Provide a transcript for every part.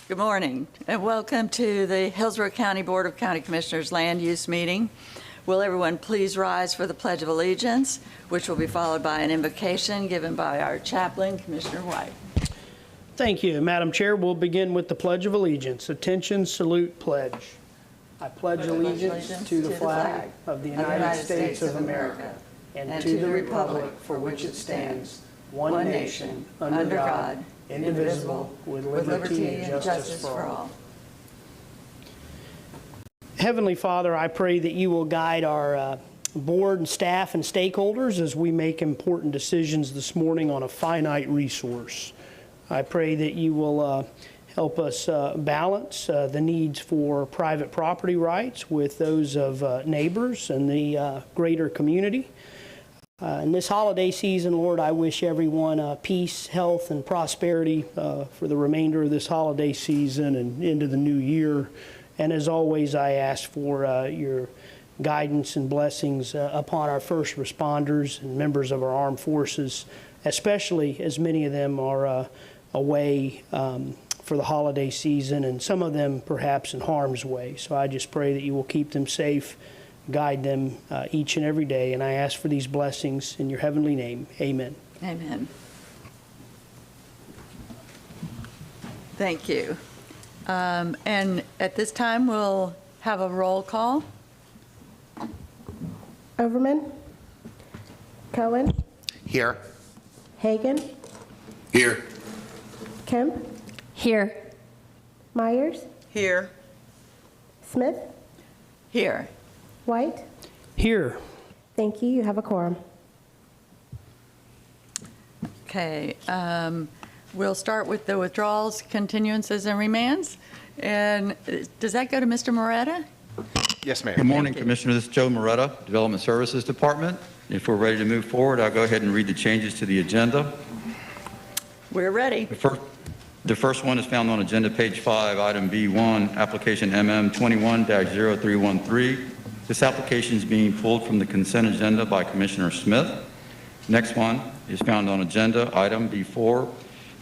Good morning, and welcome to the Hillsborough County Board of County Commissioners Land Use Meeting. Will everyone please rise for the Pledge of Allegiance, which will be followed by an invocation given by our chaplain, Commissioner White. Thank you, Madam Chair. We'll begin with the Pledge of Allegiance. Attention, salute, pledge. I pledge allegiance to the flag of the United States of America and to the republic for which it stands, one nation, under God, indivisible, with liberty and justice for all. Heavenly Father, I pray that you will guide our board and staff and stakeholders as we make important decisions this morning on a finite resource. I pray that you will help us balance the needs for private property rights with those of neighbors and the greater community. In this holiday season, Lord, I wish everyone peace, health, and prosperity for the remainder of this holiday season and into the new year. And as always, I ask for your guidance and blessings upon our first responders and members of our armed forces, especially as many of them are away for the holiday season, and some of them perhaps in harm's way. So I just pray that you will keep them safe, guide them each and every day, and I ask for these blessings in your heavenly name. Amen. Amen. Thank you. And at this time, we'll have a roll call. Overman. Cohen. Here. Hagan. Here. Kemp. Here. Myers. Here. Smith. Here. White. Here. Thank you. You have a quorum. Okay. We'll start with the withdrawals, continuances, and remands. And does that go to Mr. Moretta? Yes, ma'am. Good morning, Commissioner. This is Joe Moretta, Development Services Department. If we're ready to move forward, I'll go ahead and read the changes to the agenda. We're ready. The first one is found on agenda page 5, item B1, application MM 21-0313. This application is being pulled from the consent agenda by Commissioner Smith. Next one is found on agenda item B4,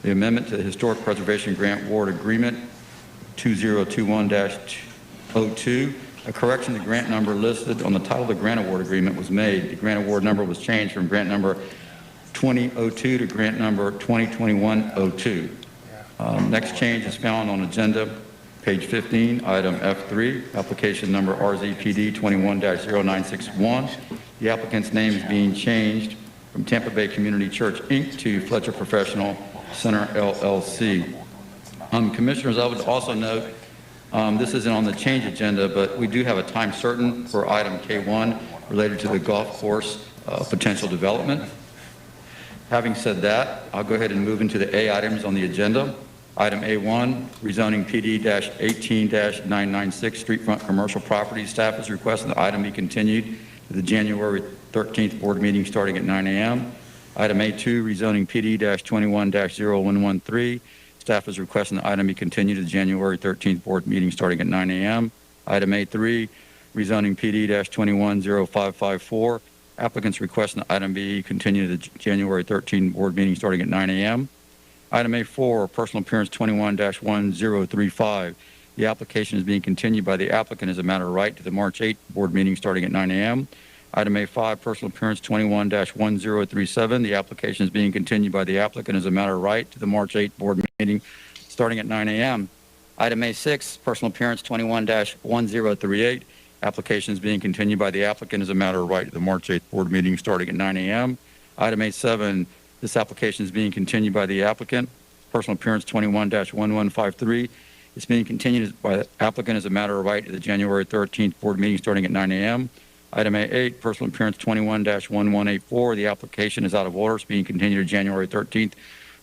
the amendment to the Historic Preservation Grant Award Agreement 2021-02. A correction to grant number listed on the title of the grant award agreement was made. The grant award number was changed from grant number 2002 to grant number 2021-02. Next change is found on agenda page 15, item F3, application number RZPD 21-0961. The applicant's name is being changed from Tampa Bay Community Church, Inc. to Fletcher Professional Center, LLC. Commissioners, I would also note, this isn't on the change agenda, but we do have a time certain for item K1 related to the golf course potential development. Having said that, I'll go ahead and move into the A items on the agenda. Item A1, rezoning PD-18-996 streetfront commercial property. Staff is requesting the item be continued to the January 13th board meeting starting at 9 a.m. Item A2, rezoning PD-21-0113. Staff is requesting the item be continued to the January 13th board meeting starting at 9 a.m. Item A3, rezoning PD-21-0554. Applicants requesting the item be continued to the January 13th board meeting starting at 9 a.m. Item A4, personal appearance 21-1035. The application is being continued by the applicant as a matter of right to the March 8th board meeting starting at 9 a.m. Item A5, personal appearance 21-1037. The application is being continued by the applicant as a matter of right to the March 8th board meeting starting at 9 a.m. Item A6, personal appearance 21-1038. Application is being continued by the applicant as a matter of right to the March 8th board meeting starting at 9 a.m. Item A7, this application is being continued by the applicant. Personal appearance 21-1153. It's being continued by the applicant as a matter of right to the January 13th board meeting starting at 9 a.m. Item A8, personal appearance 21-1184. The application is out of order. It's being continued to January 13th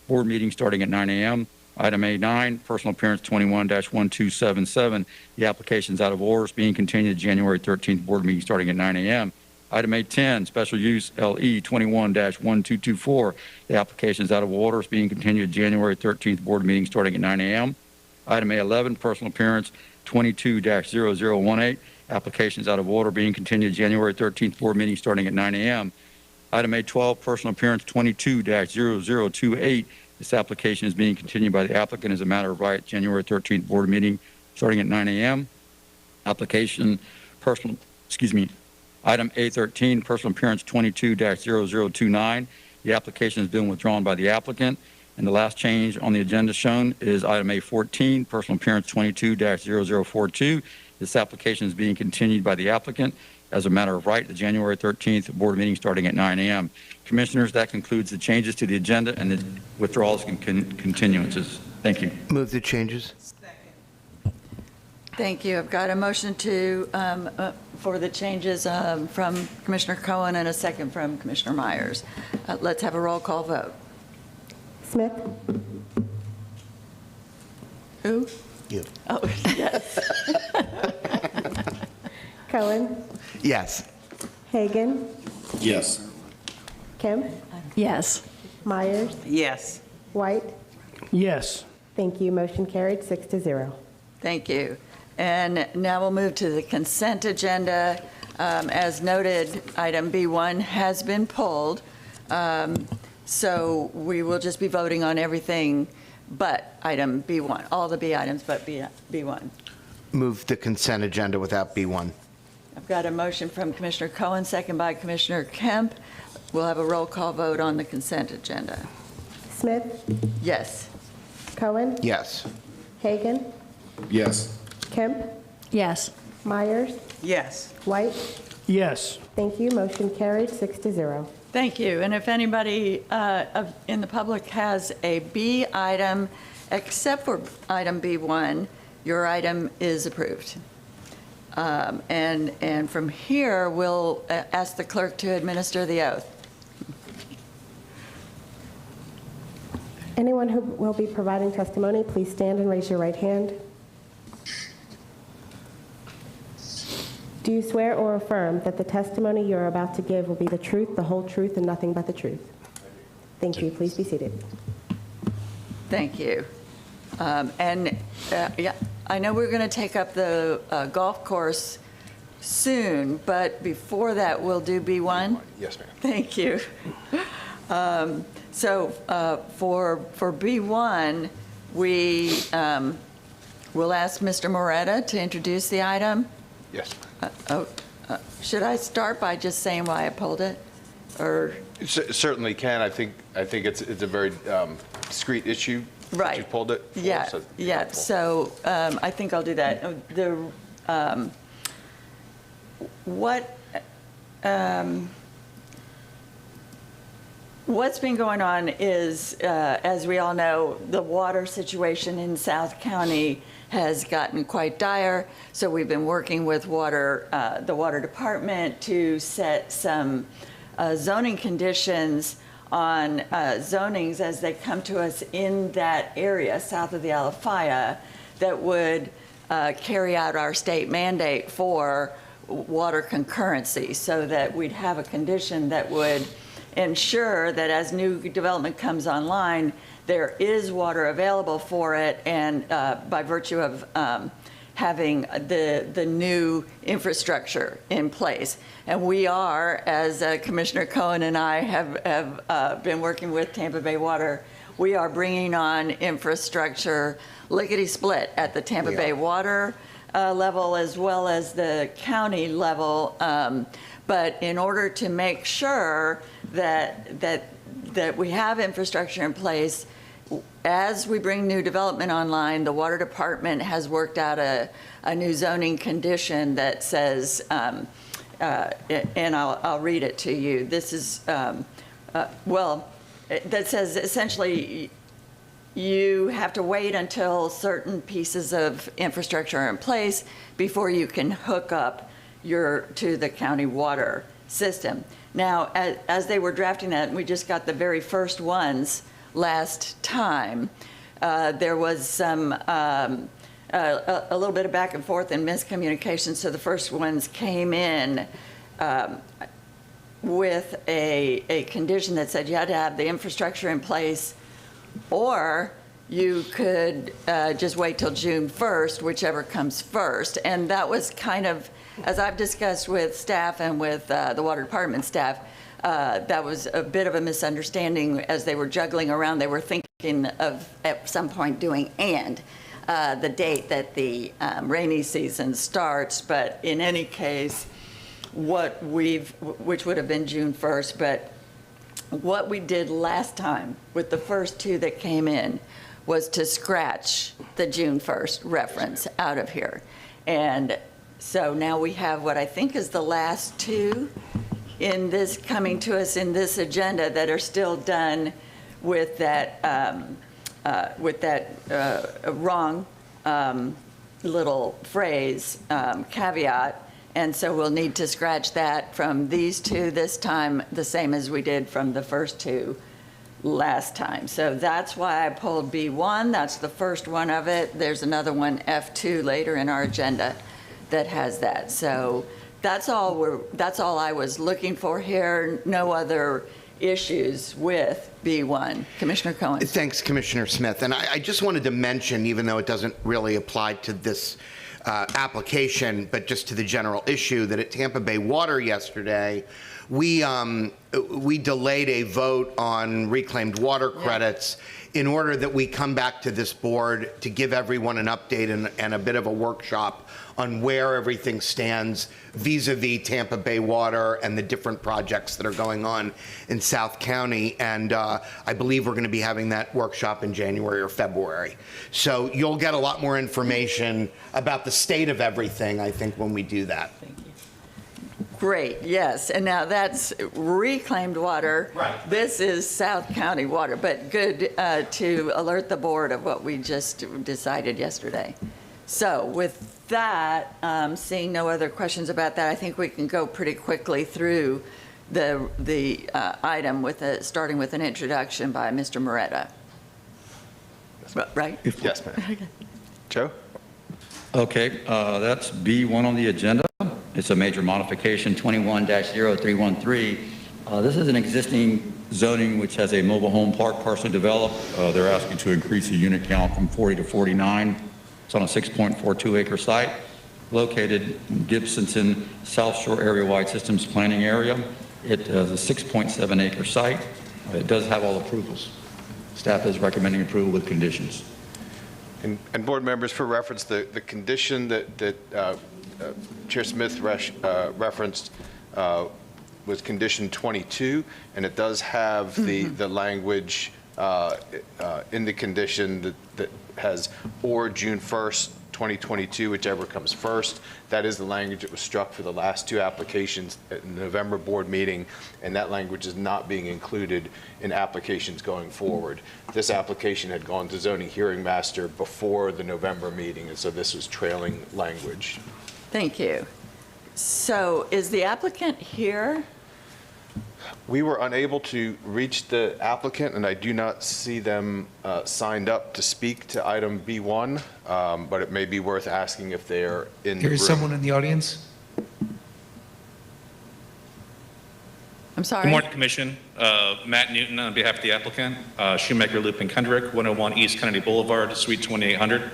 board meeting starting at 9 a.m. Item A9, personal appearance 21-1277. The application is out of order. It's being continued to January 13th board meeting starting at 9 a.m. Item A10, special use LE 21-1224. The application is out of order. It's being continued to January 13th board meeting starting at 9 a.m. Item A11, personal appearance 22-0018. Application is out of order, being continued to January 13th board meeting starting at 9 a.m. Item A12, personal appearance 22-0028. This application is being continued by the applicant as a matter of right, January 13th board meeting starting at 9 a.m. Item A13, personal appearance 22-0029. The application has been withdrawn by the applicant. And the last change on the agenda shown is item A14, personal appearance 22-0042. This application is being continued by the applicant as a matter of right, the January 13th board meeting starting at 9 a.m. Commissioners, that concludes the changes to the agenda and the withdrawals and continuances. Thank you. Move the changes. Thank you. I've got a motion for the changes from Commissioner Cohen and a second from Commissioner Myers. Let's have a roll call vote. Smith, Who? You. Oh, yes. Cohen, Yes. Hagan, Yes. Kemp, Yes. Myers, Yes. White. Yes. Thank you. Motion carried 6-0. Thank you. And now we'll move to the consent agenda. As noted, item B1 has been pulled. So we will just be voting on everything but item B1, all the B items but B1. Move the consent agenda without B1. I've got a motion from Commissioner Cohen, second by Commissioner Kemp. We'll have a roll call vote on the consent agenda. Smith, Yes. Cohen, Yes. Hagan, Yes. Kemp, Yes. Myers, Yes. White. Yes. Thank you. Motion carried 6-0. Thank you. And if anybody in the public has a B item, except for item B1, your item is approved. And from here, we'll ask the clerk to administer the oath. Anyone who will be providing testimony, please stand and raise your right hand. Do you swear or affirm that the testimony you're about to give will be the truth, the whole truth, and nothing but the truth? Thank you. Please be seated. Thank you. Yeah, I know we're going to take up the golf course soon, but before that, we'll do B1. Yes, ma'am. Thank you. So for B1, we will ask Mr. Moretta to introduce the item. Yes. Should I start by just saying why I pulled it? Or, Certainly can. I think it's a very discreet issue. that Right. You pulled it for, yeah, so it'd be yeah. helpful. So I think I'll do that. What's been going on is, as we all know, the water situation in South County has gotten quite dire. So we've been working with the water department to set some zoning conditions on zonings as they come to us in that area south of the Alafaya that would carry out our state mandate for water concurrency, so that we'd have a condition that would ensure that as new development comes online, there is water available for it, and by virtue of having the new infrastructure in place. And we are, as Commissioner Cohen and I have been working with Tampa Bay Water, we are bringing on infrastructure lickety-split at the Tampa Bay Water level as well as the county level. But in order to make sure that we have infrastructure in place, as we bring new development online, the water department has worked out a new zoning condition that says, and I'll read it to you. This is, that says essentially you have to wait until certain pieces of infrastructure are in place before you can hook up to the county water system. Now, as they were drafting that, and we just got the very first ones last time, there was some a little bit of back and forth and miscommunication. So the first ones came in with a condition that said you had to have the infrastructure in place, or you could just wait till June 1st, whichever comes first. And that was kind of, as I've discussed with staff and with the water department staff, that was a bit of a misunderstanding as they were juggling around. They were thinking of at some point doing and the date that the rainy season starts, but in any case, which would have been June 1st, but what we did last time with the first two that came in was to scratch the June 1st reference out of here. And so now we have what I think is the last two in this, coming to us in this agenda that are still done with that wrong little phrase, caveat. And so we'll need to scratch that from these two this time, the same as we did from the first two last time. So that's why I pulled B1. That's the first one of it. There's another one, F2, later in our agenda that has that. So that's all I was looking for here. No other issues with B1. Commissioner Cohen. Thanks, Commissioner Smith. And I just wanted to mention, even though it doesn't really apply to this application, but just to the general issue, that at Tampa Bay Water yesterday, we delayed a vote on reclaimed water credits in order that we come back to this board to give everyone an update and a bit of a workshop on where everything stands vis-a-vis Tampa Bay Water and the different projects that are going on in South County. And I believe we're going to be having that workshop in January or February. So you'll get a lot more information about the state of everything, I think, when we do that. Thank you. Great, yes. And now that's reclaimed water. Right. This is South County water, but good to alert the board of what we just decided yesterday. So with that, seeing no other questions about that, I think we can go pretty quickly through the item with starting with an introduction by Mr. Moretta. Right? Yes, ma'am. Joe? Okay, that's B1 on the agenda. It's a major modification, 21-0313. This is an existing zoning which has a mobile home park partially developed. They're asking to increase the unit count from 40 to 49. It's on a 6.42 acre site located in Gibsonton South Shore Area-Wide Systems Planning Area. It is a 6.7 acre site. It does have all approvals. Staff is recommending approval with conditions. And board members, for reference, the condition that Chair Smith referenced was condition 22, and it does have the language in the condition that has or June 1st, 2022, whichever comes first. That is the language that was struck for the last two applications at the November board meeting, and that language is not being included in applications going forward. This application had gone to zoning hearing master before the November meeting, and so this was trailing language. Thank you. So is the applicant here? We were unable to reach the applicant, and I do not see them signed up to speak to item B1, but it may be worth asking if they're in the room. There is someone in the audience. I'm sorry. Good morning, Commission. Matt Newton on behalf of the applicant, Shoemaker Loop in Kendrick, 101 East Kennedy Boulevard, Suite 2800.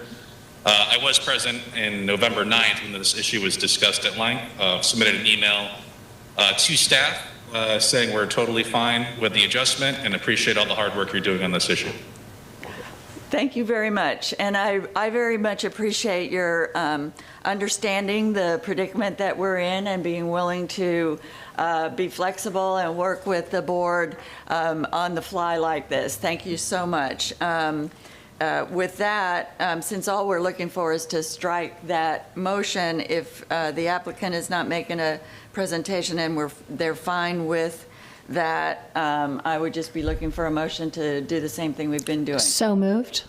I was present in November 9th when this issue was discussed at length. Submitted an email to staff saying we're totally fine with the adjustment and appreciate all the hard work you're doing on this issue. Thank you very much. And I very much appreciate your understanding the predicament that we're in and being willing to be flexible and work with the board on the fly like this. Thank you so much. With that, since all we're looking for is to strike that motion, if the applicant is not making a presentation and they're fine with that, I would just be looking for a motion to do the same thing we've been doing. So moved.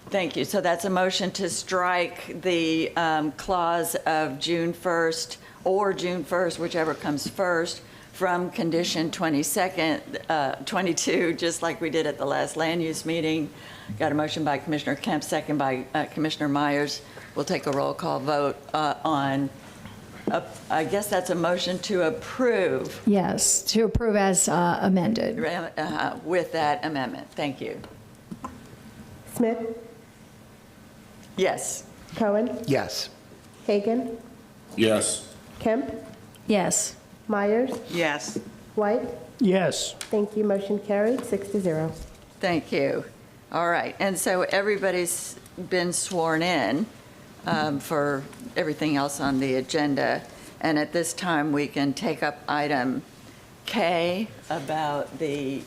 Thank you. So that's a motion to strike the clause of June 1st or June 1st, whichever comes first, from condition 22, just like we did at the last land use meeting. Got a motion by Commissioner Kemp, second by Commissioner Myers. We'll take a roll call vote on, I guess that's a motion to approve. Yes, to approve as amended. With that amendment. Thank you. Smith, Yes. Cohen, Yes. Hagan, Yes. Kemp, Yes. Myers, Yes. White. Yes. Thank you. Motion carried, 6-0. Thank you. All right, and so everybody's been sworn in for everything else on the agenda, and at this time, we can take up item K about the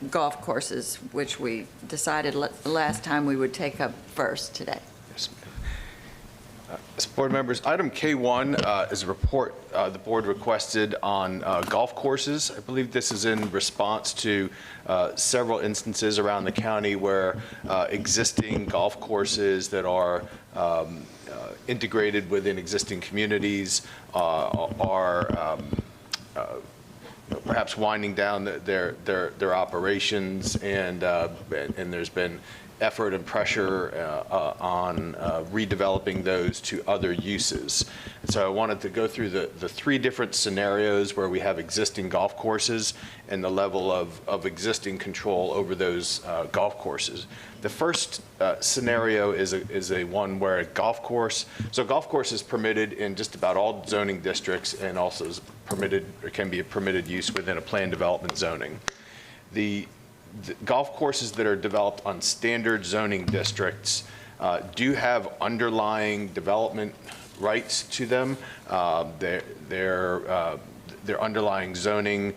golf courses, which we decided last time we would take up first today. Yes, ma'am. As board members, item K1 is a report the board requested on golf courses. I believe this is in response to several instances around the county where existing golf courses that are integrated within existing communities are perhaps winding down their operations, and there's been effort and pressure on redeveloping those to other uses. And so I wanted to go through the three different scenarios where we have existing golf courses and the level of existing control over those golf courses. The first scenario is a one where a golf course, so golf course is permitted in just about all zoning districts and also is permitted, or can be a permitted use within a planned development zoning. The golf courses that are developed on standard zoning districts do have underlying development rights to them. Their underlying zoning,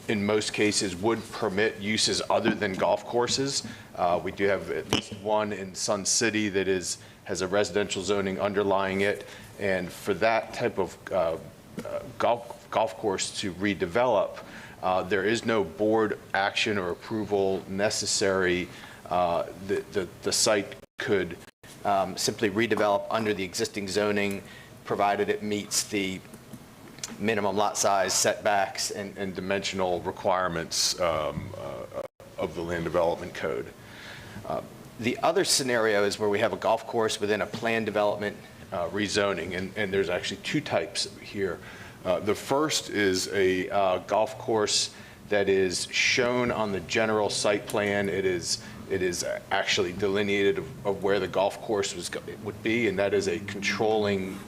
in most cases, would permit uses other than golf courses. We do have at least one in Sun City that has a residential zoning underlying it, and for that type of golf course to redevelop, there is no board action or approval necessary. The site could simply redevelop under the existing zoning, provided it meets the minimum lot size, setbacks, and dimensional requirements of the land development code. The other scenario is where we have a golf course within a planned development rezoning, and there's actually two types here. The first is a golf course that is shown on the general site plan. It is actually delineated of where the golf course would be, and that is a controlling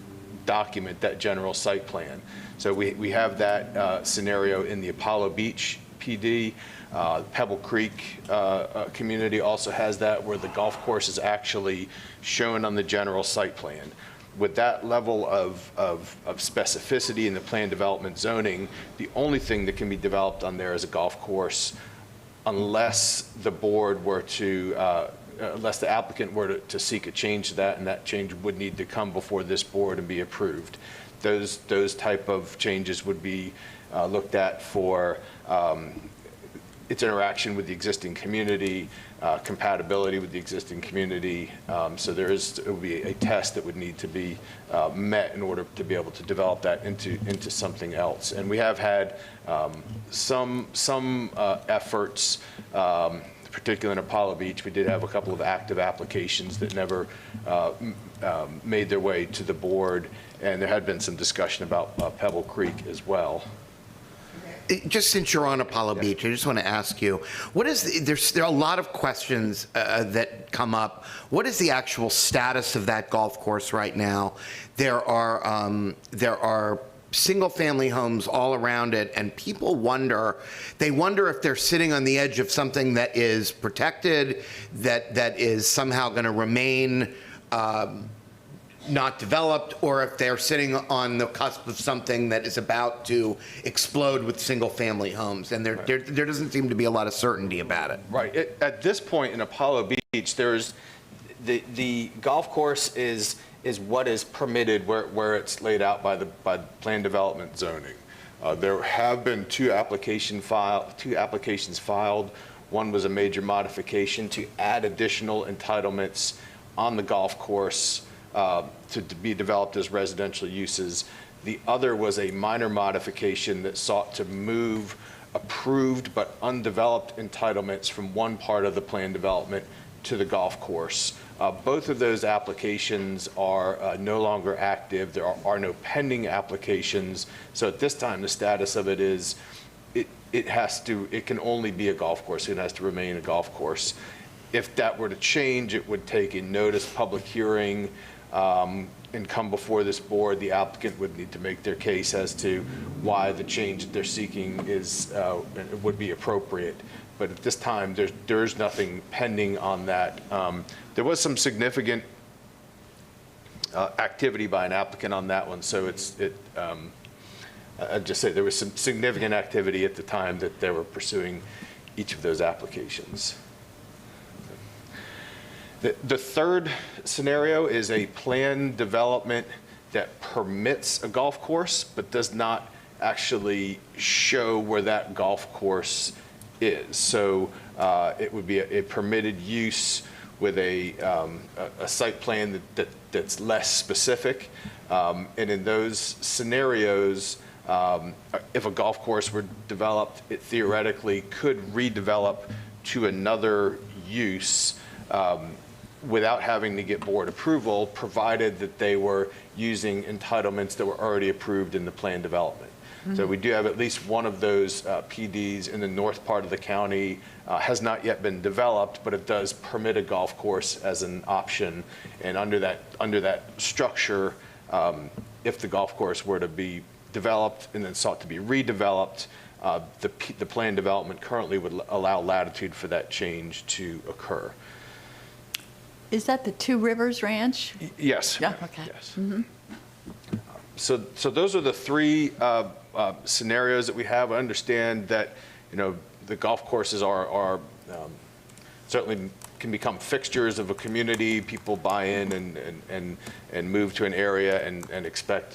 document, that general site plan. So we have that scenario in the Apollo Beach PD. Pebble Creek community also has that, where the golf course is actually shown on the general site plan. With that level of specificity in the planned development zoning, the only thing that can be developed on there is a golf course, unless the board were to, unless the applicant were to seek a change to that, and that change would need to come before this board and be approved. Those type of changes would be looked at for its interaction with the existing community, compatibility with the existing community. So it would be a test that would need to be met in order to be able to develop that into something else. And we have had some efforts, particularly in Apollo Beach. We did have a couple of active applications that never made their way to the board, and there had been some discussion about Pebble Creek as well. Just since you're on Apollo Beach, I just want to ask you, what is there are a lot of questions that come up. What is the actual status of that golf course right now? There are single-family homes all around it, and people wonder if they're sitting on the edge of something that is protected, that is somehow going to remain not developed, or if they're sitting on the cusp of something that is about to explode with single-family homes, and there doesn't seem to be a lot of certainty about it. Right. At this point in Apollo Beach, there's the golf course is what is permitted where it's laid out by the planned development zoning. There have been two applications filed. One was a major modification to add additional entitlements on the golf course to be developed as residential uses. The other was a minor modification that sought to move approved but undeveloped entitlements from one part of the planned development to the golf course. Both of those applications are no longer active. There are no pending applications. So at this time, the status of it is it can only be a golf course. It has to remain a golf course. If that were to change, it would take a notice public hearing, and come before this board, the applicant would need to make their case as to why the change that they're seeking would be appropriate. But at this time, there's nothing pending on that. There was some significant activity by an applicant on that one, so I'd just say there was some significant activity at the time that they were pursuing each of those applications. The third scenario is a planned development that permits a golf course, but does not actually show where that golf course is. So it would be a permitted use with a site plan that's less specific. And in those scenarios, if a golf course were developed, it theoretically could redevelop to another use without having to get board approval, provided that they were using entitlements that were already approved in the plan development. So we do have at least one of those PDs in the north part of the county, has not yet been developed, but it does permit a golf course as an option. And under that structure, if the golf course were to be developed and then sought to be redeveloped, the plan development currently would allow latitude for that change to occur. Is that the Two Rivers Ranch? Yes. Yeah, okay. Yes. So those are the three scenarios that we have. I understand that, the golf courses are certainly can become fixtures of a community. People buy in and move to an area and expect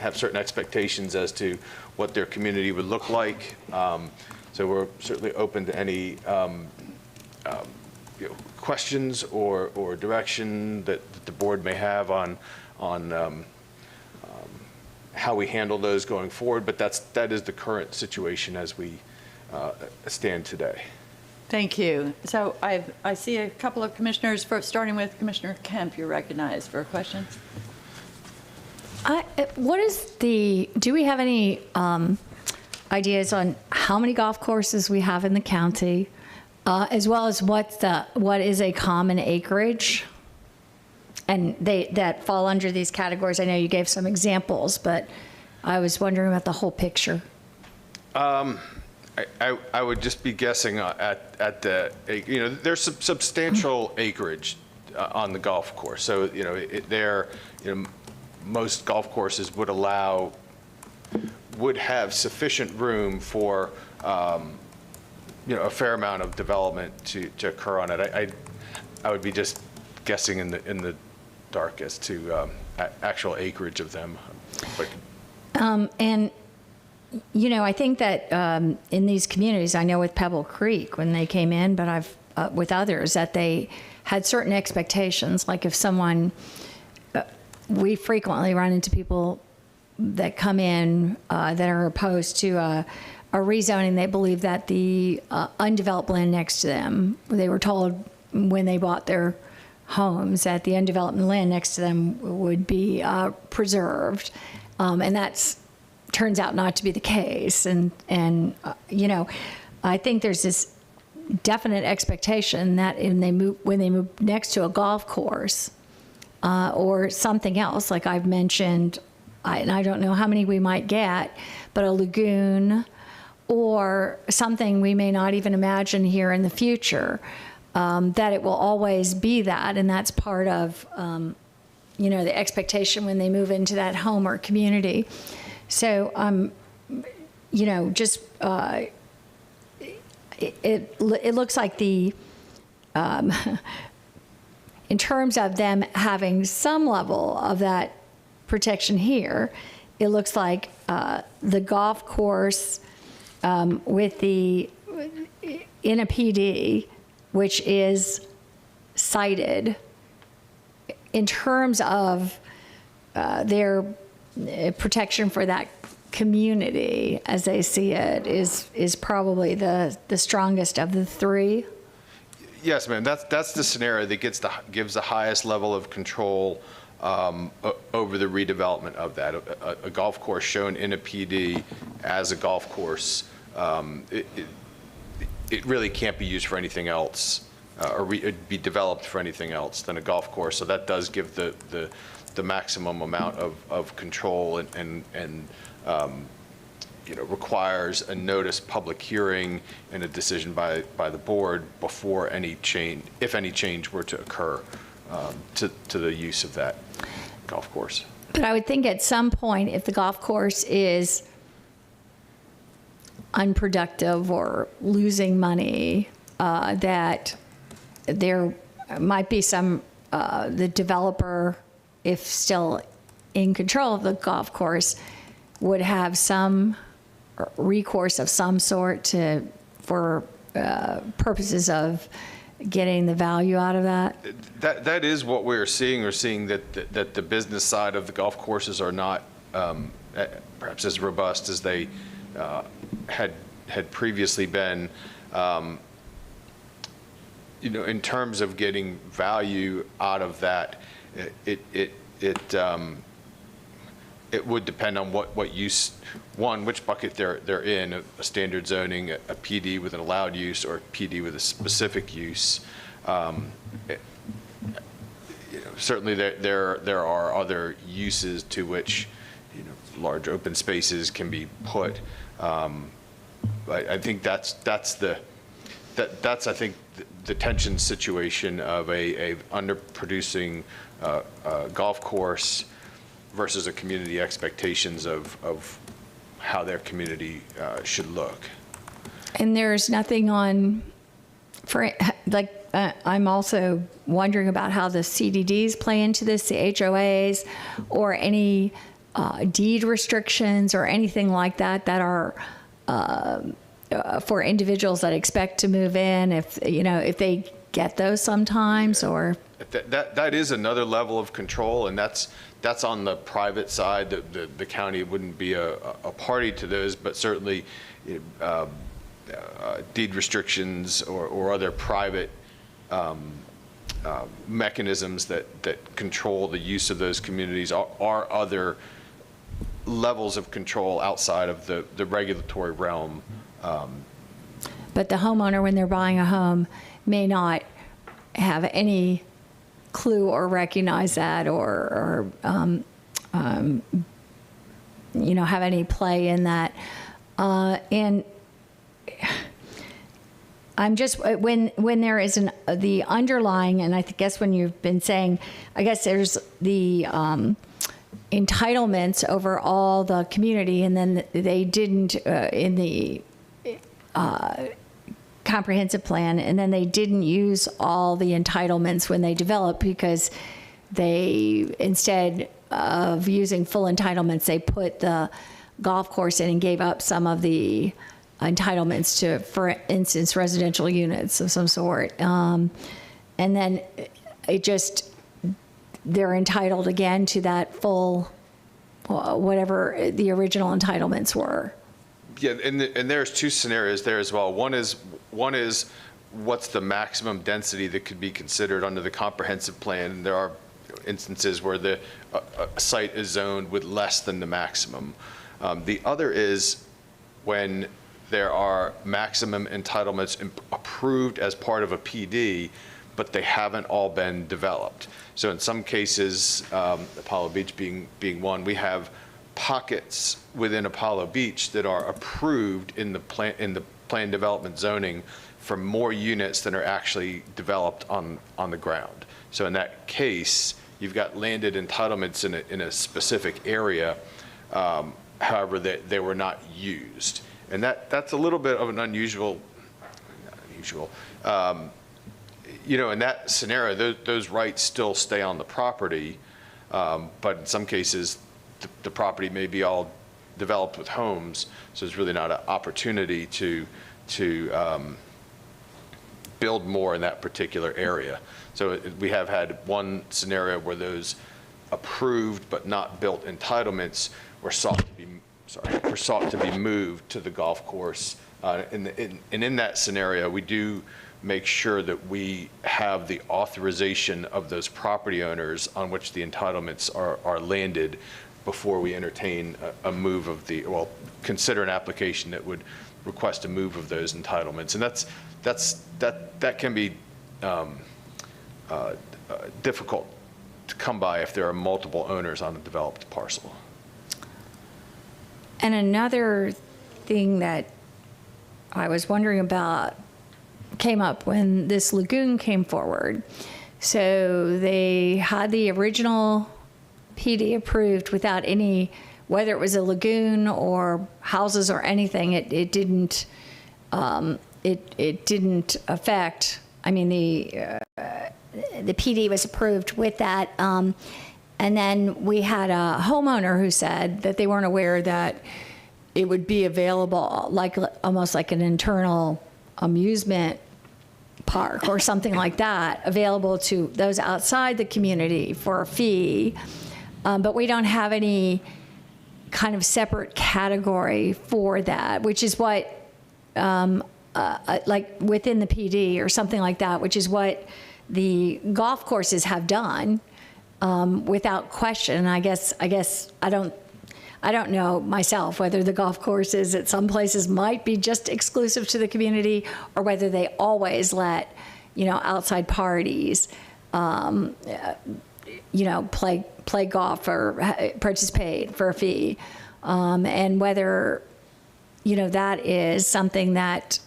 have certain expectations as to what their community would look like. So we're certainly open to any questions or direction that the board may have on how we handle those going forward, but that is the current situation as we stand today. Thank you. So I see a couple of commissioners, starting with Commissioner Kemp, you're recognized for questions. Do we have any ideas on how many golf courses we have in the county, as well as what is a common acreage? And that fall under these categories. I know you gave some examples, but I was wondering about the whole picture. I would just be guessing at the, there's substantial acreage on the golf course. So, most golf courses would have sufficient room for, a fair amount of development to occur on it. I would be just guessing in the dark as to actual acreage of them. And I think that in these communities, I know with Pebble Creek when they came in, but I've with others that they had certain expectations. Like if someone, we frequently run into people that come in that are opposed to a rezoning. They believe that the undeveloped land next to them, they were told when they bought their homes that the undeveloped land next to them would be preserved, and that's turns out not to be the case. And I think there's this definite expectation that when they move next to a golf course or something else, like I've mentioned, and I don't know how many we might get, but a lagoon or something we may not even imagine here in the future. That it will always be that, and that's part of, the expectation when they move into that home or community. So, it looks like in terms of them having some level of that protection here, it looks like the golf course in a PD, which is cited in terms of their protection for that community, as they see it, is probably the strongest of the three. Yes, ma'am. That's the scenario that gives the highest level of control over the redevelopment of that. A golf course shown in a PD as a golf course, it really can't be used for anything else be developed for anything else than a golf course. So that does give the maximum amount of control and requires a notice public hearing and a decision by the board before any change, if any change were to occur to the use of that golf course. But I would think at some point, if the golf course is unproductive or losing money, that there might be some, the developer, if still in control of the golf course, would have some recourse of some sort for purposes of getting the value out of that? That is what we're seeing. We're seeing that the business side of the golf courses are not perhaps as robust as they had previously been. In terms of getting value out of that, it would depend on what use, which bucket they're in, a standard zoning, a PD with an allowed use, or a PD with a specific use. Certainly there are other uses to which large open spaces can be put. I think that's I think the tension situation of a underproducing golf course versus a community expectations of how their community should look. And there's nothing on, I'm also wondering about how the CDDs play into this, the HOAs, or any deed restrictions or anything like that that are for individuals that expect to move in, if they get those sometimes, or that is another level of control, and that's on the private side. The county wouldn't be a party to those, but certainly deed restrictions or other private mechanisms that control the use of those communities are other levels of control outside of the regulatory realm. But the homeowner, when they're buying a home, may not have any clue or recognize that, or have any play in that. And I'm just, when there is the underlying, and I guess when you've been saying, I guess there's the entitlements over all the community, and then they didn't in the comprehensive plan, and then they didn't use all the entitlements when they developed, because they, instead of using full entitlements, they put the golf course in and gave up some of the entitlements to, for instance, residential units of some sort. And then they're entitled again to that full, whatever the original entitlements were. Yeah, and there's two scenarios there as well. One is what's the maximum density that could be considered under the comprehensive plan. And there are instances where the site is zoned with less than the maximum. The other is when there are maximum entitlements approved as part of a PD, but they haven't all been developed. So in some cases, Apollo Beach being one, we have pockets within Apollo Beach that are approved in the plan development zoning for more units than are actually developed on the ground. So in that case, you've got landed entitlements in a specific area, however, they were not used. And that's a little bit of an unusual, in that scenario, those rights still stay on the property, but in some cases, the property may be all developed with homes, so there's really not an opportunity to build more in that particular area. So we have had one scenario where those approved but not built entitlements were sought to be moved to the golf course. And in that scenario, we do make sure that we have the authorization of those property owners on which the entitlements are landed before we entertain a move of consider an application that would request a move of those entitlements. And that can be difficult to come by if there are multiple owners on a developed parcel. And another thing that I was wondering about came up when this lagoon came forward. So they had the original PD approved without any, whether it was a lagoon or houses or anything, it didn't affect. I mean, the PD was approved with that. And then we had a homeowner who said that they weren't aware that it would be available, like almost like an internal amusement park or something like that, available to those outside the community for a fee. But we don't have any kind of separate category for that, which is what, like within the PD or something like that, which is what the golf courses have done without question. I guess I don't know myself whether the golf courses at some places might be just exclusive to the community or whether they always let, outside parties, play golf or participate for a fee. And whether, that is something that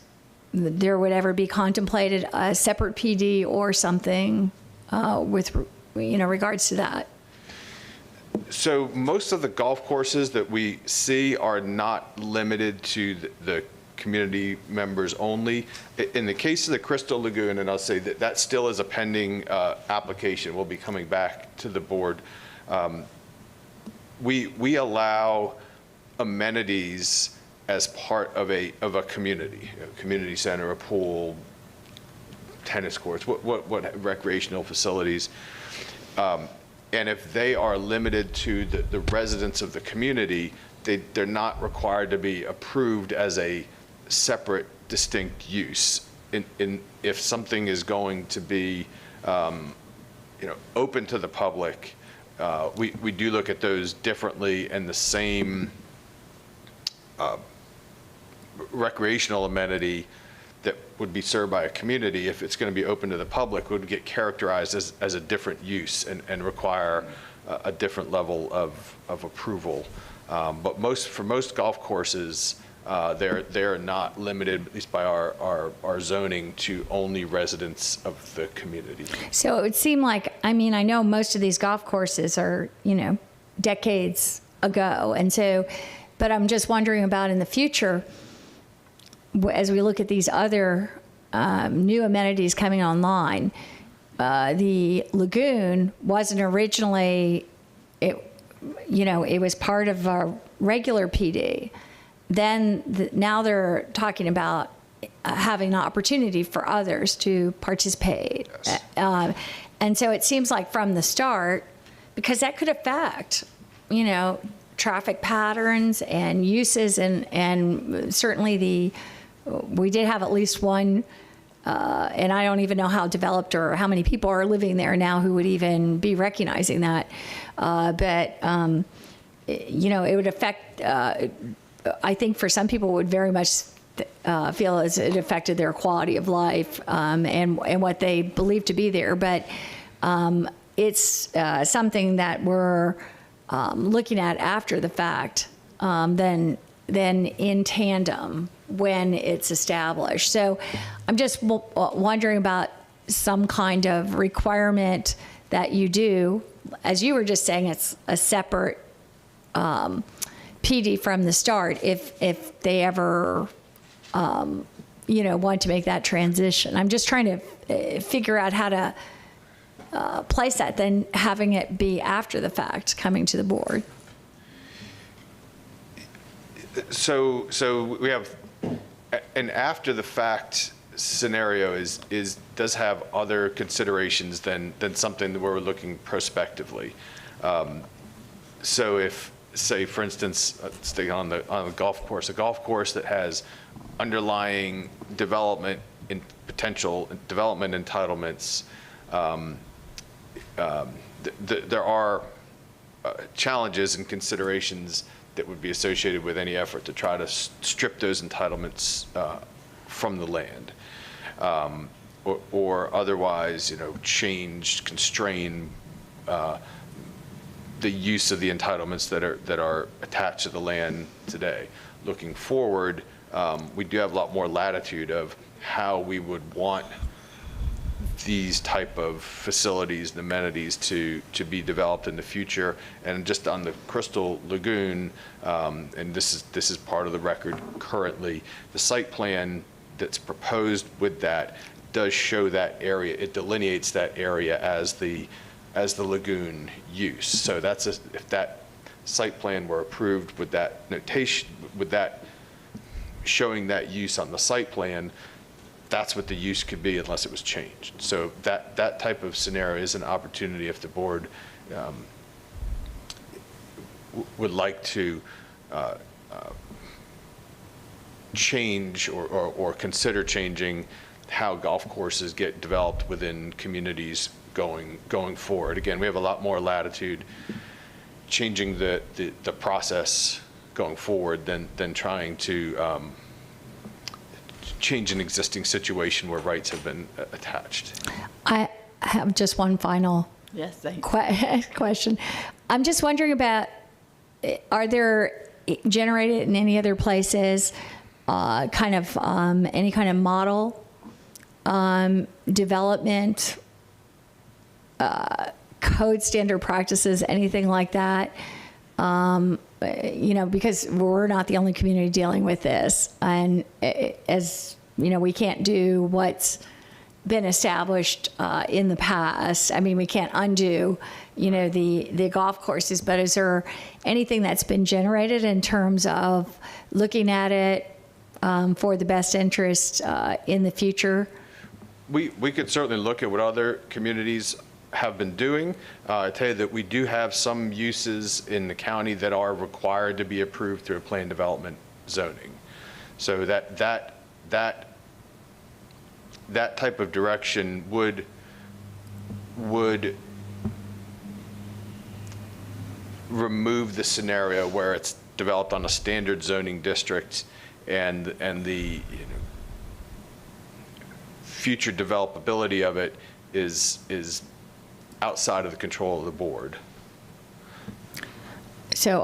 there would ever be contemplated a separate PD or something with, regards to that. So most of the golf courses that we see are not limited to the community members only. In the case of the Crystal Lagoon, and I'll say that still is a pending application, we'll be coming back to the board. We allow amenities as part of a community, a community center, a pool, tennis courts, what recreational facilities. And if they are limited to the residents of the community, they're not required to be approved as a separate, distinct use. If something is going to be, open to the public, we do look at those differently, and the same recreational amenity that would be served by a community, if it's going to be open to the public, would get characterized as a different use and require a different level of approval. But for most golf courses, they're not limited, at least by our zoning, to only residents of the community. So it would seem like, I know most of these golf courses are, decades ago. And so, but I'm just wondering about in the future, as we look at these other new amenities coming online, the lagoon wasn't originally, it was part of our regular PD. Then now they're talking about having an opportunity for others to participate. Yes. And so it seems like from the start, because that could affect, traffic patterns and uses, and certainly we did have at least one, and I don't even know how developed or how many people are living there now who would even be recognizing that. But it would affect, I think for some people would very much feel as it affected their quality of life and what they believe to be there. But it's something that we're looking at after the fact, then in tandem when it's established. So I'm just wondering about some kind of requirement that you do. As you were just saying, it's a separate PD from the start if they ever want to make that transition. I'm just trying to figure out how to place that, then having it be after the fact coming to the board. So we have an after the fact scenario does have other considerations than something that we're looking prospectively. So if, say, for instance, stay on the golf course, a golf course that has underlying development in potential development entitlements, there are challenges and considerations that would be associated with any effort to try to strip those entitlements from the land. or otherwise, change, constrain the use of the entitlements that are attached to the land today. Looking forward, we do have a lot more latitude of how we would want these type of facilities and amenities to be developed in the future. And just on the Crystal Lagoon, and this is part of the record currently, the site plan that's proposed with that does show that area. It delineates that area as the lagoon use. So if that site plan were approved with that notation, with that showing that use on the site plan, that's what the use could be unless it was changed. So that type of scenario is an opportunity if the board would like to change or consider changing how golf courses get developed within communities going forward. Again, we have a lot more latitude changing the process going forward than trying to change an existing situation where rights have been attached. I have just one final Yes, thank you. question. I'm just wondering about, are there generated in any other places any kind of model development, code standard practices, anything like that? Because we're not the only community dealing with this. And as you know, we can't do what's been established in the past. I mean, we can't undo, the golf courses, but is there anything that's been generated in terms of looking at it for the best interest in the future? We could certainly look at what other communities have been doing. I tell you that we do have some uses in the county that are required to be approved through a plan development zoning. So that type of direction would remove the scenario where it's developed on a standard zoning district and the future developability of it is outside of the control of the board. So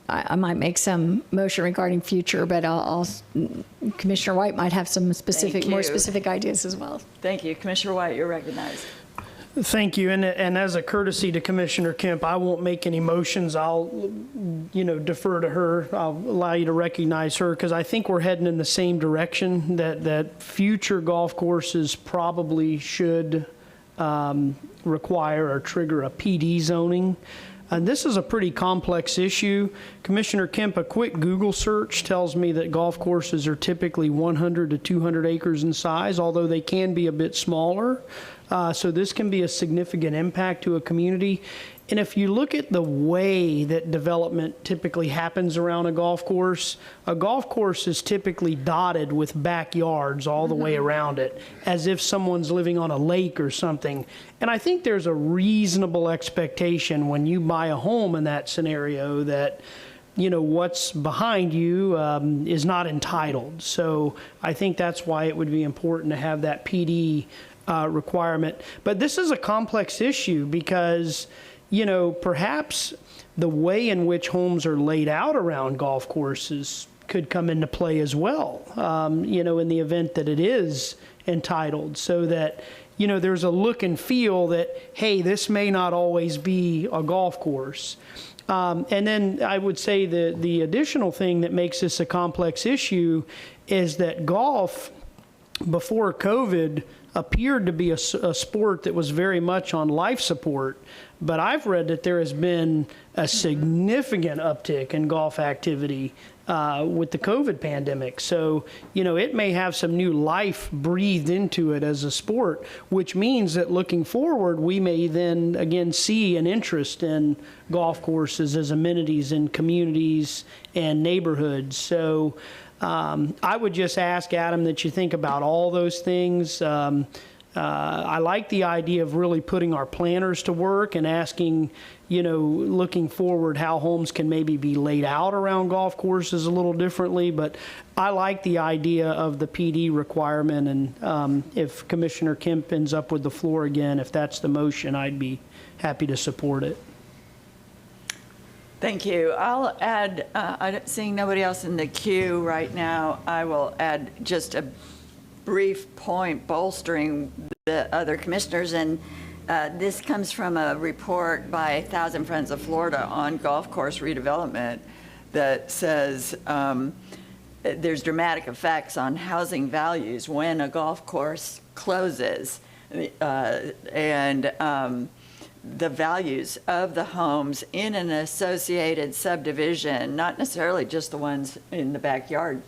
I might make some motion regarding future, but Commissioner White might have some more specific ideas as well. Thank you. Commissioner White, you're recognized. Thank you. And as a courtesy to Commissioner Kemp, I won't make any motions. I'll, defer to her. I'll allow you to recognize her because I think we're heading in the same direction that future golf courses probably should require or trigger a PD zoning. This is a pretty complex issue. Commissioner Kemp, a quick Google search tells me that golf courses are typically 100 to 200 acres in size, although they can be a bit smaller. So this can be a significant impact to a community. And if you look at the way that development typically happens around a golf course is typically dotted with backyards all the way around it, as if someone's living on a lake or something. And I think there's a reasonable expectation when you buy a home in that scenario that, what's behind you is not entitled. So I think that's why it would be important to have that PD requirement. But this is a complex issue because perhaps the way in which homes are laid out around golf courses could come into play as well, in the event that it is entitled, so that, there's a look and feel that, hey, this may not always be a golf course. And then I would say the additional thing that makes this a complex issue is that golf, before COVID, appeared to be a sport that was very much on life support. But I've read that there has been a significant uptick in golf activity with the COVID pandemic. So, it may have some new life breathed into it as a sport, which means that looking forward, we may then again see an interest in golf courses as amenities in communities and neighborhoods. So I would just ask, Adam, that you think about all those things. I like the idea of really putting our planners to work and asking, looking forward how homes can maybe be laid out around golf courses a little differently. But I like the idea of the PD requirement. And if Commissioner Kemp ends up with the floor again, if that's the motion, I'd be happy to support it. Thank you. I'll add, seeing nobody else in the queue right now, I will add just a brief point bolstering the other commissioners. And this comes from a report by 1,000 Friends of Florida on golf course redevelopment that says there's dramatic effects on housing values when a golf course closes. The values of the homes in an associated subdivision, not necessarily just the ones in the backyard,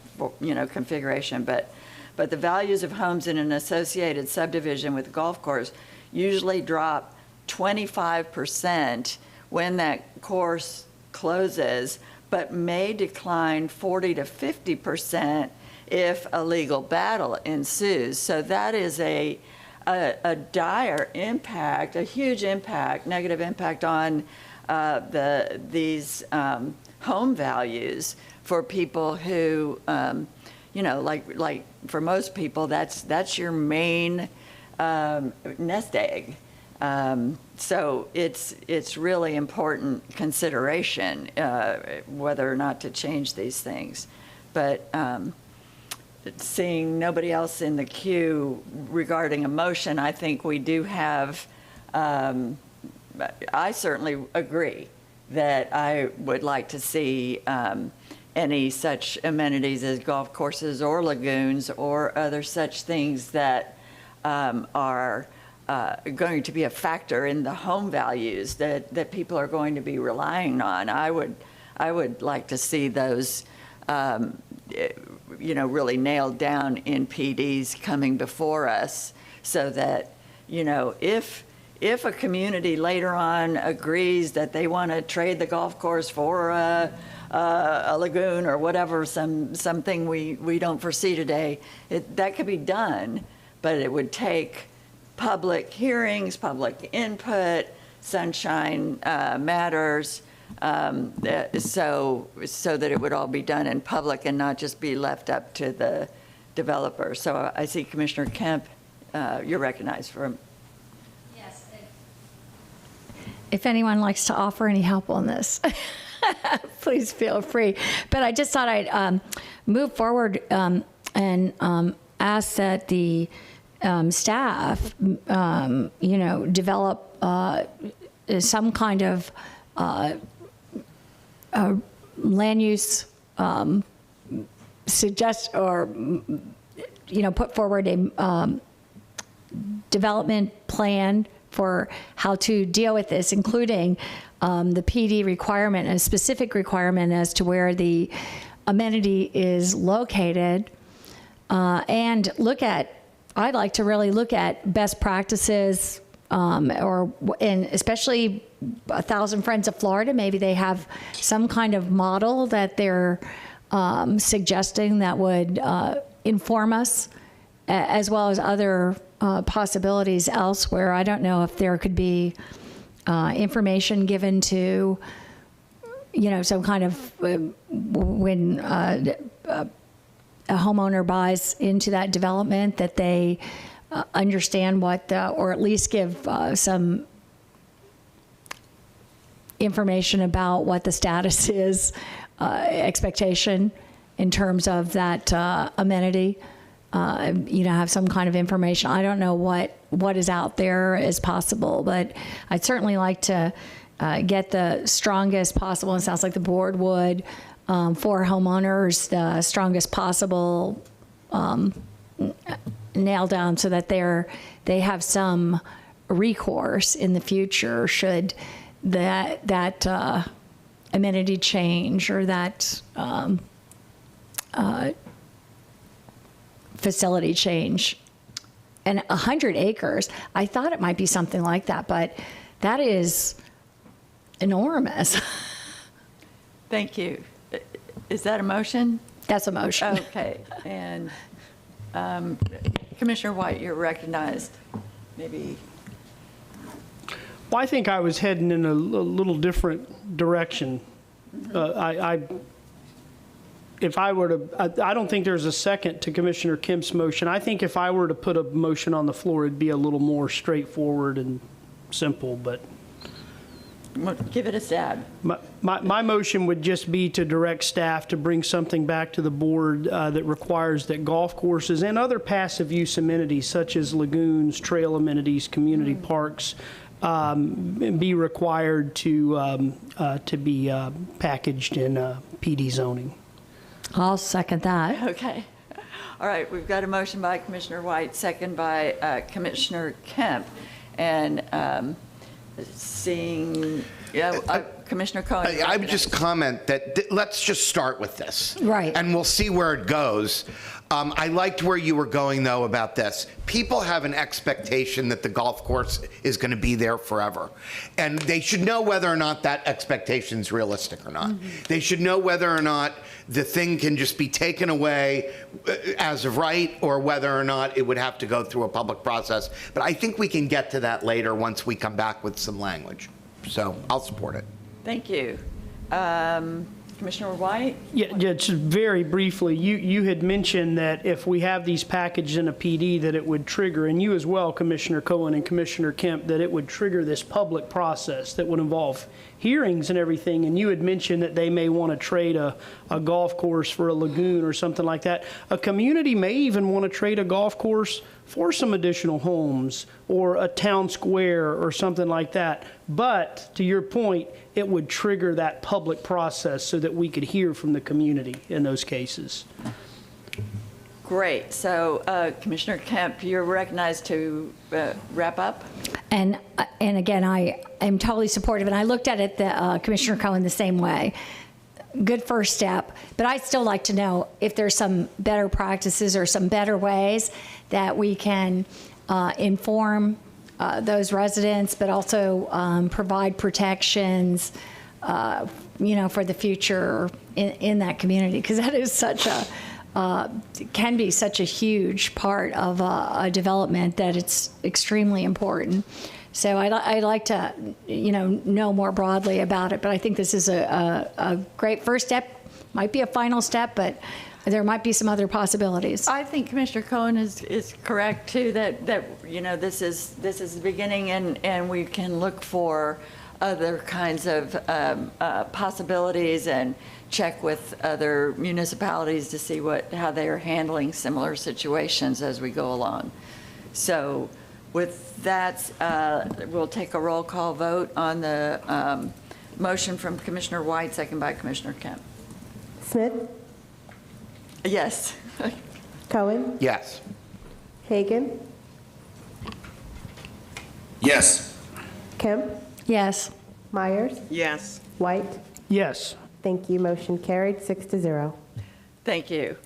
configuration, but the values of homes in an associated subdivision with a golf course usually drop 25% when that course closes, but may decline 40 to 50% if a legal battle ensues. So that is a dire impact, a huge impact, negative impact on these home values for people who, like for most people, that's your main nest egg. So it's really important consideration whether or not to change these things. But seeing nobody else in the queue regarding a motion, I think we do have, I certainly agree that I would like to see any such amenities as golf courses or lagoons or other such things that are going to be a factor in the home values that people are going to be relying on. I would like to see those really nailed down in PDs coming before us, so that, if a community later on agrees that they want to trade the golf course for a lagoon or whatever, something we don't foresee today, that could be done, but it would take public hearings, public input, sunshine matters, so that it would all be done in public and not just be left up to the developer. So I see Commissioner Kemp, you're recognized for. Yes. If anyone likes to offer any help on this, please feel free. But I just thought I'd move forward and ask that the staff, develop some kind of land use suggest or put forward a development plan for how to deal with this, including the PD requirement, a specific requirement as to where the amenity is located, and I'd like to really look at best practices, and especially 1,000 Friends of Florida, maybe they have some kind of model that they're suggesting that would inform us, as well as other possibilities elsewhere. I don't know if there could be information given to, some kind of when a homeowner buys into that development, that they understand what, or at least give some information about what the status is, expectation in terms of that amenity. Have some kind of information. I don't know what is out there as possible, but I'd certainly like to get the strongest possible, and it sounds like the board would, for homeowners, the strongest possible nail down, so that they have some recourse in the future should that amenity change or that facility change. And 100 acres, I thought it might be something like that, but that is enormous. Thank you. Is that a motion? That's a motion. Okay. And Commissioner White, you're recognized. Maybe, Well, I think I was heading in a little different direction. If I were to, I don't think there's a second to Commissioner Kemp's motion. I think if I were to put a motion on the floor, it'd be a little more straightforward and simple, but give it a stab. my motion would just be to direct staff to bring something back to the board that requires that golf courses and other passive use amenities such as lagoons, trail amenities, community parks, be required to be packaged in PD zoning. I'll second that. Okay. All right, we've got a motion by Commissioner White, second by Commissioner Kemp. And seeing, Commissioner Cohen. I would just comment that let's just start with this. Right. And we'll see where it goes. I liked where you were going, though, about this. People have an expectation that the golf course is going to be there forever. And they should know whether or not that expectation is realistic or not. They should know whether or not the thing can just be taken away as of right, or whether or not it would have to go through a public process. But I think we can get to that later once we come back with some language. So I'll support it. Thank you. Commissioner White? Yeah, just very briefly, you had mentioned that if we have these packaged in a PD that it would trigger, and you as well, Commissioner Cohen and Commissioner Kemp, that it would trigger this public process that would involve hearings and everything, and you had mentioned that they may want to trade a golf course for a lagoon or something like that. A community may even want to trade a golf course for some additional homes or a town square or something like that. But to your point, it would trigger that public process so that we could hear from the community in those cases. Great. So Commissioner Kemp, you're recognized to wrap up. And again, I am totally supportive, and I looked at it, Commissioner Cohen, the same way. Good first step, but I'd still like to know if there's some better practices or some better ways that we can inform those residents, but also provide protections, for the future in that community, because that is such a can be such a huge part of a development that it's extremely important. So I'd like to, know more broadly about it, but I think this is a great first step. Might be a final step, but there might be some other possibilities. I think Commissioner Cohen is correct too, that this is the beginning, and we can look for other kinds of possibilities and check with other municipalities to see how they are handling similar situations as we go along. So with that, we'll take a roll call vote on the motion from Commissioner White, second by Commissioner Kemp. Smith, Yes. Cohen, Yes. Hagan, Yes. Kemp, Yes. Myers, Yes. White. Yes. Thank you. Motion carried 6-0. Thank you.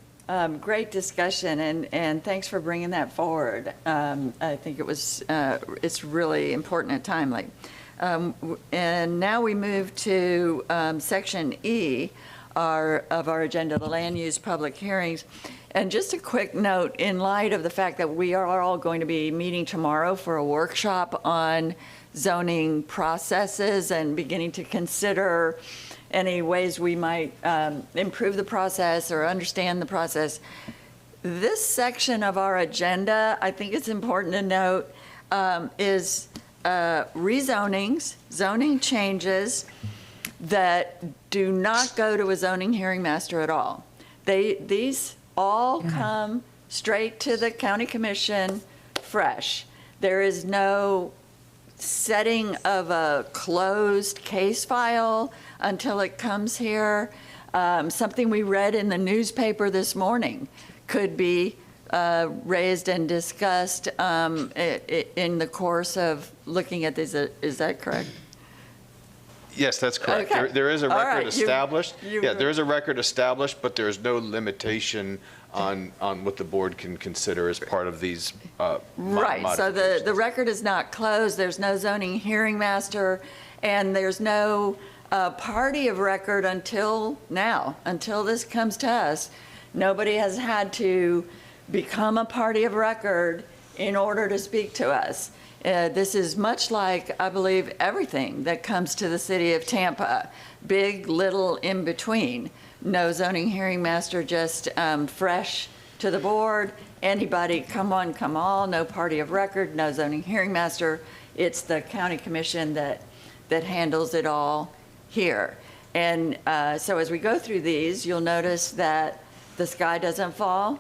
Great discussion, and thanks for bringing that forward. I think it's really important and timely. And now we move to Section E of our agenda, the land use public hearings. And just a quick note, in light of the fact that we are all going to be meeting tomorrow for a workshop on zoning processes and beginning to consider any ways we might improve the process or understand the process. This section of our agenda, I think it's important to note, is rezonings, zoning changes that do not go to a zoning hearing master at all. These all come straight to the county commission fresh. There is no setting of a closed case file until it comes here. Something we read in the newspaper this morning could be raised and discussed in the course of looking at this. Is that correct? Yes, that's correct. Okay. There is a All record right. established. You- Yeah, there is a record established, but there is no limitation on what the board can consider as part of these Right, so the modifications. record is not closed, there's no zoning hearing master, and there's no party of record until now, until this comes to us. Nobody has had to become a party of record in order to speak to us. This is much like, I believe, everything that comes to the city of Tampa, big, little, in between. No zoning hearing master, just fresh to the board. Anybody, come one, come all, no party of record, no zoning hearing master. It's the county commission that handles it all here. And so as we go through these, you'll notice that the sky doesn't fall.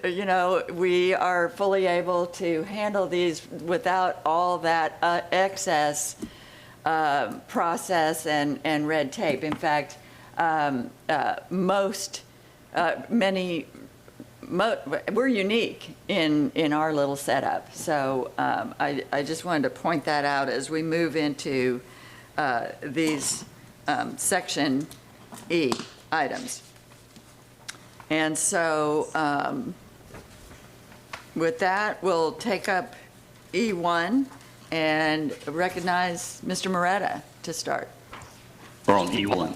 You know, we are fully able to handle these without all that excess process and red tape. In fact, we're unique in our little setup. So I just wanted to point that out as we move into these Section E items. And so with that, we'll take up E1 and recognize Mr. Moretta to start. We're on E1.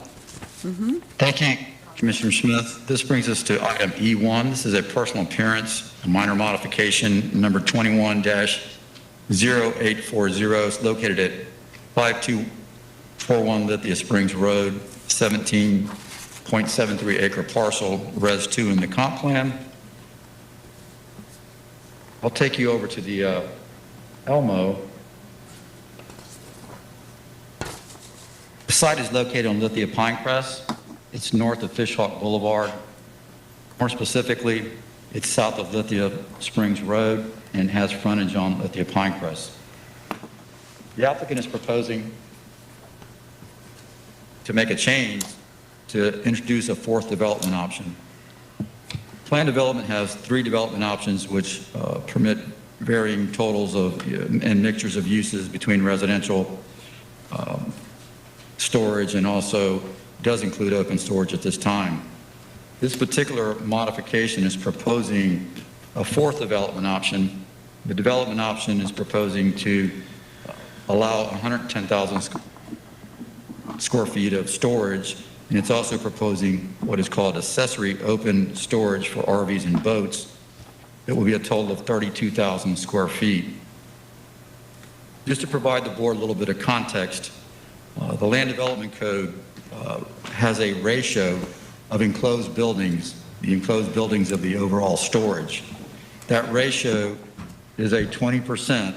Thank you, Commissioner Smith. This brings us to item E1. This is a personal appearance, a minor modification, number 21-0840. It's located at 5241 Lithia Springs Road, 17.73 acre parcel, Res 2 in the comp plan. I'll take you over to the Elmo. The site is located on Lithia Pinecrest. It's north of Fishhawk Boulevard. More specifically, it's south of Lithia Springs Road and has frontage on Lithia Pinecrest. The applicant is proposing to make a change to introduce a fourth development option. Planned development has 3 development options which permit varying totals of and mixtures of uses between residential storage and also does include open storage at this time. This particular modification is proposing a fourth development option. The development option is proposing to allow 110,000 square feet of storage, and it's also proposing what is called accessory open storage for RVs and boats. It will be a total of 32,000 square feet. Just to provide the board a little bit of context, the Land Development Code has a ratio of enclosed buildings, the enclosed buildings of the overall storage. That ratio is a 20%.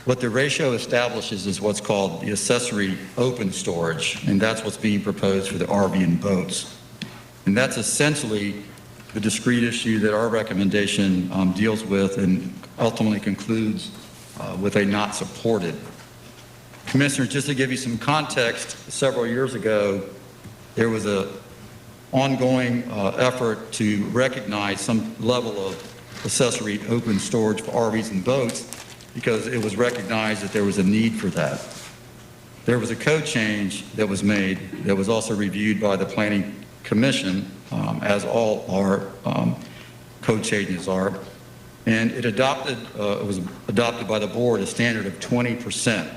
What the ratio establishes is what's called the accessory open storage, and that's what's being proposed for the RV and boats. And that's essentially the discrete issue that our recommendation deals with and ultimately concludes with a not supported. Commissioners, just to give you some context, several years ago, there was an ongoing effort to recognize some level of accessory open storage for RVs and boats because it was recognized that there was a need for that. There was a code change that was made that was also reviewed by the Planning Commission, as all our code changes are, and it was adopted by the board a standard of 20%.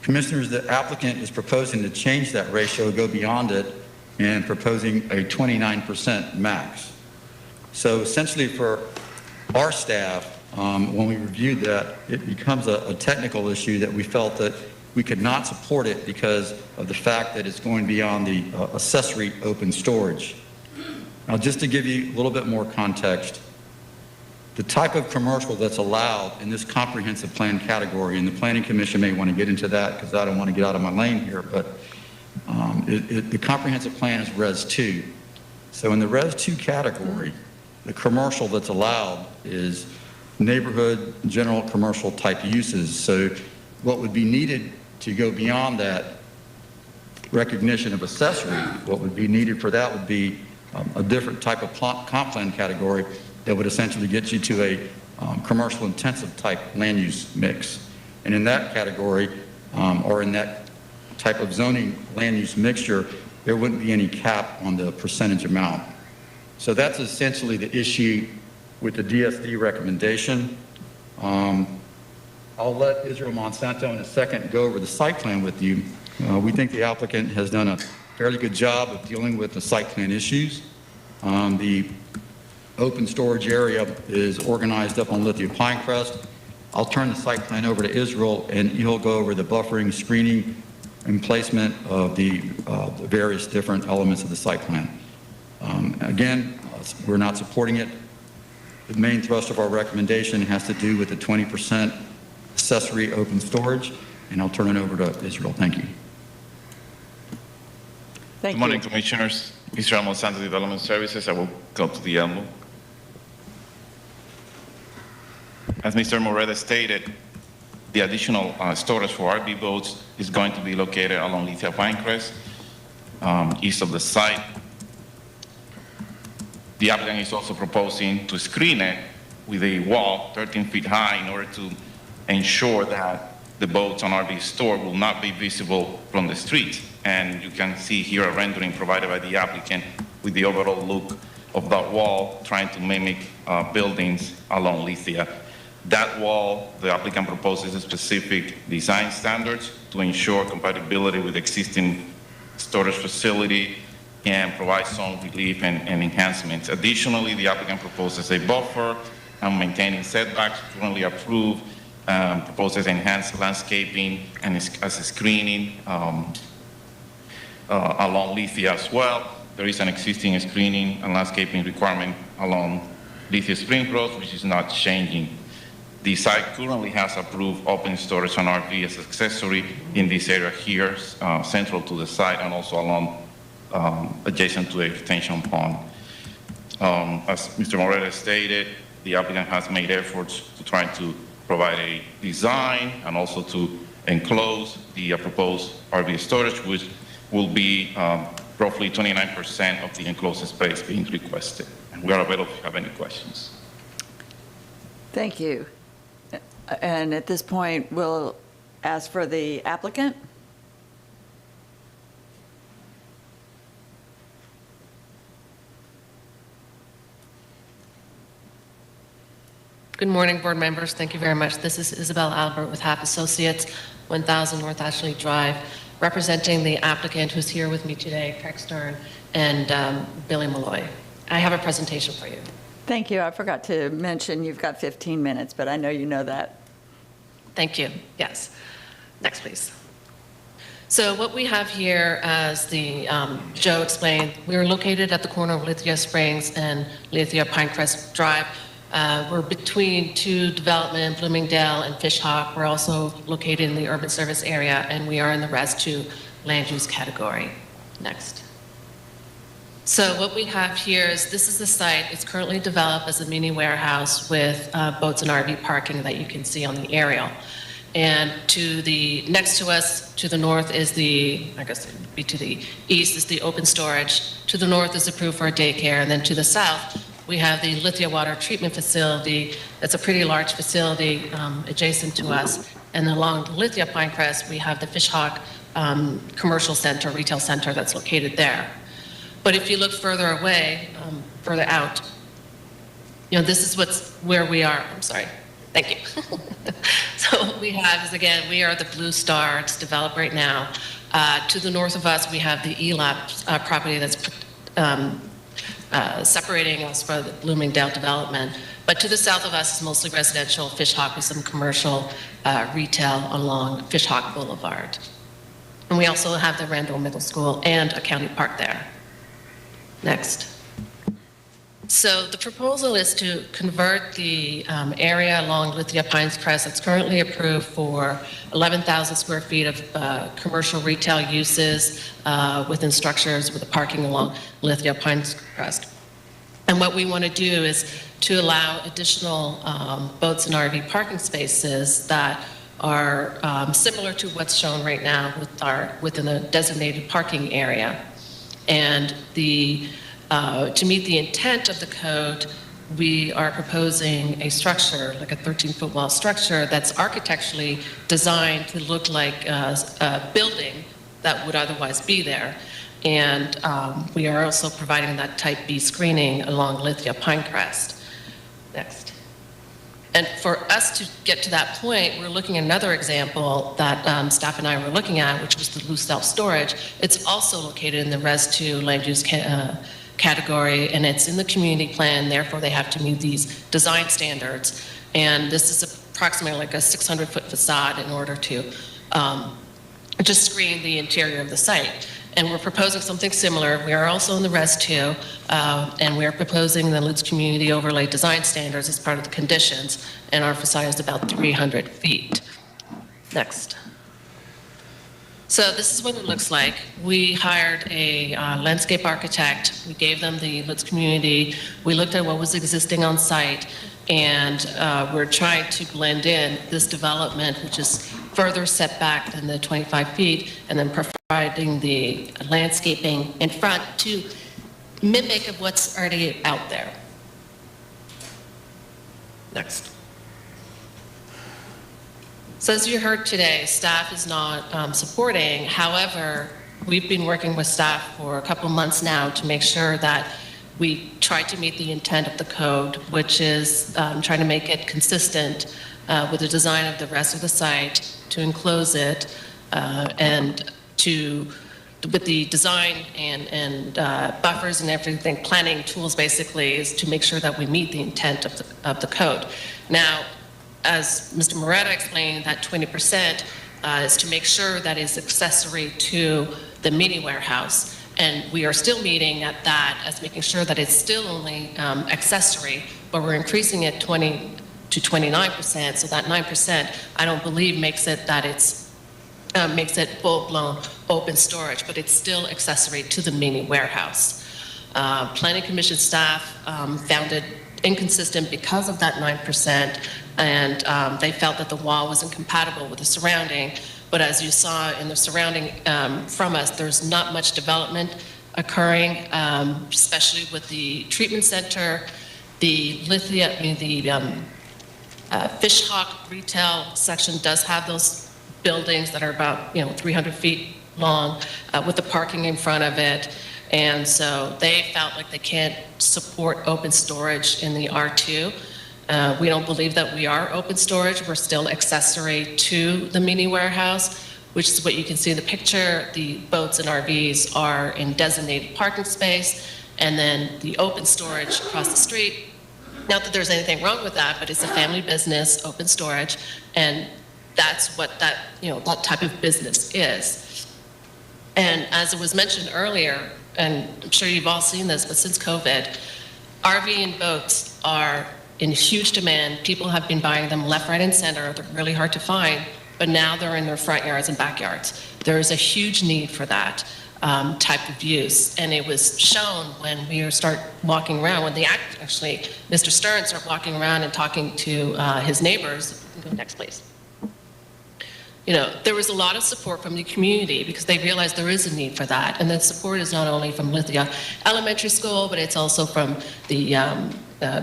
Commissioners, the applicant is proposing to change that ratio, go beyond it, and proposing a 29% max. So essentially for our staff, when we reviewed that, it becomes a technical issue that we felt that we could not support it because of the fact that it's going beyond the accessory open storage. Now, just to give you a little bit more context, the type of commercial that's allowed in this comprehensive plan category, and the Planning Commission may want to get into that because I don't want to get out of my lane here, but the comprehensive plan is Res 2. So in the Res 2 category, the commercial that's allowed is neighborhood general commercial type uses. So what would be needed to go beyond that recognition of accessory, what would be needed for that would be a different type of comp plan category that would essentially get you to a commercial intensive type land use mix. And in that category, or in that type of zoning land use mixture, there wouldn't be any cap on the percentage amount. So that's essentially the issue with the DSD recommendation. I'll let Israel Monsanto in a second go over the site plan with you. We think the applicant has done a fairly good job of dealing with the site plan issues. The open storage area is organized up on Lithia Pinecrest. I'll turn the site plan over to Israel, and he'll go over the buffering, screening, and placement of the various different elements of the site plan. Again, we're not supporting it. The main thrust of our recommendation has to do with the 20% accessory open storage, and I'll turn it over to Israel. Thank you. Thank Good morning, you. Commissioners. Mr. Elmo Santos, Development Services. I will go to the Elmo. As Mr. Moreta stated, the additional storage for RV boats is going to be located along Lithia Pinecrest, east of the site. The applicant is also proposing to screen it with a wall 13 feet high in order to ensure that the boats on RV store will not be visible from the street. And you can see here a rendering provided by the applicant with the overall look of that wall, trying to mimic buildings along Lithia. That wall, the applicant proposes specific design standards to ensure compatibility with existing storage facility and provide some relief and enhancements. Additionally, the applicant proposes a buffer and maintaining setbacks currently approved, proposes enhanced landscaping and as a screening along Lithia as well. There is an existing screening and landscaping requirement along Lithia Spring Road, which is not changing. The site currently has approved open storage on RV as accessory in this area here, central to the site, and also along adjacent to a retention pond. As Mr. Moreta stated, the applicant has made efforts to try to provide a design and also to enclose the proposed RV storage, which will be roughly 29% of the enclosed space being requested. And we are available if you have any questions. Thank you. And at this point, we'll ask for the applicant. Good morning, board members. Thank you very much. This is Isabel Albert with Happ Associates, 1000 North Ashley Drive, representing the applicant who's here with me today, Craig Stern, and Billy Malloy. I have a presentation for you. Thank you. I forgot to mention you've got 15 minutes, but I know you know that. Thank you. Yes. Next, please. So what we have here, as Joe explained, we are located at the corner of Lithia Springs and Lithia Pinecrest Drive. We're between two development, Bloomingdale and Fishhawk. We're also located in the urban service area, and we are in the Res 2 land use category. Next. So what we have here is, this is the site. It's currently developed as a mini warehouse with boats and RV parking that you can see on the aerial. And to the next to us, to the north is I guess it would be to the east is the open storage. To the north is approved for a daycare, and then to the south we have the Lithia Water Treatment Facility. That's a pretty large facility adjacent to us. And along the Lithia Pinecrest, we have the Fishhawk Commercial Center, Retail Center that's located there. But if you look further away, further out, this is where we are. I'm sorry. Thank you. So what we have is, again, we are the Blue Star. It's developed right now. To the north of us, we have the ELAP property that's separating us from the Bloomingdale development. But to the south of us is mostly residential, Fishhawk, with some commercial retail along Fishhawk Boulevard. And we also have the Randall Middle School and a county park there. Next. So the proposal is to convert the area along Lithia Pinecrest that's currently approved for 11,000 square feet of commercial retail uses within structures with the parking along Lithia Pinecrest. And what we want to do is to allow additional boats and RV parking spaces that are similar to what's shown right now within the designated parking area. And to meet the intent of the code, we are proposing a structure, like a 13-foot wall structure, that's architecturally designed to look like a building that would otherwise be there. And we are also providing that type B screening along Lithia Pinecrest. Next. And for us to get to that point, we're looking at another example that staff and I were looking at, which was the loose self-storage. It's also located in the Res 2 land use category, and it's in the community plan, therefore they have to meet these design standards. And this is approximately like a 600-foot facade in order to just screen the interior of the site. And we're proposing something similar. We are also in the Res 2, and we're proposing the Lutz Community Overlay Design Standards as part of the conditions, and our facade is about 300 feet. Next. So this is what it looks like. We hired a landscape architect. We gave them the Lutz Community. We looked at what was existing on site, and we're trying to blend in this development, which is further set back than the 25 feet, and then providing the landscaping in front to mimic of what's already out there. Next. So as you heard today, staff is not supporting. However, we've been working with staff for a couple months now to make sure that we try to meet the intent of the code, which is trying to make it consistent with the design of the rest of the site, to enclose it, and with the design and buffers and everything, planning tools basically, is to make sure that we meet the intent of the code. Now, as Mr. Moretta explained, that 20% is to make sure that it's accessory to the mini warehouse. And we are still meeting at that as making sure that it's still only accessory, but we're increasing it 20 to 29%. So that 9%, I don't believe makes it that it's makes it full-blown open storage, but it's still accessory to the mini warehouse. Planning Commission staff found it inconsistent because of that 9%, and they felt that the wall was incompatible with the surrounding. But as you saw in the surrounding from us, there's not much development occurring, especially with the treatment center, the Lithia, Fish Hawk retail section does have those buildings that are about 300 feet long with the parking in front of it. And so they felt like they can't support open storage in the R2. We don't believe that we are open storage. We're still accessory to the mini warehouse, which is what you can see in the picture. The boats and RVs are in designated parking space, and then the open storage across the street. Not that there's anything wrong with that, but it's a family business, open storage, and that's what that type of business is. And as it was mentioned earlier, and I'm sure you've all seen this, but since COVID, RV and boats are in huge demand. People have been buying them left, right, and center. They're really hard to find, but now they're in their front yards and backyards. There is a huge need for that type of use, and it was shown when we start walking around, when actually Mr. Stern started walking around and talking to his neighbors. Go next, please. There was a lot of support from the community because they realized there is a need for that. And that support is not only from Lithia Elementary School, but it's also from the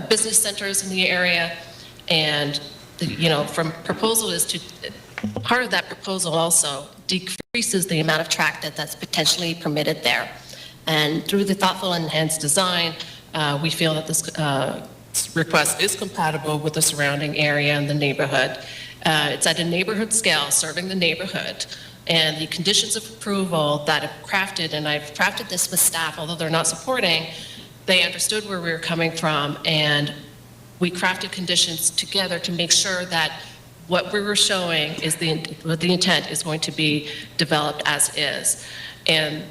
business centers in the area. And, from proposal is to, part of that proposal also decreases the amount of tract that's potentially permitted there. And through the thoughtful and enhanced design, we feel that this request is compatible with the surrounding area and the neighborhood. It's at a neighborhood scale, serving the neighborhood. And the conditions of approval that I've crafted, and I've crafted this with staff, although they're not supporting, they understood where we were coming from, and we crafted conditions together to make sure that what we were showing is what the intent is going to be developed as is. And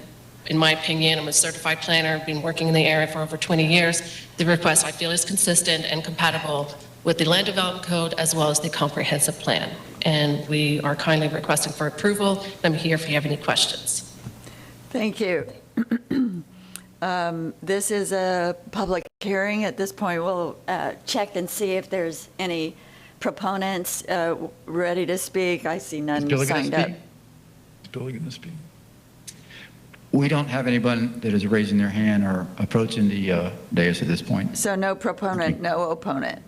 in my opinion, I'm a certified planner, been working in the area for over 20 years. The request I feel is consistent and compatible with the Land Development Code as well as the comprehensive plan. And we are kindly requesting for approval. I'm here if you have any questions. Thank you. This is a public hearing. At this point, we'll check and see if there's any proponents ready to speak. I see none signed up. Is Billy going to speak? We don't have anyone that is raising their hand or approaching the dais at this point. So no proponent, no opponent.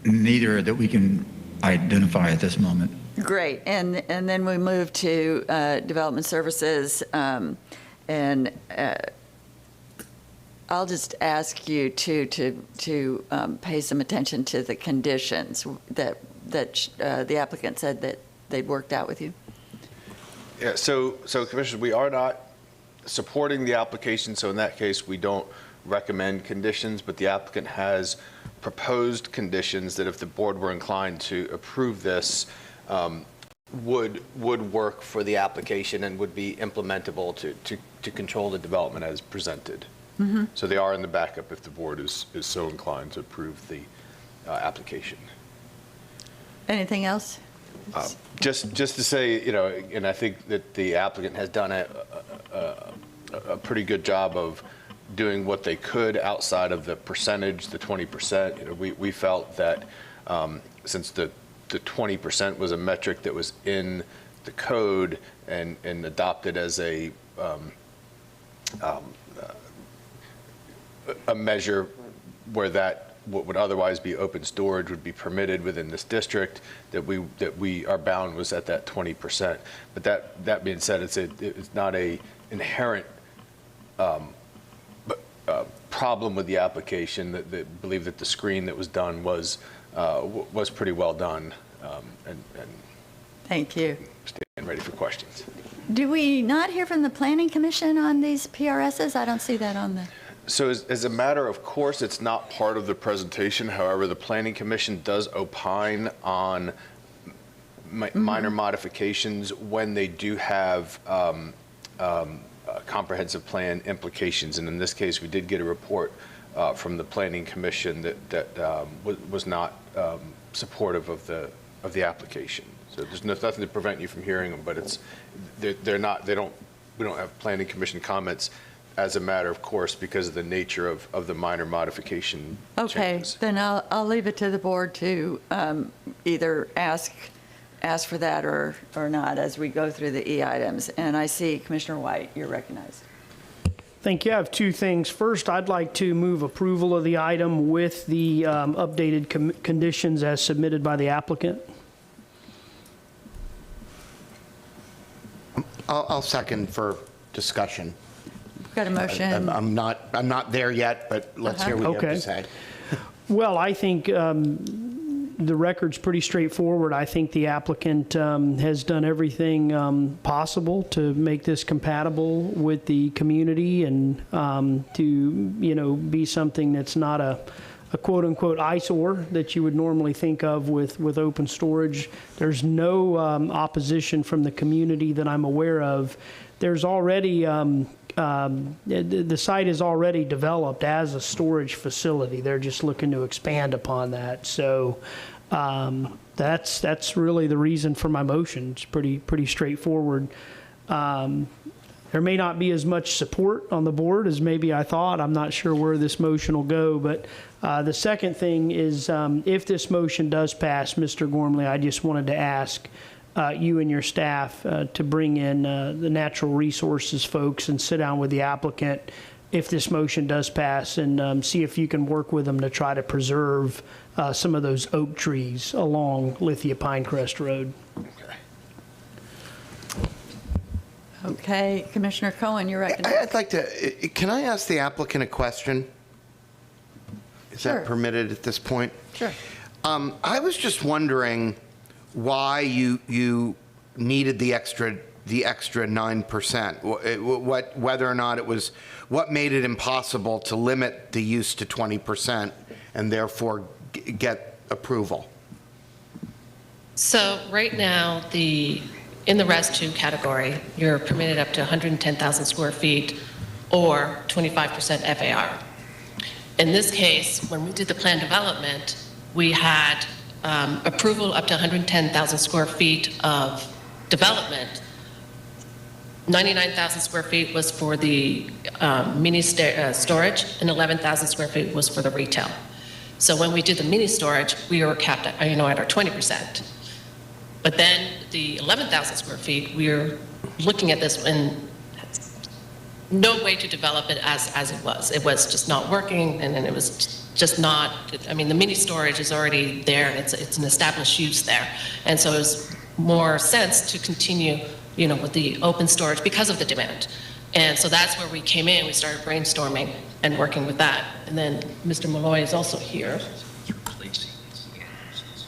Neither that we can identify at this moment. Great. And then we move to Development Services, and I'll just ask you to pay some attention to the conditions that the applicant said that they'd worked out with you. Yeah, so Commissioners, we are not supporting the application, so in that case, we don't recommend conditions, but the applicant has proposed conditions that if the board were inclined to approve this, would work for the application and would be implementable to control the development as presented. Mm-hmm. So they are in the backup if the board is so inclined to approve the application. Anything else? Just to say, and I think that the applicant has done a pretty good job of doing what they could outside of the percentage, the 20%. We felt that since the 20% was a metric that was in the code and adopted as a measure where that what would otherwise be open storage would be permitted within this district, that we our bound was at that 20%. But that being said, it's not a inherent problem with the application. That believe that the screen that was done was pretty well done, and Thank you. stand ready for questions. Do we not hear from the Planning Commission on these PRSs? I don't see that on the. So as a matter of course, it's not part of the presentation. However, the Planning Commission does opine on minor modifications when they do have comprehensive plan implications. And in this case, we did get a report from the Planning Commission that was not supportive of the application. So there's nothing to prevent you from hearing them, but we don't have Planning Commission comments as a matter of course because of the nature of the minor modification changes. Okay, then I'll leave it to the board to either ask for that or not as we go through the E items. And I see Commissioner White, you're recognized. Thank you. I have two things. First, I'd like to move approval of the item with the updated conditions as submitted by the applicant. I'll second for discussion. Got a motion. I'm not there yet, but let's hear what you have to say. Well, I think the record's pretty straightforward. I think the applicant has done everything possible to make this compatible with the community and to, be something that's not a quote-unquote eyesore that you would normally think of with open storage. There's no opposition from the community that I'm aware of. There's already the site is already developed as a storage facility. They're just looking to expand upon that. So that's really the reason for my motion. It's pretty straightforward. There may not be as much support on the board as maybe I thought. I'm not sure where this motion will go. But the second thing is if this motion does pass, Mr. Gormley, I just wanted to ask you and your staff to bring in the natural resources folks and sit down with the applicant if this motion does pass and see if you can work with them to try to preserve some of those oak trees along Lithia Pinecrest Road. Okay, Commissioner Cohen, you're recognized. I'd like to, can I ask the applicant a question? Is Sure. that permitted at this point? Sure. I was just wondering why you needed the extra 9%. Whether or not it was what made it impossible to limit the use to 20% and therefore get approval. So right now, in the Res 2 category, you're permitted up to 110,000 square feet or 25% FAR. In this case, when we did the plan development, we had approval up to 110,000 square feet of development. 99,000 square feet was for the mini storage, and 11,000 square feet was for the retail. So when we did the mini storage, we were capped at, at our 20%. But then the 11,000 square feet, we're looking at this and no way to develop it as it was. It was just not working, and then it was just not, the mini storage is already there, and it's an established use there. And so it was more sense to continue, with the open storage because of the demand. And so that's where we came in. We started brainstorming and working with that. And then Mr. Malloy is also here.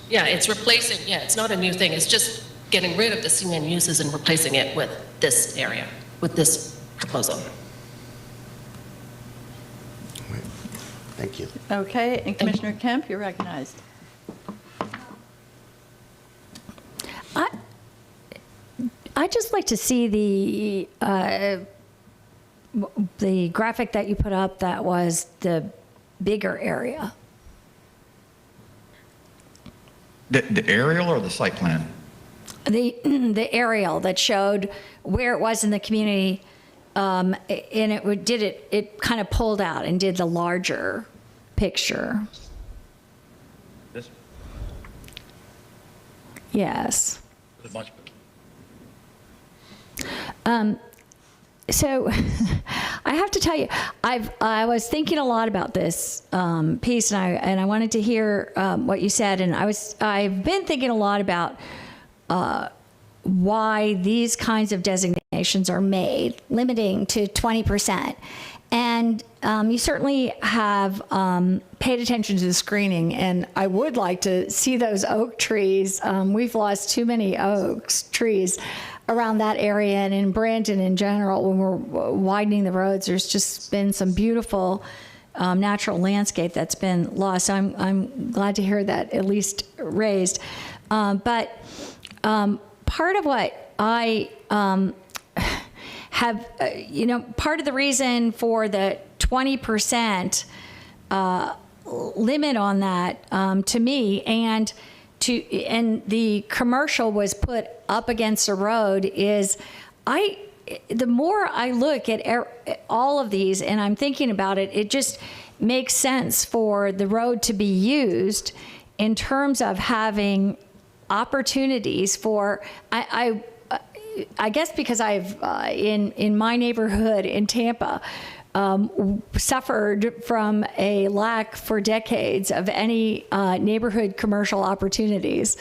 Yeah, it's replacing, yeah, it's not a new thing. It's just getting rid of the CN uses and replacing it with this area, with this proposal. Thank you. Okay, and Commissioner Kemp, you're recognized. I'd just like to see the graphic that you put up that was the bigger area. The aerial or the site plan? The aerial that showed where it was in the community, and it kind of pulled out and did the larger picture. This? Yes. A bunch. So I have to tell you, I was thinking a lot about this piece, and I wanted to hear what you said, and I've been thinking a lot about why these kinds of designations are made, limiting to 20%. And you certainly have paid attention to the screening, and I would like to see those oak trees. We've lost too many trees around that area, and in Brandon in general, when we're widening the roads, there's just been some beautiful natural landscape that's been lost. So I'm glad to hear that at least raised. But part of what I have, part of the reason for the 20% limit on that, to me, and the commercial was put up against the road is, the more I look at all of these and I'm thinking about it, it just makes sense for the road to be used in terms of having opportunities for, I guess because I've, in my neighborhood in Tampa, suffered from a lack for decades of any neighborhood commercial opportunities.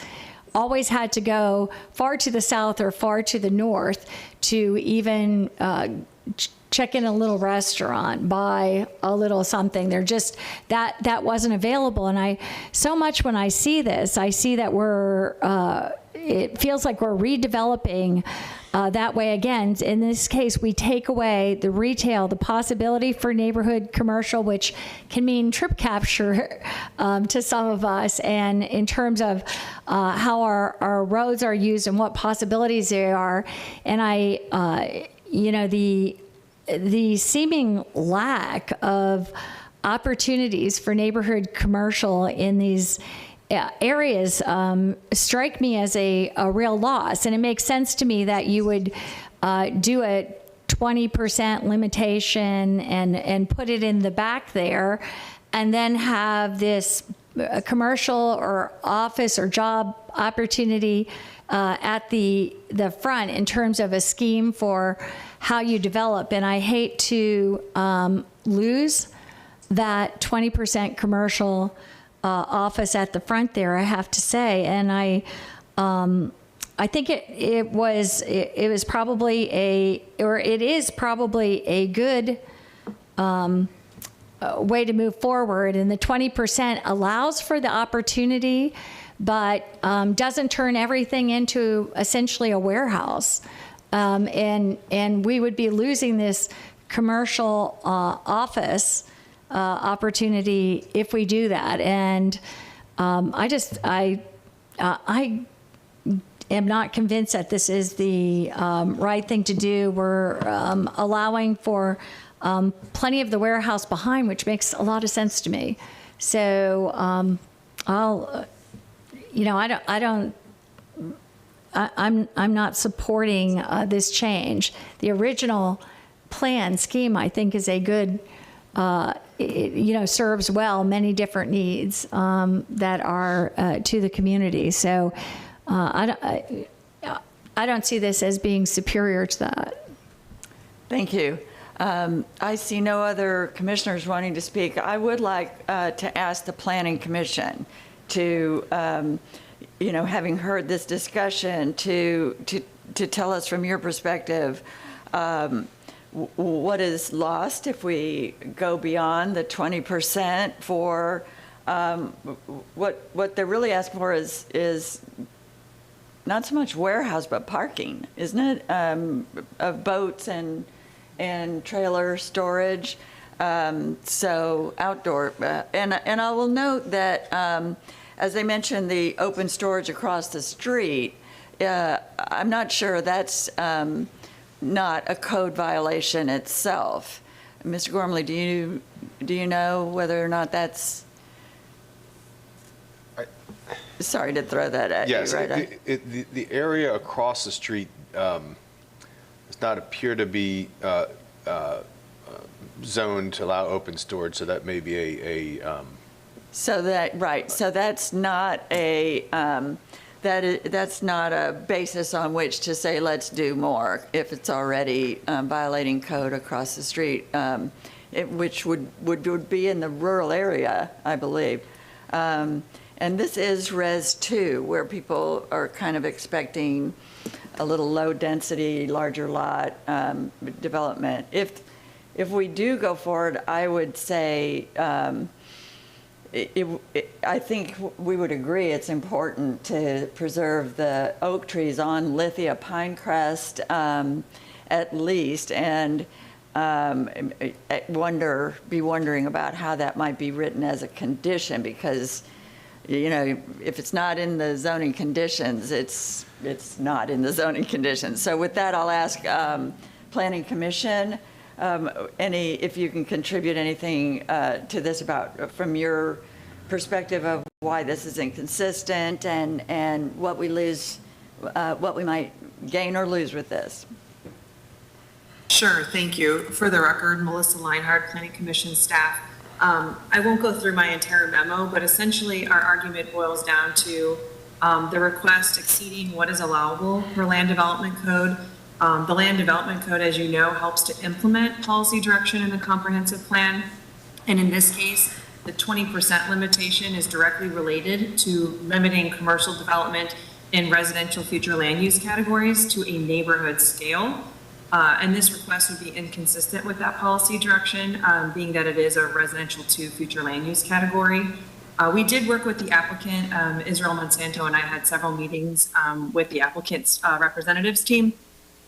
Always had to go far to the south or far to the north to even check in a little restaurant, buy a little something. They're just, that wasn't available. And so much when I see this, I see that it feels like we're redeveloping that way again. In this case, we take away the retail, the possibility for neighborhood commercial, which can mean trip capture to some of us, and in terms of how our roads are used and what possibilities there are. And the seeming lack of opportunities for neighborhood commercial in these areas strike me as a real loss. And it makes sense to me that you would do a 20% limitation and put it in the back there, and then have this commercial or office or job opportunity at the front in terms of a scheme for how you develop. And I hate to lose that 20% commercial office at the front there, I have to say. And I think it was probably it is probably a good way to move forward. And the 20% allows for the opportunity, but doesn't turn everything into essentially a warehouse. And we would be losing this commercial office opportunity if we do that. And I am not convinced that this is the right thing to do. We're allowing for plenty of the warehouse behind, which makes a lot of sense to me. So I'm not supporting this change. The original plan scheme, I think, is a good, serves well many different needs that are to the community. So I don't see this as being superior to that. Thank you. I see no other commissioners wanting to speak. I would like to ask the Planning Commission to, having heard this discussion, to tell us from your perspective what is lost if we go beyond the 20% for, what they're really asking for is not so much warehouse, but parking, isn't it? Of boats and trailer storage. So outdoor, and I will note that, as they mentioned, the open storage across the street, I'm not sure that's not a code violation itself. Mr. Gormley, do you know whether or not that's? Sorry to throw that at Yes, you, right? the area across the street does not appear to be zoned to allow open storage, so that may be a So that's not a, that's not a basis on which to say, let's do more, if it's already violating code across the street, which would be in the rural area, I believe. And this is Res 2, where people are kind of expecting a little low-density, larger lot development. If we do go forward, I would say, I think we would agree it's important to preserve the oak trees on Lithia Pinecrest at least, and be wondering about how that might be written as a condition, because, you know, if it's not in the zoning conditions, it's not in the zoning conditions. So with that, I'll ask Planning Commission, if you can contribute anything to this about, from your perspective of why this is inconsistent and what we lose, what we might gain or lose with this. Sure, thank you. For the record, Melissa Leinhardt, Planning Commission staff. I won't go through my entire memo, but essentially our argument boils down to the request exceeding what is allowable for land development code. The land development code, as you know, helps to implement policy direction in the comprehensive plan. And in this case, the 20% limitation is directly related to limiting commercial development in residential future land use categories to a neighborhood scale. And this request would be inconsistent with that policy direction, being that it is a residential 2 future land use category. We did work with the applicant. Israel Monsanto and I had several meetings with the applicant's representatives team.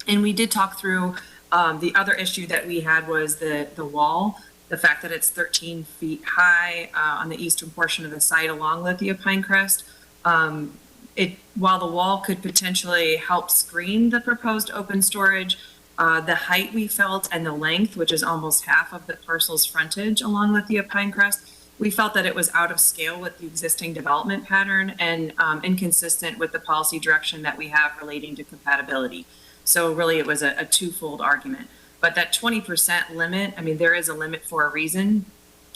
And we did talk through the other issue that we had was the wall, the fact that it's 13 feet high on the eastern portion of the site along Lithia Pinecrest. While the wall could potentially help screen the proposed open storage, the height we felt and the length, which is almost half of the parcel's frontage along Lithia Pinecrest, we felt that it was out of scale with the existing development pattern and inconsistent with the policy direction that we have relating to compatibility. So really it was a twofold argument. But that 20% limit, I mean, there is a limit for a reason.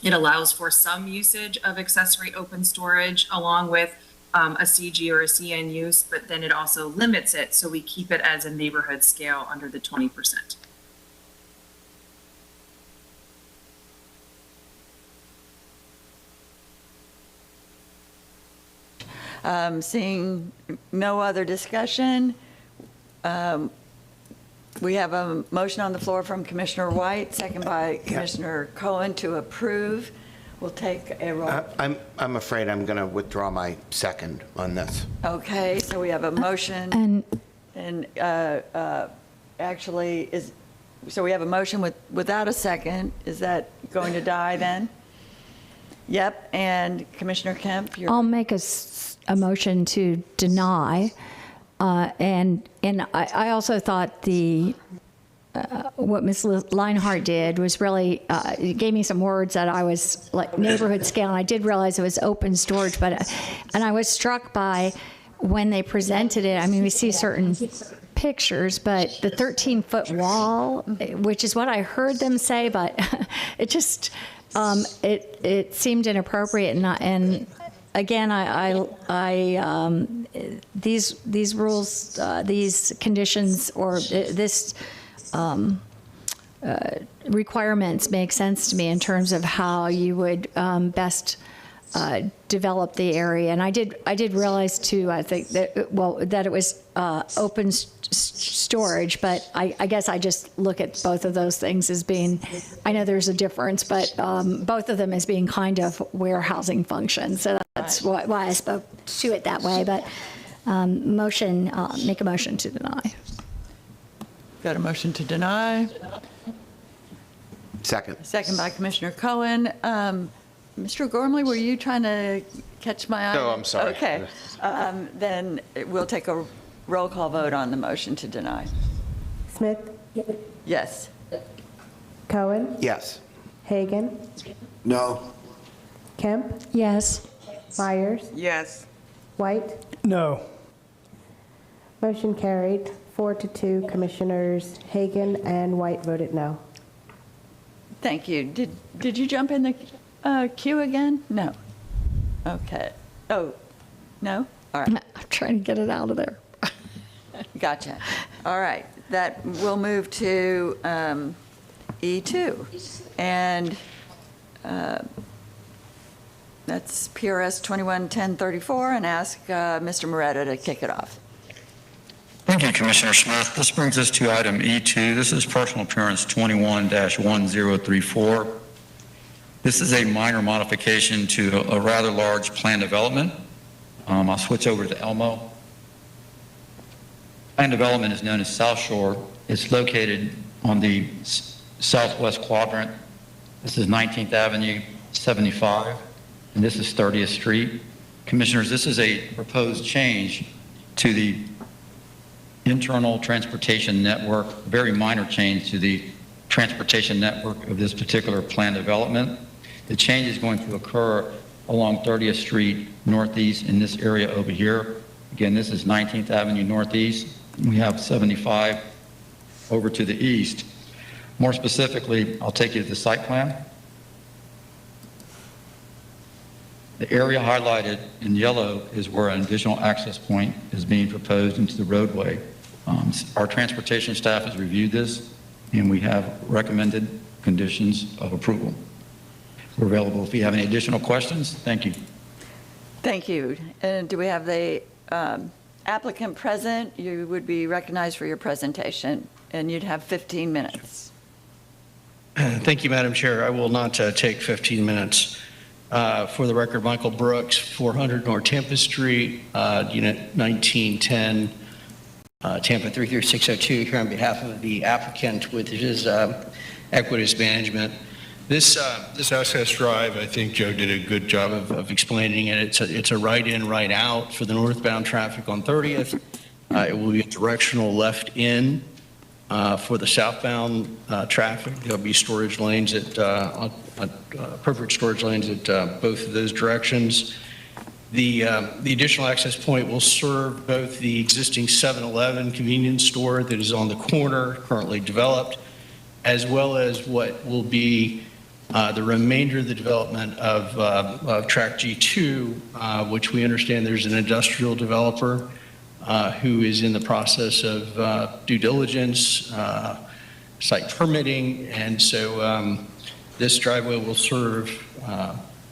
It allows for some usage of accessory open storage along with a CG or a CN use, but then it also limits it, so we keep it as a neighborhood scale under the 20%. Seeing no other discussion, we have a motion on the floor from Commissioner White, second by Commissioner Cohen to approve. We'll take a roll. I'm afraid I'm going to withdraw my second on this. Okay, so we have a motion, and actually so we have a motion without a second. Is that going to die then? Yep, and Commissioner Kemp, I'll make a motion to deny, and I also thought what Ms. Leinhardt did was really, it gave me some words that I was like neighborhood scale, and I did realize it was open storage, and I was struck by when they presented it. I mean, we see certain pictures, but the 13-foot wall, which is what I heard them say, but it just, it seemed inappropriate, and again, these rules, these conditions, or this requirements make sense to me in terms of how you would best develop the area. And I did realize too, I think that, well, that it was open storage, but I guess I just look at both of those things as being, I know there's a difference, but both of them as being kind of warehousing functions. So that's why I spoke to it that way. But make a motion to deny. Got a motion to deny. Second. Second by Commissioner Cohen. Mr. Gormley, were you trying to catch my eye? No, I'm sorry. Okay. Then we'll take a roll call vote on the motion to deny. Smith? Yes. Cohen? Yes. Hagan? No. Kemp? Yes. Myers? Yes. White? No. Motion carried, 4-2. Commissioners Hagan and White voted no. Thank you. Did you jump in the queue again? No. Okay. Oh, no? All right. I'm trying to get it out of there. Gotcha. All right. That will move to E2. And that's PRS 211034, and ask Mr. Moretta to kick it off. Thank you, Commissioner Smith. This brings us to item E2. This is personal appearance 21-1034. This is a minor modification to a rather large planned development. I'll switch over to Elmo. Planned development is known as South Shore. It's located on the southwest quadrant. This is 19th Avenue, 75, and this is 30th Street. Commissioners, this is a proposed change to the internal transportation network, very minor change to the transportation network of this particular planned development. The change is going to occur along 30th Street Northeast in this area over here. Again, this is 19th Avenue Northeast. We have 75 over to the east. More specifically, I'll take you to the site plan. The area highlighted in yellow is where an additional access point is being proposed into the roadway. Our transportation staff has reviewed this, and we have recommended conditions of approval. We're available if you have any additional questions. Thank you. Thank you. And do we have the applicant present? You would be recognized for your presentation, and you'd have 15 minutes. Thank you, Madam Chair. I will not take 15 minutes. For the record, Michael Brooks, 400 North Tampa Street, Unit 1910, Tampa 33602, here on behalf of the applicant, which is Equitas Management. This access drive, I think Joe did a good job of explaining it. It's a right-in, right-out for the northbound traffic on 30th. It will be a directional left-in for the southbound traffic. There'll be storage lanes appropriate storage lanes at both of those directions. The additional access point will serve both the existing 7-Eleven convenience store that is on the corner, currently developed, as well as what will be the remainder of the development of Track G2, which we understand there's an industrial developer who is in the process of due diligence, site permitting, and so this driveway will serve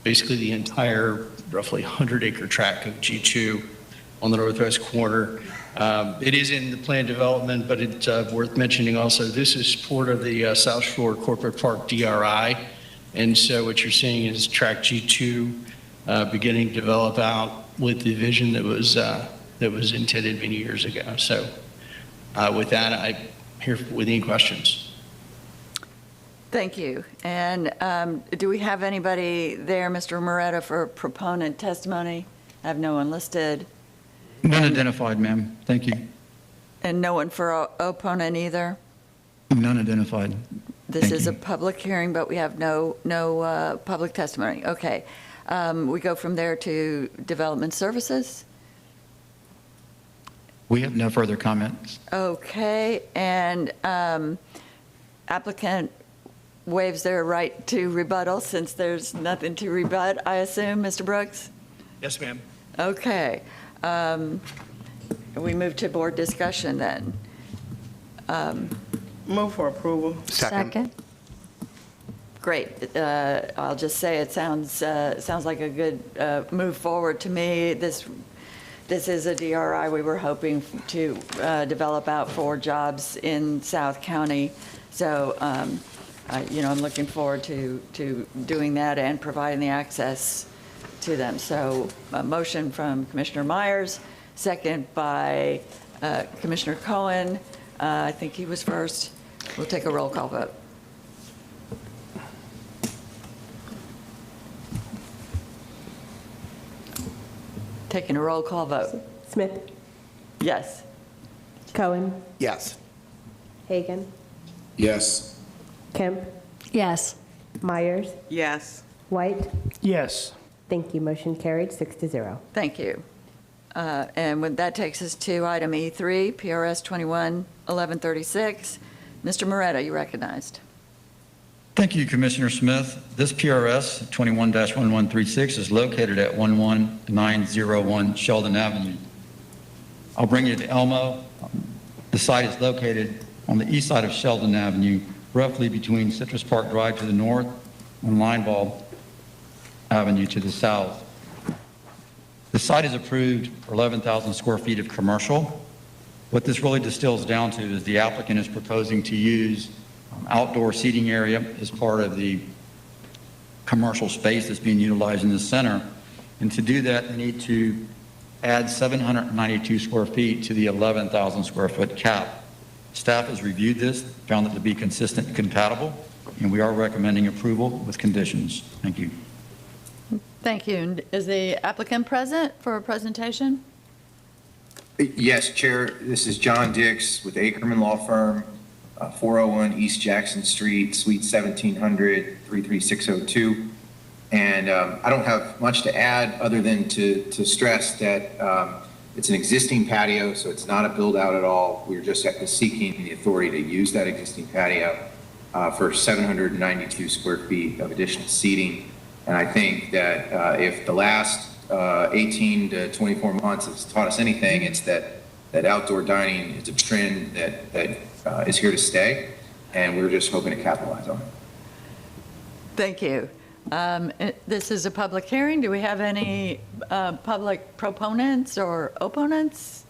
basically the entire roughly 100-acre tract of G2 on the northwest corner. It is in the planned development, but it's worth mentioning also, this is part of the South Shore Corporate Park DRI, and so what you're seeing is Track G2 beginning to develop out with the vision that was intended many years ago. So with that, I'm here with any questions. Thank you. And do we have anybody there, Mr. Moretta, for proponent testimony? I have no one listed. None identified, ma'am. Thank you. And no one for opponent either? None identified. This Thank is you. a public hearing, but we have no public testimony. Okay. We go from there to development services. We have no further comments. Okay. And applicant waives their right to rebuttal since there's nothing to rebut, I assume, Mr. Brooks? Yes, ma'am. Okay. We move to board discussion then. Move for approval. Second. Great. I'll just say it sounds like a good move forward to me. This is a DRI we were hoping to develop out for jobs in South County. So, I'm looking forward to doing that and providing the access to them. So a motion from Commissioner Myers, second by Commissioner Cohen. I think he was first. We'll take a roll call vote. Taking a roll call vote. Smith, Yes. Cohen, Yes. Hagan, Yes. Kemp, Yes. Myers, Yes. White. Yes. Thank you. Motion carried 6-0. Thank you. And that takes us to item E3, PRS 21-1136. Mr. Moretta, you recognized. Thank you, Commissioner Smith. This PRS 21-1136 is located at 11901 Sheldon Avenue. I'll bring you to Elmo. The site is located on the east side of Sheldon Avenue, roughly between Citrus Park Drive to the north and Lineball Avenue to the south. The site is approved for 11,000 square feet of commercial. What this really distills down to is the applicant is proposing to use outdoor seating area as part of the commercial space that's being utilized in the center. And to do that, they need to add 792 square feet to the 11,000 square foot cap. Staff has reviewed this, found it to be consistent and compatible, and we are recommending approval with conditions. Thank you. Thank you. And is the applicant present for a presentation? Yes, Chair. This is John Dix with Ackerman Law Firm, 401 East Jackson Street, Suite 1700, 33602. And I don't have much to add other than to stress that it's an existing patio, so it's not a build out at all. We're just seeking the authority to use that existing patio for 792 square feet of additional seating. And I think that if the last 18 to 24 months has taught us anything, it's that outdoor dining is a trend that is here to stay, and we're just hoping to capitalize on it. Thank you. This is a public hearing. Do we have any public proponents or opponents?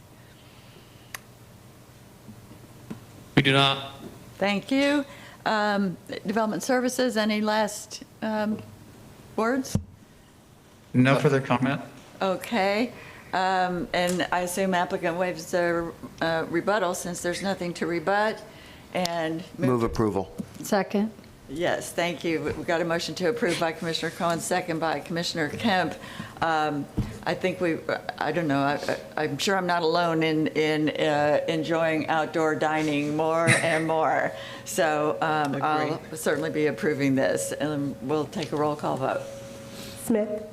We do not. Thank you. Development Services, any last words? No further comment? Okay. And I assume applicant waives their rebuttal since there's nothing to rebut. And Move approval. Second. yes, thank you. We've got a motion to approve by Commissioner Cohen, second by Commissioner Kemp. I think I don't know, I'm sure I'm not alone in enjoying outdoor dining more and more. So I'll certainly be approving this, and we'll take a roll call vote. Smith,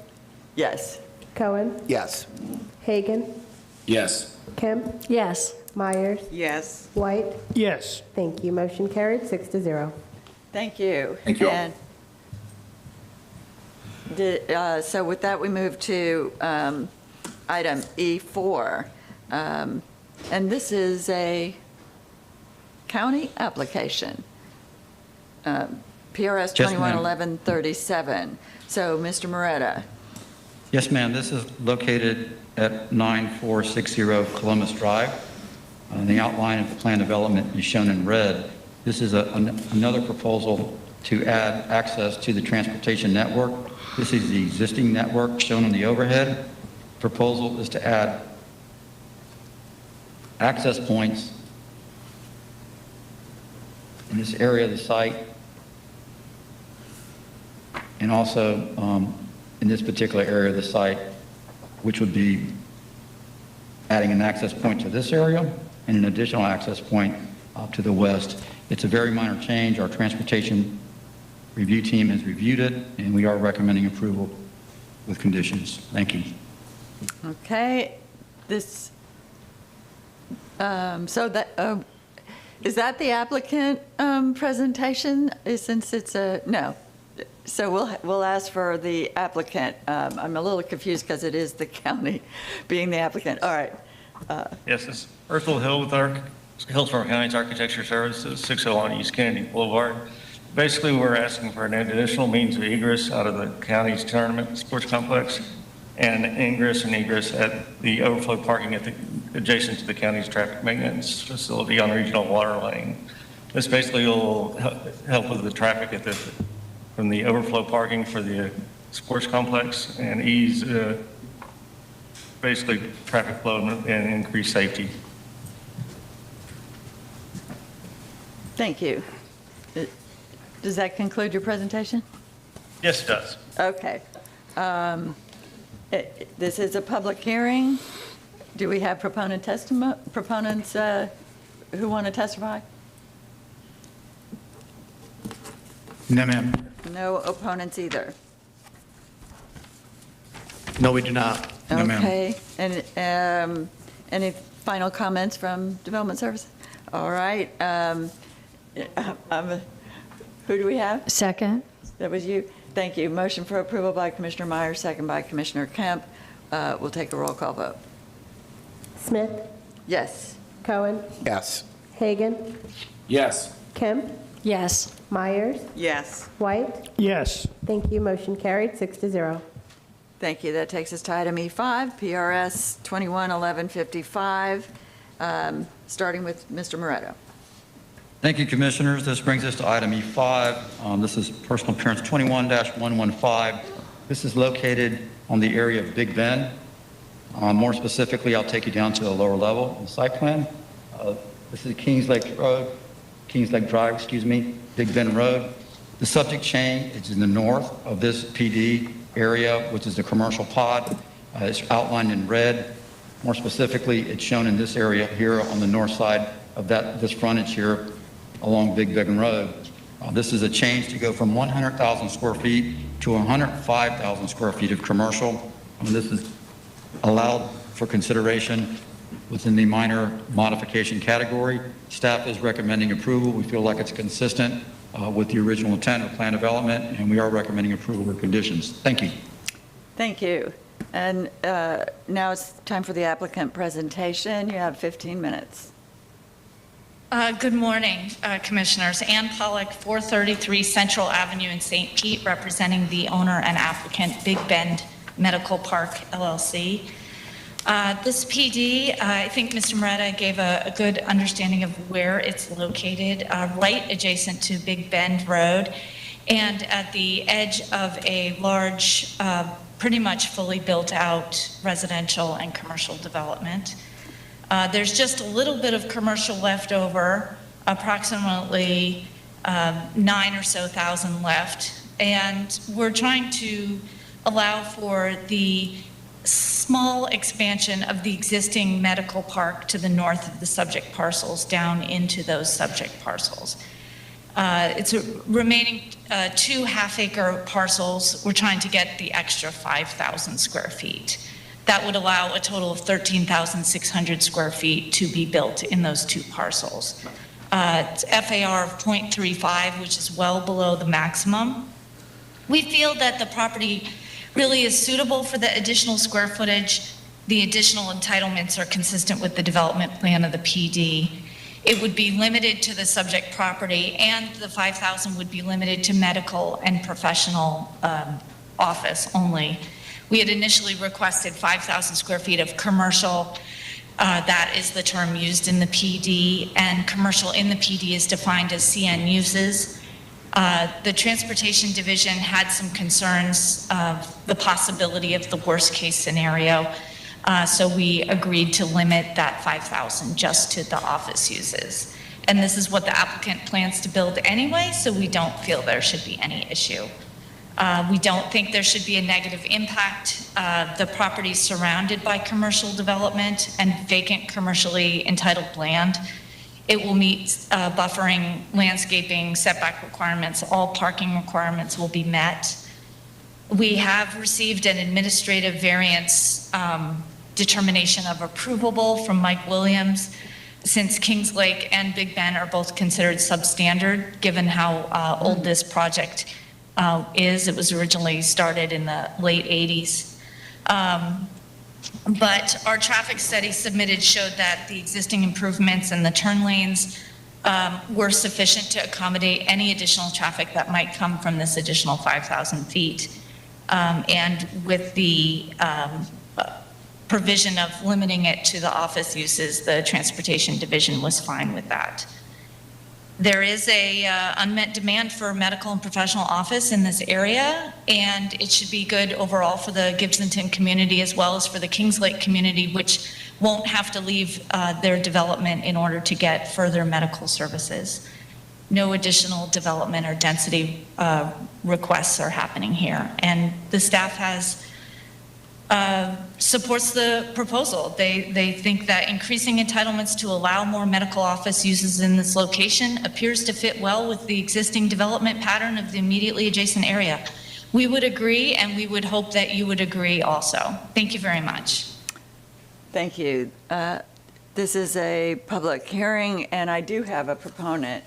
Yes. Cohen, Yes. Hagan, Yes. Kemp, Yes. Myers, Yes. White. Yes. Thank you. Motion carried 6-0. Thank you. Thank you all. And so with that, we move to item E4. And this is a county application, PRS Yes, ma'am. 21-1137. So, Mr. Moretta. Yes, ma'am. This is located at 9460 Columbus Drive. The outline of the plan development is shown in red. This is another proposal to add access to the transportation network. This is the existing network shown on the overhead. Proposal is to add access points in this area of the site, and also in this particular area of the site, which would be adding an access point to this area and an additional access point up to the west. It's a very minor change. Our transportation review team has reviewed it, and we are recommending approval with conditions. Thank you. Okay. This, so that, is that the applicant presentation? Since it's no. So we'll ask for the applicant. I'm a little confused because it is the county being the applicant. All right. Yes, it's Earthville Hill with our Hillsborough County's Architecture Services, 601 East Kennedy Boulevard. Basically, we're asking for an additional means of egress out of the county's tournament sports complex and ingress and egress at the overflow parking adjacent to the county's traffic maintenance facility on regional water lane. This basically will help with the traffic from the overflow parking for the sports complex and ease basically traffic flow and increase safety. Thank you. Does that conclude your presentation? Yes, it does. Okay. This is a public hearing. Do we have proponents who want to testify? No, ma'am. No opponents either. No, we do not. No, ma'am. Okay. And any final comments from Development Services? All right. Who do we have? Second. That was you. Thank you. Motion for approval by Commissioner Meyer, second by Commissioner Kemp. We'll take a roll call vote. Smith, Yes. Cohen, Yes. Hagan, Yes. Kemp, Yes. Myers, Yes. White. Yes. Thank you. Motion carried, 6-0. Thank you. That takes us to item E5, PRS 211155, starting with Mr. Moretto. Thank you, Commissioners. This brings us to item E5. This is personal appearance 21-115. This is located on the area of Big Bend. More specifically, I'll take you down to the lower level of the site plan. This is Kings Lake Drive, Big Bend Road. The subject chain is in the north of this PD area, which is the commercial pod. It's outlined in red. More specifically, it's shown in this area here on the north side of this frontage here along Big Bend Road. This is a change to go from 100,000 square feet to 105,000 square feet of commercial. This is allowed for consideration within the minor modification category. Staff is recommending approval. We feel like it's consistent with the original intent of plan development, and we are recommending approval with conditions. Thank you. Thank you. And now it's time for the applicant presentation. You have 15 minutes. Good morning, Commissioners. Ann Pollock, 433 Central Avenue in St. Pete, representing the owner and applicant, Big Bend Medical Park, LLC. This PD, I think Mr. Moretta gave a good understanding of where it's located, right adjacent to Big Bend Road and at the edge of a large, pretty much fully built out residential and commercial development. There's just a little bit of commercial left over, approximately 9,000 or so left. And we're trying to allow for the small expansion of the existing medical park to the north of the subject parcels down into those subject parcels. It's a remaining 2 half-acre parcels. We're trying to get the extra 5,000 square feet. That would allow a total of 13,600 square feet to be built in those 2 parcels. It's FAR of 0.35, which is well below the maximum. We feel that the property really is suitable for the additional square footage. The additional entitlements are consistent with the development plan of the PD. It would be limited to the subject property, and the 5,000 would be limited to medical and professional office only. We had initially requested 5,000 square feet of commercial. That is the term used in the PD, and commercial in the PD is defined as CN uses. The Transportation Division had some concerns of the possibility of the worst case scenario, so we agreed to limit that 5,000 just to the office uses. And this is what the applicant plans to build anyway, so we don't feel there should be any issue. We don't think there should be a negative impact. The property is surrounded by commercial development and vacant commercially entitled land. It will meet buffering, landscaping, setback requirements. All parking requirements will be met. We have received an administrative variance determination of approvable from Mike Williams, since Kings Lake and Big Bend are both considered substandard, given how old this project is. It was originally started in the late 80s. But our traffic study submitted showed that the existing improvements in the turn lanes were sufficient to accommodate any additional traffic that might come from this additional 5,000 feet. And with the provision of limiting it to the office uses, the Transportation Division was fine with that. There is a unmet demand for medical and professional office in this area, and it should be good overall for the Gibsonton community as well as for the Kings Lake community, which won't have to leave their development in order to get further medical services. No additional development or density requests are happening here, and the staff has supports the proposal. They think that increasing entitlements to allow more medical office uses in this location appears to fit well with the existing development pattern of the immediately adjacent area. We would agree, and we would hope that you would agree also. Thank you very much. Thank you. This is a public hearing, and I do have a proponent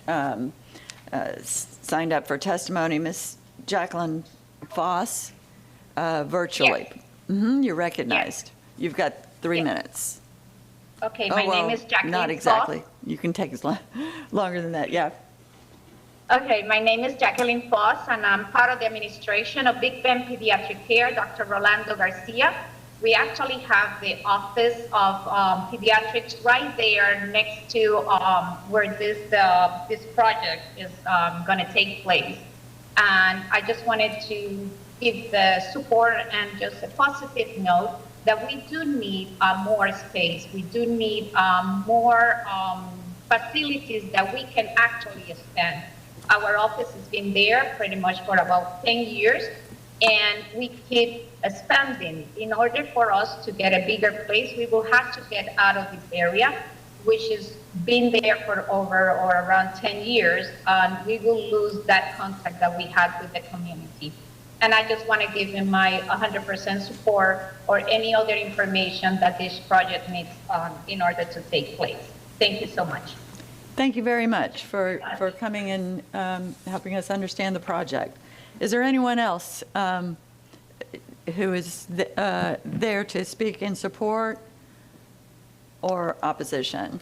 signed up for testimony, Ms. Jacqueline Foss, virtually. Yes. You're recognized. Yes. You've got 3 minutes. Okay, my name is Jacqueline Not exactly. Foss. You can take as longer than that, yeah. Okay, my name is Jacqueline Foss, and I'm part of the administration of Big Bend Pediatric Care, Dr. Rolando Garcia. We actually have the office of pediatrics right there next to where this project is going to take place. And I just wanted to give the support and just a positive note that we do need more space. We do need more facilities that we can actually expand. Our office has been there pretty much for about 10 years, and we keep expanding. In order for us to get a bigger place, we will have to get out of this area, which has been there for over or around 10 years, and we will lose that contact that we had with the community. And I just want to give him my 100% support or any other information that this project needs in order to take place. Thank you so much. Thank you very much for coming and helping us understand the project. Is there anyone else who is there to speak in support or opposition?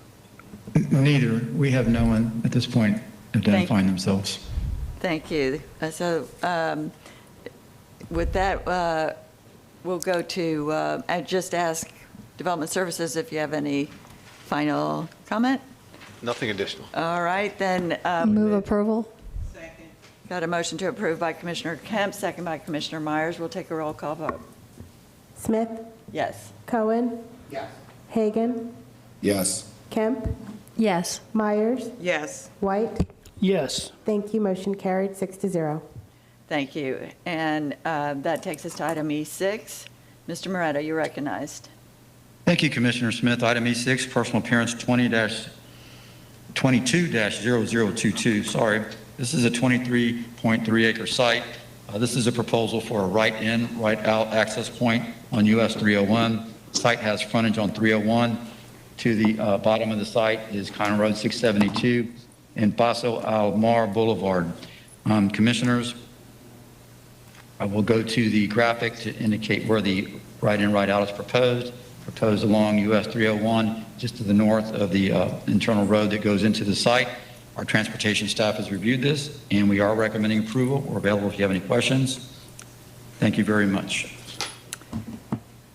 Neither. We have no one at this point identifying themselves. Thank you. So with that, we'll go to, I just ask Development Services if you have any final comment? Nothing additional. All right, then. Move approval. Got a motion to approve by Commissioner Kemp, second by Commissioner Myers. We'll take a roll call vote. Smith? Yes. Cohen? Yes. Hagan? Yes. Kemp? Yes. Myers? Yes. White? Yes. Thank you. Motion carried 6-0. Thank you. And that takes us to item E6. Mr. Moretta, you're recognized. Thank you, Commissioner Smith. Item E6, personal appearance 22-0022. Sorry. This is a 23.3 acre site. This is a proposal for a right-in, right-out access point on US 301. The site has frontage on 301. To the bottom of the site is County Road 672 and Paso Almar Boulevard. Commissioners, I will go to the graphic to indicate where the right-in, right-out is proposed. Proposed along US 301, just to the north of the internal road that goes into the site. Our transportation staff has reviewed this, and we are recommending approval. We're available if you have any questions. Thank you very much.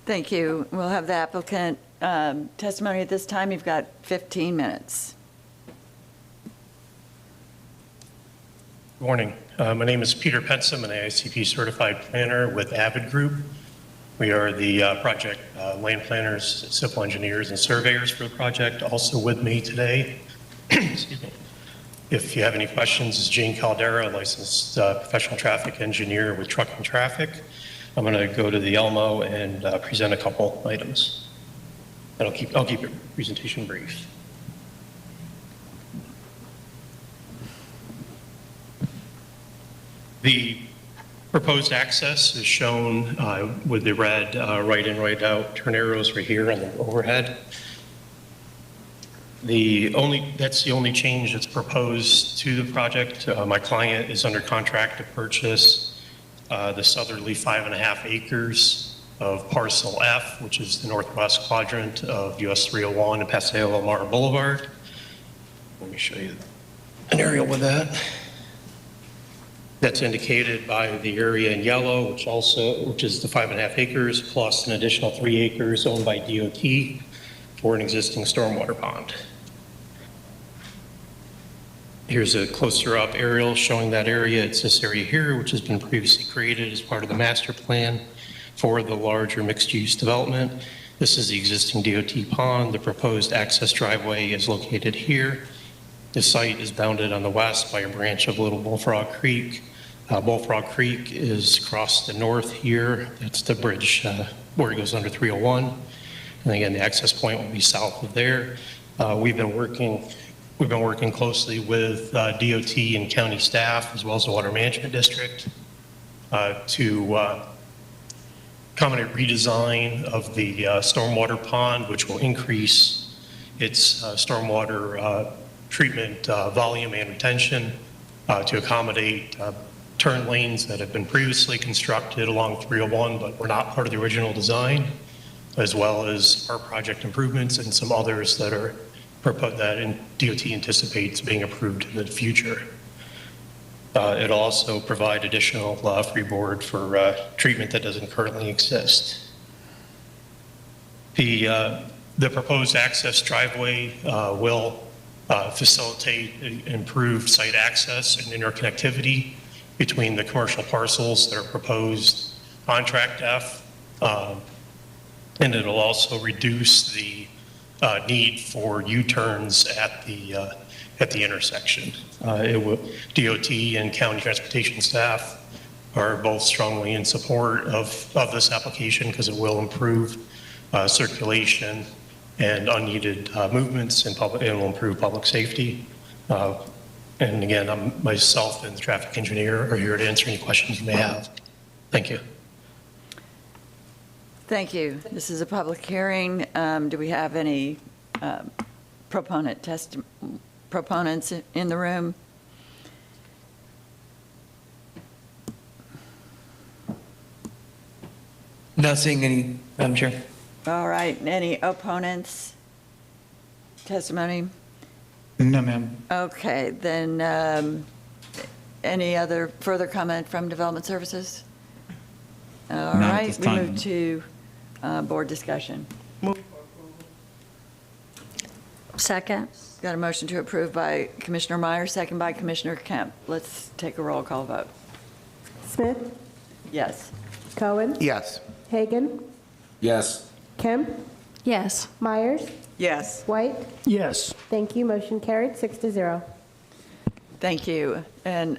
Thank you. We'll have the applicant testimony at this time. You've got 15 minutes. Good morning. My name is Peter Pensum, an AICP certified planner with Avid Group. We are the project land planners, civil engineers, and surveyors for the project. Also with me today, excuse me, if you have any questions, is Jane Caldera, a licensed professional traffic engineer with Trucking Traffic. I'm going to go to the Elmo and present a couple items. And I'll keep your presentation brief. The proposed access is shown with the red right-in, right-out turn arrows right here on the overhead. That's the only change that's proposed to the project. My client is under contract to purchase the southerly 5.5 acres of parcel F, which is the northwest quadrant of US 301 and Paseo Almar Boulevard. Let me show you an aerial with that. That's indicated by the area in yellow, which is the 5.5 acres plus an additional 3 acres owned by DOT for an existing stormwater pond. Here's a closer up aerial showing that area. It's this area here, which has been previously created as part of the master plan for the larger mixed-use development. This is the existing DOT pond. The proposed access driveway is located here. The site is bounded on the west by a branch of Little Bullfrog Creek. Bullfrog Creek is across the north here. That's the bridge where it goes under 301. And again, the access point will be south of there. We've been working closely with DOT and county staff, as well as the Water Management District, to accommodate redesign of the stormwater pond, which will increase its stormwater treatment volume and retention to accommodate turn lanes that have been previously constructed along 301 but were not part of the original design, as well as our project improvements and some others that are proposed that DOT anticipates being approved in the future. It'll also provide additional freeboard for treatment that doesn't currently exist. The proposed access driveway will facilitate improved site access and interconnectivity between the commercial parcels that are proposed on Tract F, and it'll also reduce the need for U-turns at the intersection. DOT and county transportation staff are both strongly in support of this application because it will improve circulation and unneeded movements, and it will improve public safety. And again, myself and the traffic engineer are here to answer any questions you may have. Thank you. Thank you. This is a public hearing. Do we have any proponents in the room? Not seeing any, Madam Chair. All right. Any opponents? Testimony? No, ma'am. Okay. Then any other further comment from Development Services? All Not at right. this We time. move to board discussion. Second. Got a motion to approve by Commissioner Meyer, second by Commissioner Kemp. Let's take a roll call vote. Smith, Yes. Cohen, Yes. Hagan, Yes. Kemp, Yes. Myers, Yes. White. Yes. Thank you. Motion carried 6-0. Thank you. And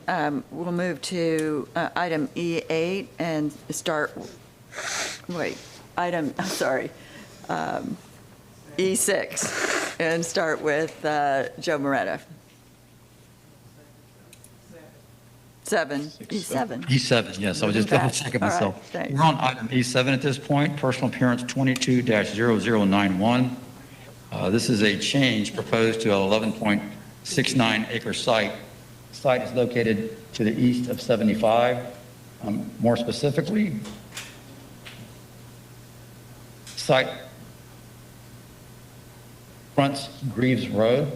we'll move to item E8 and start, E6 and start with Joe Moretta. E7. E7, yes, I was just double checking All right, myself. thanks. We're on item E7 at this point, personal appearance 22-0091. This is a change proposed to an 11.69 acre site. The site is located to the east of 75. More specifically, site fronts Greaves Road.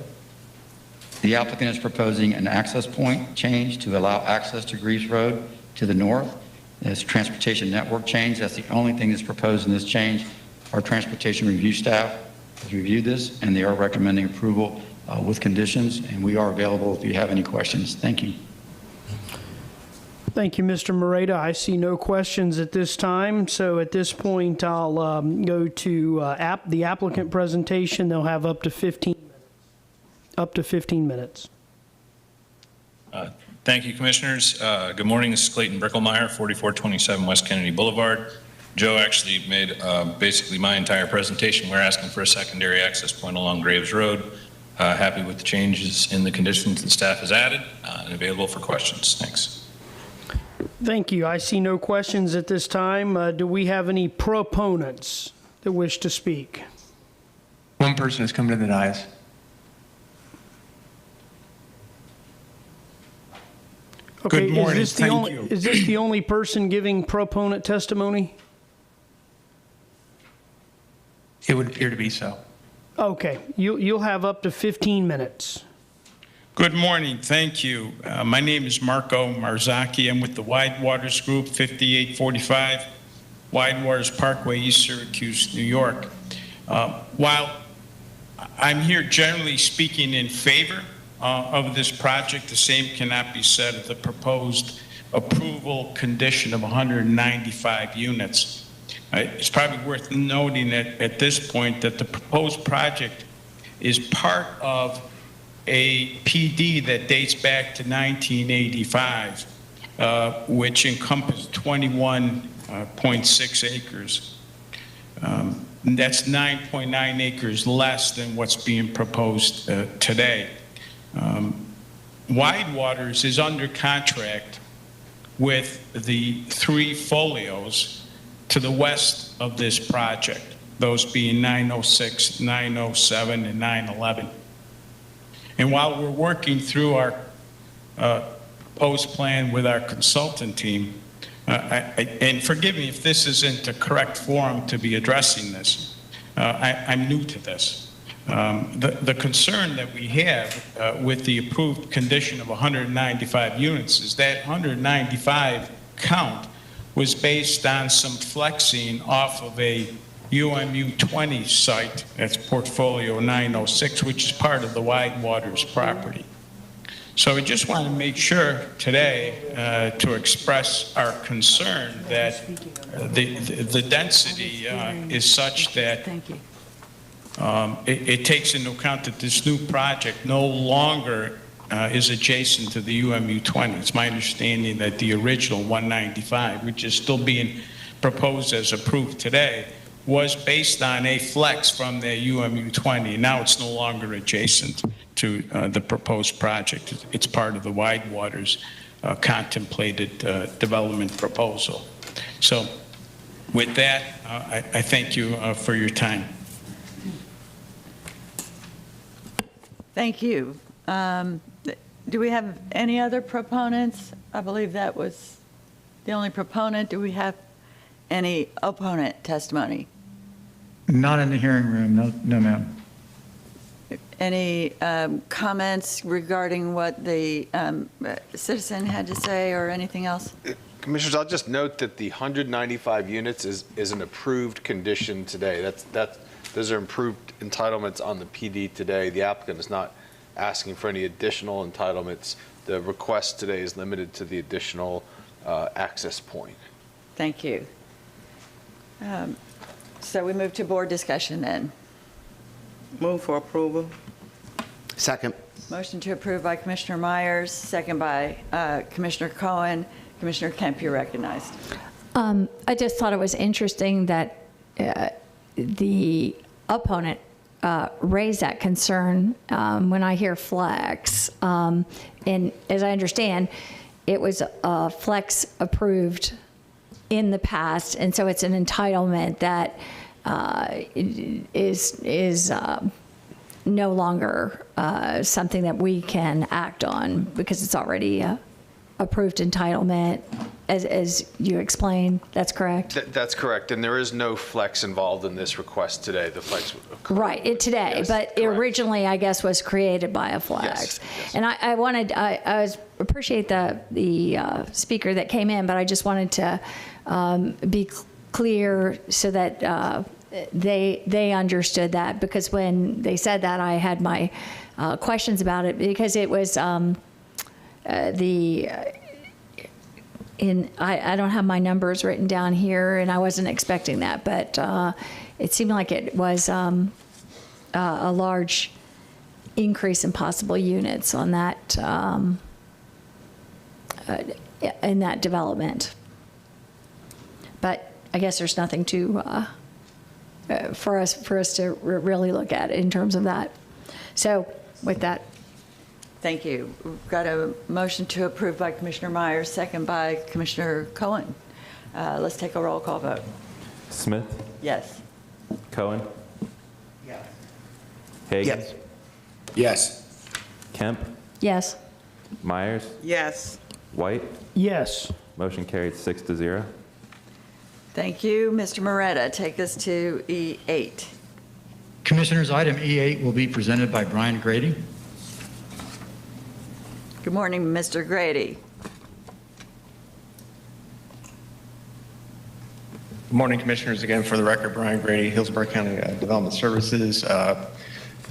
The applicant is proposing an access point change to allow access to Greaves Road to the north. It's a transportation network change. That's the only thing that's proposed in this change. Our transportation review staff has reviewed this, and they are recommending approval with conditions, and we are available if you have any questions. Thank you. Thank you, Mr. Moreta. I see no questions at this time. So at this point, I'll go to the applicant presentation. They'll have up to 15 minutes. Thank you, Commissioners. Good morning. This is Clayton Bricklemeyer, 4427 West Kennedy Boulevard. Joe actually made basically my entire presentation. We're asking for a secondary access point along Graves Road. Happy with the changes in the conditions that staff has added and available for questions. Thanks. Thank you. I see no questions at this time. Do we have any proponents that wish to speak? One person has come to the dais. Okay, Good morning. Is this the only person giving proponent testimony? It would appear to be so. Okay, you'll have up to 15 minutes. Good morning. Thank you. My name is Marco Marzocchi. I'm with the Wide Waters Group, 5845 Wide Waters Parkway, East Syracuse, New York. While I'm here generally speaking in favor of this project, the same cannot be said of the proposed approval condition of 195 units. It's probably worth noting at this point that the proposed project is part of a PD that dates back to 1985, which encompassed 21.6 acres. That's 9.9 acres less than what's being proposed today. Wide Waters is under contract with the 3 folios to the west of this project, those being 906, 907, and 911. And while we're working through our proposed plan with our consultant team, and forgive me if this isn't the correct forum to be addressing this, I'm new to this. The concern that we have with the approved condition of 195 units is that 195 count was based on some flexing off of a UMU 20 site, that's portfolio 906, which is part of the Wide Waters property. So we just want to make sure today to express our concern that the density is such that it takes into account that this new project no longer is adjacent to the UMU 20. It's my understanding that the original 195, which is still being proposed as approved today, was based on a flex from the UMU 20. Now it's no longer adjacent to the proposed project. It's part of the Wide Waters contemplated development proposal. So with that, I thank you for your time. Thank you. Do we have any other proponents? I believe that was the only proponent. Do we have any opponent testimony? Not in the hearing room, no, ma'am. Any comments regarding what the citizen had to say or anything else? Commissioners, I'll just note that the 195 units is an approved condition today. Those are improved entitlements on the PD today. The applicant is not asking for any additional entitlements. The request today is limited to the additional access point. Thank you. So we move to board discussion then. Move for approval. Second. Motion to approve by Commissioner Myers, second by Commissioner Cohen. Commissioner Kemp, you're recognized. I just thought it was interesting that the opponent raised that concern when I hear flex. And as I understand, it was flex approved in the past, and so it's an entitlement that is no longer something that we can act on because it's already approved entitlement, as you explained. That's correct? That's correct, and there is no flex involved in this request today. The flex. Right, today, yes, but correct. Originally, I guess, was created by a flex. Yes, yes. And I appreciate the speaker that came in, but I just wanted to be clear so that they understood that, because when they said that, I had my questions about it, because it was I don't have my numbers written down here, and I wasn't expecting that, but it seemed like it was a large increase in possible units on that in that development. But I guess there's nothing to for us to really look at in terms of that. So with that. Thank you. We've got a motion to approve by Commissioner Myers, second by Commissioner Cohen. Let's take a roll call vote. Smith? Yes. Cohen? Yes. Hagan? Yes. Yes. Kemp? Yes. Myers? Yes. White? Yes. Motion carried 6-0. Thank you. Mr. Moretta, take us to E8. Commissioners, item E8 will be presented by Brian Grady. Good morning, Mr. Grady. Good morning, Commissioners. Again, for the record, Brian Grady, Hillsborough County Development Services.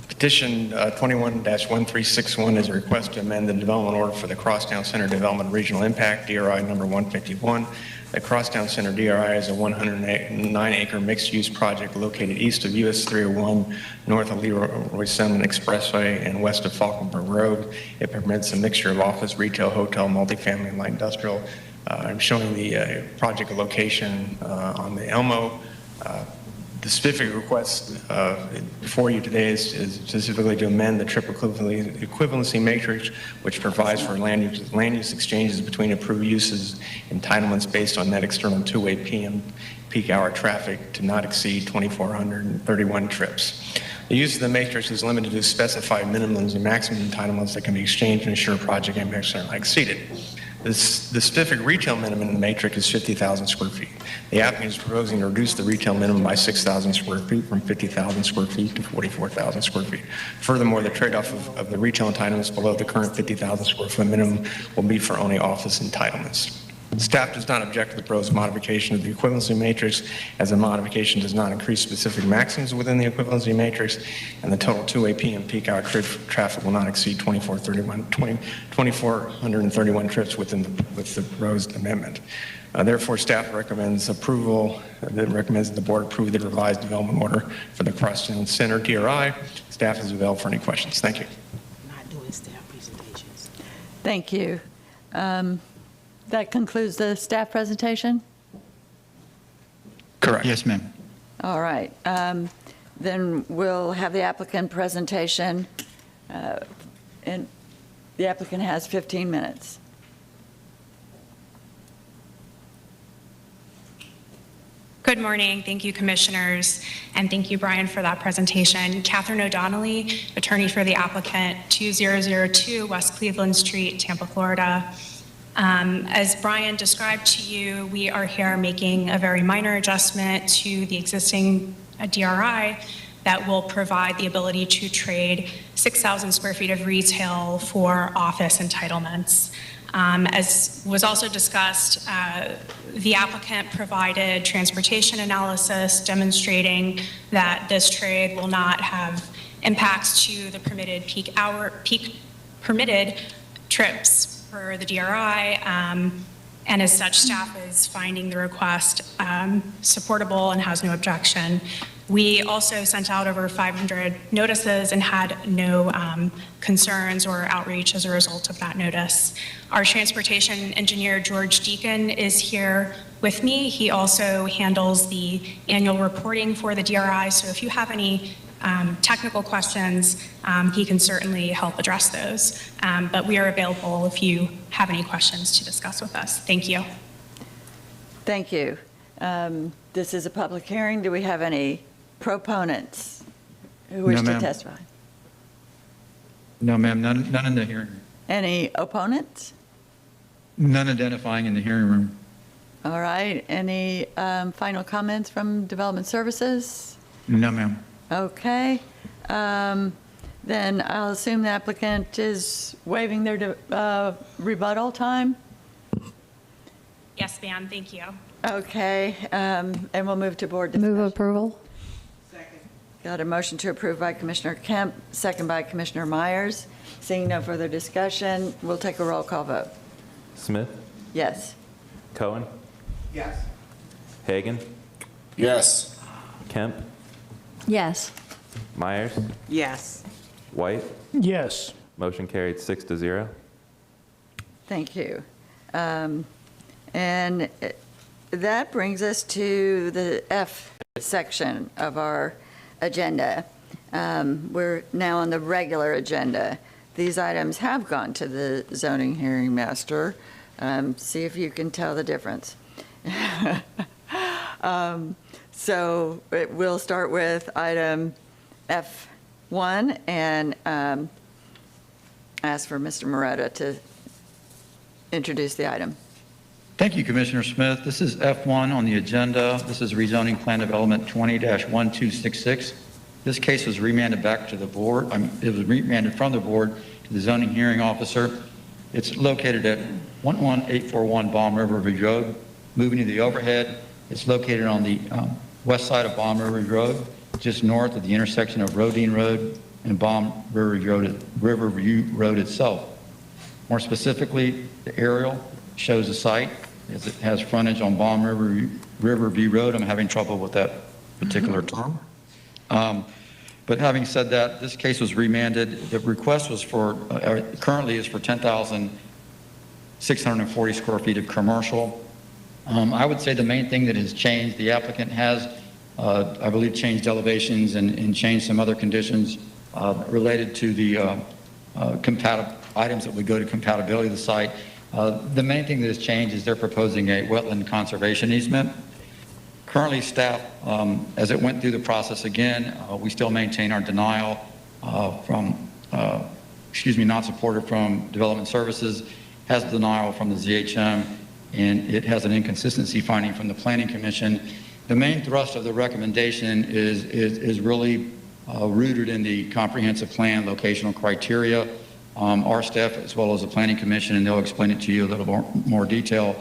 Petition 21-1361 is a request to amend the development order for the Crosstown Center Development Regional Impact, DRI number 151. The Crosstown Center DRI is a 109-acre mixed-use project located east of US 301, north of Leroy Selman Expressway, and west of Falkenberg Road. It permits a mixture of office, retail, hotel, multifamily, and light industrial. I'm showing the project location on the Elmo. The specific request before you today is specifically to amend the trip equivalency matrix, which provides for land use exchanges between approved uses entitlements based on net external two-way PM peak hour traffic to not exceed 2,431 trips. The use of the matrix is limited to specified minimums and maximum entitlements that can be exchanged to ensure project impacts are not exceeded. The specific retail minimum in the matrix is 50,000 square feet. The applicant is proposing to reduce the retail minimum by 6,000 square feet from 50,000 square feet to 44,000 square feet. Furthermore, the trade-off of the retail entitlements below the current 50,000 square foot minimum will be for only office entitlements. Staff does not object to the proposed modification of the equivalency matrix, as the modification does not increase specific maxims within the equivalency matrix, and the total two-way PM peak hour traffic will not exceed 2,431 trips with the proposed amendment. Therefore, staff recommends approval. Recommends that the board approve the revised development order for the Crosstown Center DRI. Staff is available for any questions. Thank you. Not doing staff presentations. Thank you. That concludes the staff presentation? Correct. Yes, ma'am. All right. Then we'll have the applicant presentation, and the applicant has 15 minutes. Good morning. Thank you, Commissioners, and thank you, Brian, for that presentation. Catherine O'Donnelly, attorney for the applicant, 2002 West Cleveland Street, Tampa, Florida. As Brian described to you, we are here making a very minor adjustment to the existing DRI that will provide the ability to trade 6,000 square feet of retail for office entitlements. As was also discussed, the applicant provided transportation analysis demonstrating that this trade will not have impacts to the permitted peak permitted trips for the DRI, and as such, staff is finding the request supportable and has no objection. We also sent out over 500 notices and had no concerns or outreach as a result of that notice. Our transportation engineer, George Deacon, is here with me. He also handles the annual reporting for the DRI, so if you have any technical questions, he can certainly help address those. But we are available if you have any questions to discuss with us. Thank you. Thank you. This is a public hearing. Do we have any proponents who wish to testify? No, ma'am, none in the hearing room. Any opponents? None identifying in the hearing room. All right. Any final comments from Development Services? No, ma'am. Okay. Then I'll assume the applicant is waiving their rebuttal time. Yes, ma'am. Thank you. Okay. And we'll move to board discussion. Move approval. Got a motion to approve by Commissioner Kemp, second by Commissioner Myers. Seeing no further discussion, we'll take a roll call vote. Smith, Yes. Cohen, Yes. Hagan, Yes. Kemp, Yes. Myers, Yes. White. Yes. Motion carried 6-0. Thank you. And that brings us to the F section of our agenda. We're now on the regular agenda. These items have gone to the zoning hearing master. See if you can tell the difference. So we'll start with item F1 and ask for Mr. Moretta to introduce the item. Thank you, Commissioner Smith. This is F1 on the agenda. This is rezoning plan development 20-1266. This case was remanded back to the board. It was remanded from the board to the zoning hearing officer. It's located at 11841 Balm River Ridge Road. Moving to the overhead, it's located on the west side of Balm River Ridge Road, just north of the intersection of Rodine Road and Balm Riverview Road itself. More specifically, the aerial shows the site as it has frontage on Balm Riverview Road. I'm having trouble with that particular term. But having said that, this case was remanded. The request was for, currently is for 10,640 square feet of commercial. I would say the main thing that has changed, the applicant has, I believe, changed elevations and changed some other conditions related to the items that would go to compatibility of the site. The main thing that has changed is they're proposing a wetland conservation easement. Currently, staff, as it went through the process again, we still maintain our denial not supported from Development Services, has denial from the ZHM, and it has an inconsistency finding from the Planning Commission. The main thrust of the recommendation is really rooted in the comprehensive plan locational criteria. Our staff, as well as the Planning Commission, and they'll explain it to you a little more detail,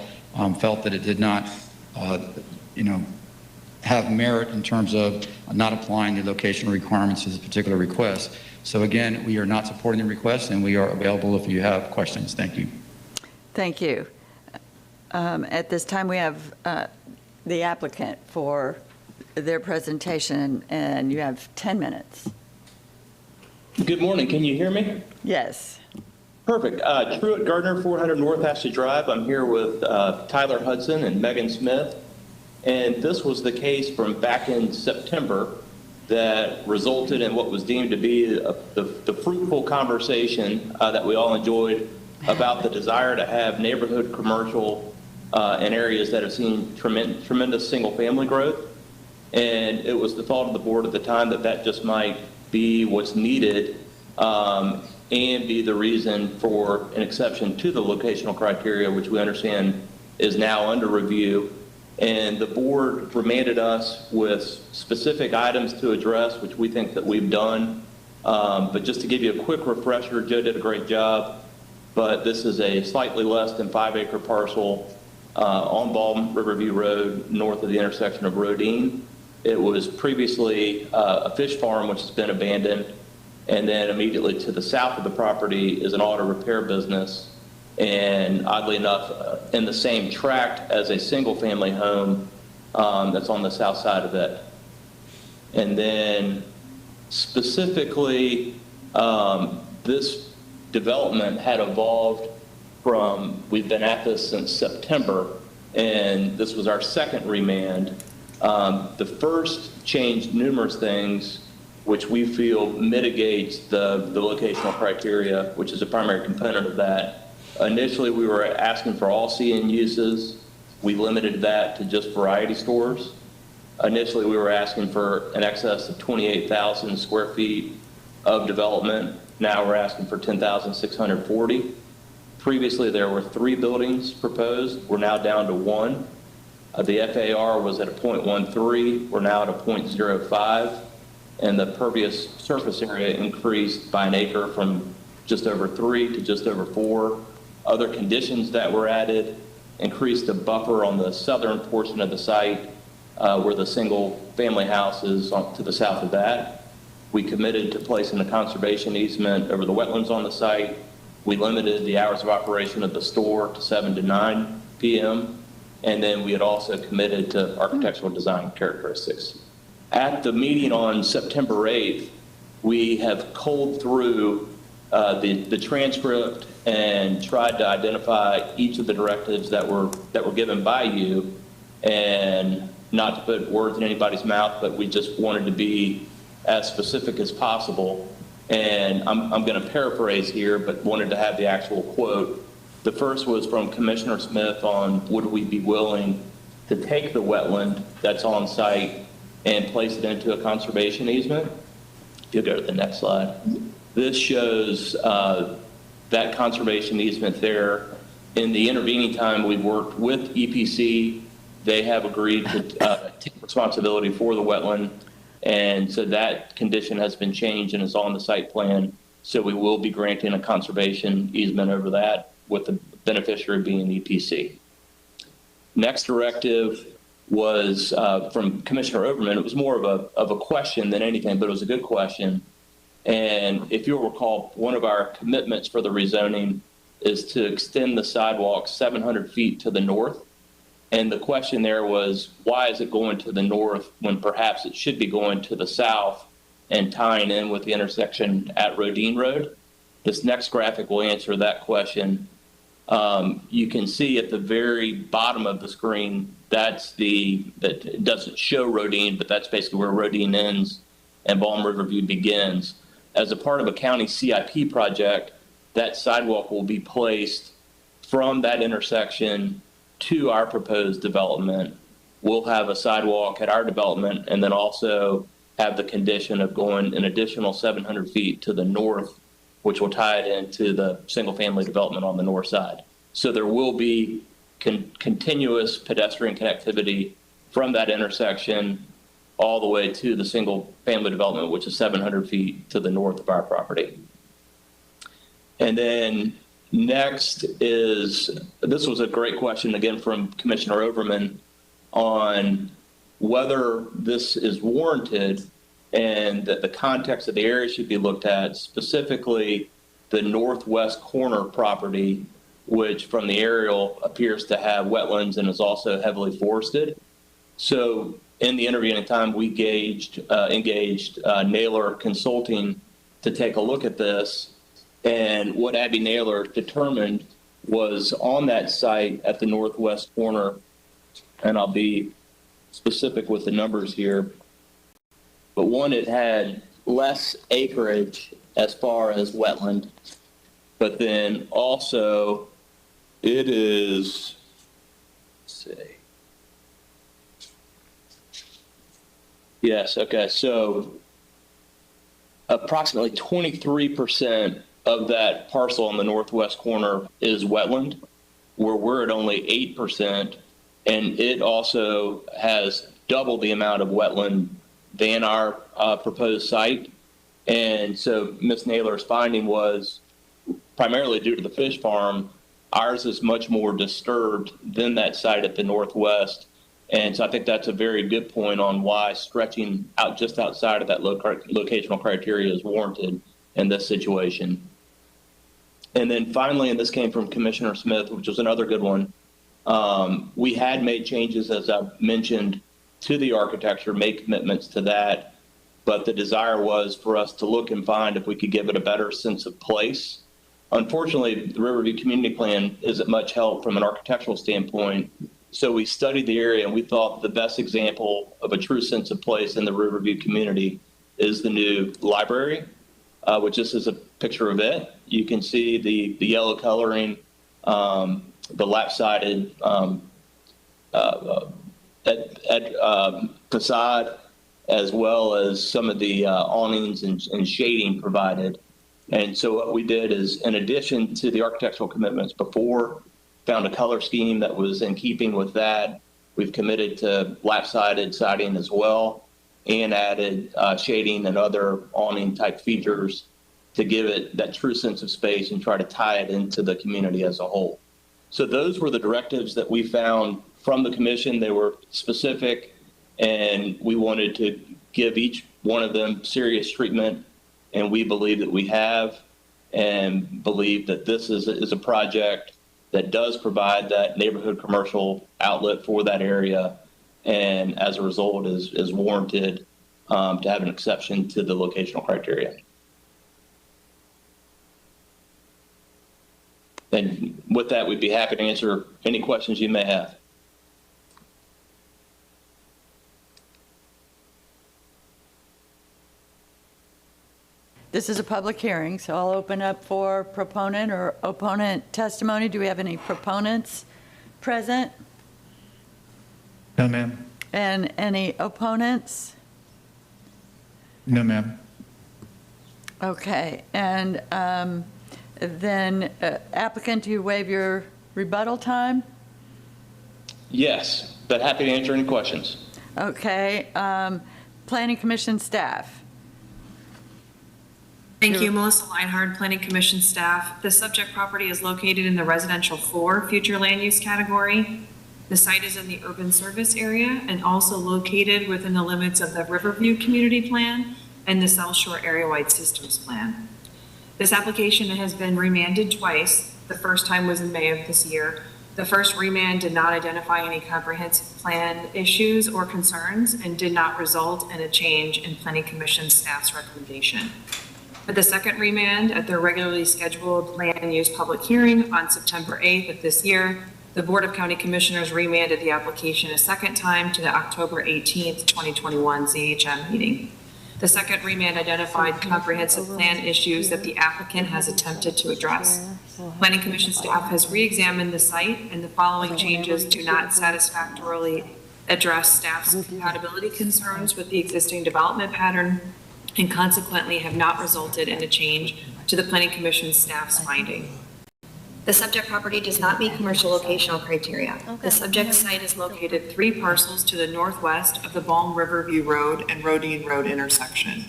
felt that it did not, have merit in terms of not applying the locational requirements to this particular request. So again, we are not supporting the request, and we are available if you have questions. Thank you. Thank you. At this time, we have the applicant for their presentation, and you have 10 minutes. Good morning. Can you hear me? Yes. Perfect. Truett Gardner, 400 North Ashley Drive. I'm here with Tyler Hudson and Megan Smith. And this was the case from back in September that resulted in what was deemed to be the fruitful conversation that we all enjoyed about the desire to have neighborhood commercial in areas that have seen tremendous single-family growth. And it was the thought of the board at the time that just might be what's needed and be the reason for an exception to the locational criteria, which we understand is now under review. And the board remanded us with specific items to address, which we think that we've done. But just to give you a quick refresher, Joe did a great job, but this is a slightly less than 5-acre parcel on Balm Riverview Road, north of the intersection of Rodine. It was previously a fish farm, which has been abandoned. And then immediately to the south of the property is an auto repair business. And oddly enough, in the same tract as a single-family home that's on the south side of it. And then specifically, this development had evolved from, we've been at this since September, and this was our second remand. The first changed numerous things, which we feel mitigates the locational criteria, which is a primary component of that. Initially, we were asking for all CN uses. We limited that to just variety stores. Initially, we were asking for an excess of 28,000 square feet of development. Now we're asking for 10,640. Previously, there were 3 buildings proposed. We're now down to 1. The FAR was at a 0.13. We're now at a 0.05. And the pervious surface area increased by an acre from just over 3 to just over 4. Other conditions that were added increased the buffer on the southern portion of the site where the single family house is to the south of that. We committed to placing a conservation easement over the wetlands on the site. We limited the hours of operation of the store to 7 to 9 p.m. And then we had also committed to architectural design characteristics. At the meeting on September 8th, we have culled through the transcript and tried to identify each of the directives that were given by you, and not to put words in anybody's mouth, but we just wanted to be as specific as possible. And I'm going to paraphrase here, but wanted to have the actual quote. The first was from Commissioner Smith on would we be willing to take the wetland that's on site and place it into a conservation easement. If you'll go to the next slide. This shows that conservation easement there. In the intervening time, we've worked with EPC. They have agreed to take responsibility for the wetland. And so that condition has been changed and is on the site plan. So we will be granting a conservation easement over that. with the beneficiary being EPC. Next directive was from Commissioner Overman. It was more of a question than anything, but it was a good question. And if you'll recall, one of our commitments for the rezoning is to extend the sidewalk 700 feet to the north. And the question there was, why is it going to the north when perhaps it should be going to the south and tying in with the intersection at Rodine Road? This next graphic will answer that question. You can see at the very bottom of the screen, that it doesn't show Rodine, but that's basically where Rodine ends and Balm Riverview begins. As a part of a county CIP project, that sidewalk will be placed from that intersection to our proposed development. We'll have a sidewalk at our development and then also have the condition of going an additional 700 feet to the north, which will tie it into the single-family development on the north side. So there will be continuous pedestrian connectivity from that intersection all the way to the single-family development, which is 700 feet to the north of our property. And then next is, this was a great question, again, from Commissioner Overman on whether this is warranted and that the context of the area should be looked at, specifically the northwest corner property, which from the aerial appears to have wetlands and is also heavily forested. So in the intervening time, we engaged Naylor Consulting to take a look at this. And what Abby Naylor determined was on that site at the northwest corner, and I'll be specific with the numbers here, but one, it had less acreage as far as wetland, but then also it is, let's see. Yes, okay, so approximately 23% of that parcel on the northwest corner is wetland, where we're at only 8%, and it also has double the amount of wetland than our proposed site. And so Ms. Naylor's finding was primarily due to the fish farm, ours is much more disturbed than that site at the northwest. And so I think that's a very good point on why stretching out just outside of that locational criteria is warranted in this situation. And then finally, and this came from Commissioner Smith, which was another good one, we had made changes, as I mentioned, to the architecture, made commitments to that, but the desire was for us to look and find if we could give it a better sense of place. Unfortunately, the Riverview Community Plan isn't much help from an architectural standpoint, so we studied the area and we thought the best example of a true sense of place in the Riverview community is the new library, which this is a picture of it. You can see the yellow coloring, the lap-sided facade, as well as some of the awnings and shading provided. And so what we did is, in addition to the architectural commitments before, found a color scheme that was in keeping with that. We've committed to lap-sided siding as well, and added shading and other awning-type features to give it that true sense of space and try to tie it into the community as a whole. So those were the directives that we found from the commission. They were specific, and we wanted to give each one of them serious treatment, and we believe that we have, and believe that this is a project that does provide that neighborhood commercial outlet for that area, and as a result is warranted to have an exception to the locational criteria. And with that, we'd be happy to answer any questions you may have. This is a public hearing, so I'll open up for proponent or opponent testimony. Do we have any proponents present? No, ma'am. And any opponents? No, ma'am. Okay, and then applicant, do you waive your rebuttal time? Yes, but happy to answer any questions. Okay, Planning Commission staff? Thank you, Melissa Leinhard, Planning Commission staff. The subject property is located in the residential 4 future land use category. The site is in the urban service area and also located within the limits of the Riverview Community Plan and the South Shore Area-Wide Systems Plan. This application has been remanded twice. The first time was in May of this year. The first remand did not identify any comprehensive plan issues or concerns and did not result in a change in Planning Commission staff's recommendation. For the second remand, at their regularly scheduled land use public hearing on September 8th of this year, the Board of County Commissioners remanded the application a second time to the October 18th, 2021 ZHM meeting. The second remand identified comprehensive plan issues that the applicant has attempted to address. Planning Commission staff has re-examined the site, and the following changes do not satisfactorily address staff's compatibility concerns with the existing development pattern and consequently have not resulted in a change to the Planning Commission staff's finding. The subject property does not meet commercial locational criteria. The subject site is located 3 parcels to the northwest of the Balm Riverview Road and Rodine Road intersection.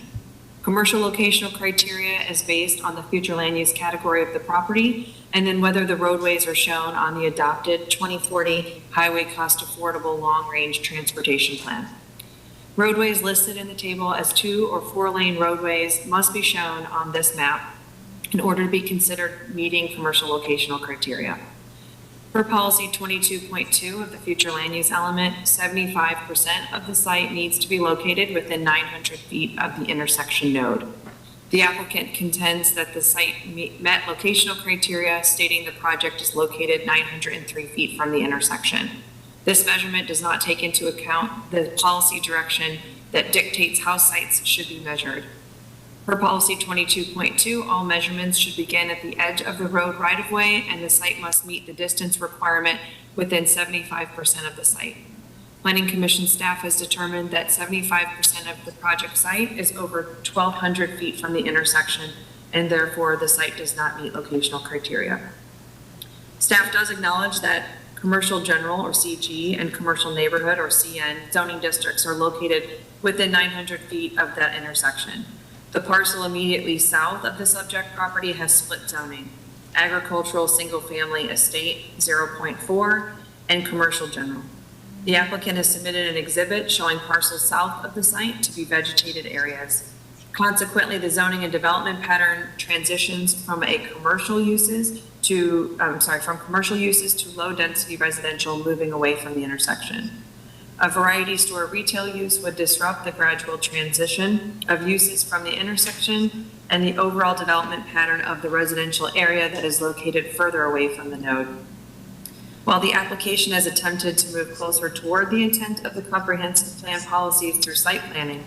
Commercial locational criteria is based on the future land use category of the property and then whether the roadways are shown on the adopted 2040 Highway Cost Affordable Long Range Transportation Plan. Roadways listed in the table as 2 or 4 lane roadways must be shown on this map in order to be considered meeting commercial locational criteria. Per policy 22.2 of the future land use element, 75% of the site needs to be located within 900 feet of the intersection node. The applicant contends that the site met locational criteria, stating the project is located 903 feet from the intersection. This measurement does not take into account the policy direction that dictates how sites should be measured. Per policy 22.2, all measurements should begin at the edge of the road right-of-way, and the site must meet the distance requirement within 75% of the site. Planning Commission staff has determined that 75% of the project site is over 1,200 feet from the intersection, and therefore the site does not meet locational criteria. Staff does acknowledge that commercial general, or CG, and commercial neighborhood, or CN, zoning districts are located within 900 feet of that intersection. The parcel immediately south of the subject property has split zoning: agricultural single-family estate 0.4 and commercial general. The applicant has submitted an exhibit showing parcels south of the site to be vegetated areas. Consequently, the zoning and development pattern transitions from commercial uses to low-density residential, moving away from the intersection. A variety store retail use would disrupt the gradual transition of uses from the intersection and the overall development pattern of the residential area that is located further away from the node. While the application has attempted to move closer toward the intent of the comprehensive plan policies through site planning,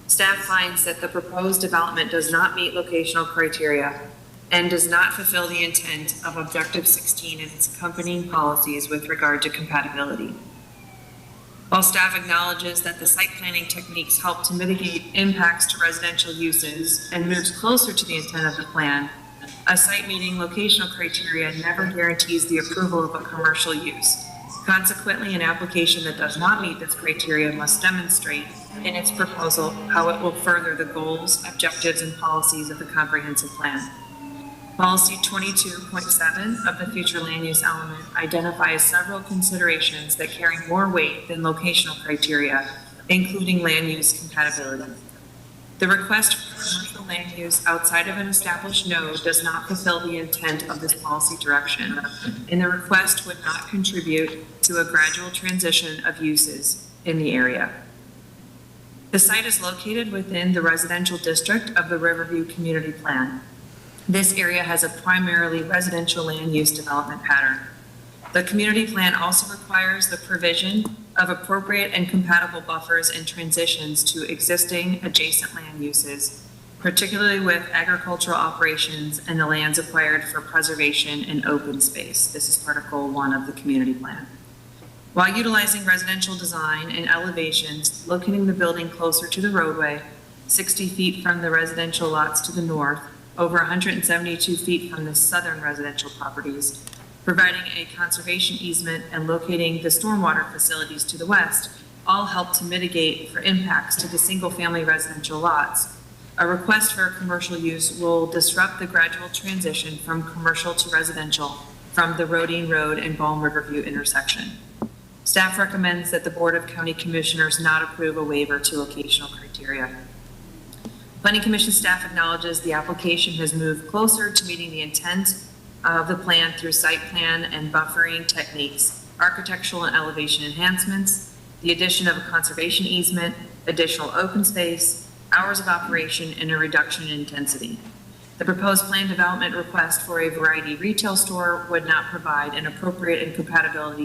staff finds that the proposed development does not meet locational criteria and does not fulfill the intent of Objective 16 and its accompanying policies with regard to compatibility. While staff acknowledges that the site planning techniques help to mitigate impacts to residential uses and moves closer to the intent of the plan, a site meeting locational criteria never guarantees the approval of a commercial use. Consequently, an application that does not meet this criteria must demonstrate in its proposal how it will further the goals, objectives, and policies of the comprehensive plan. Policy 22.7 of the future land use element identifies several considerations that carry more weight than locational criteria, including land use compatibility. The request for commercial land use outside of an established node does not fulfill the intent of this policy direction, and the request would not contribute to a gradual transition of uses in the area. The site is located within the residential district of the Riverview Community Plan. This area has a primarily residential land use development pattern. The community plan also requires the provision of appropriate and compatible buffers and transitions to existing adjacent land uses, particularly with agricultural operations and the lands acquired for preservation and open space. This is part of Goal 1 of the community plan. While utilizing residential design and elevations, locating the building closer to the roadway, 60 feet from the residential lots to the north, over 172 feet from the southern residential properties, providing a conservation easement and locating the stormwater facilities to the west, all help to mitigate for impacts to the single-family residential lots. A request for a commercial use will disrupt the gradual transition from commercial to residential from the Rodine Road and Balm Riverview intersection. Staff recommends that the Board of County Commissioners not approve a waiver to locational criteria. Planning Commission staff acknowledges the application has moved closer to meeting the intent of the plan through site plan and buffering techniques, architectural and elevation enhancements, the addition of a conservation easement, additional open space, hours of operation, and a reduction in intensity. The proposed plan development request for a variety retail store would not provide an appropriate and compatible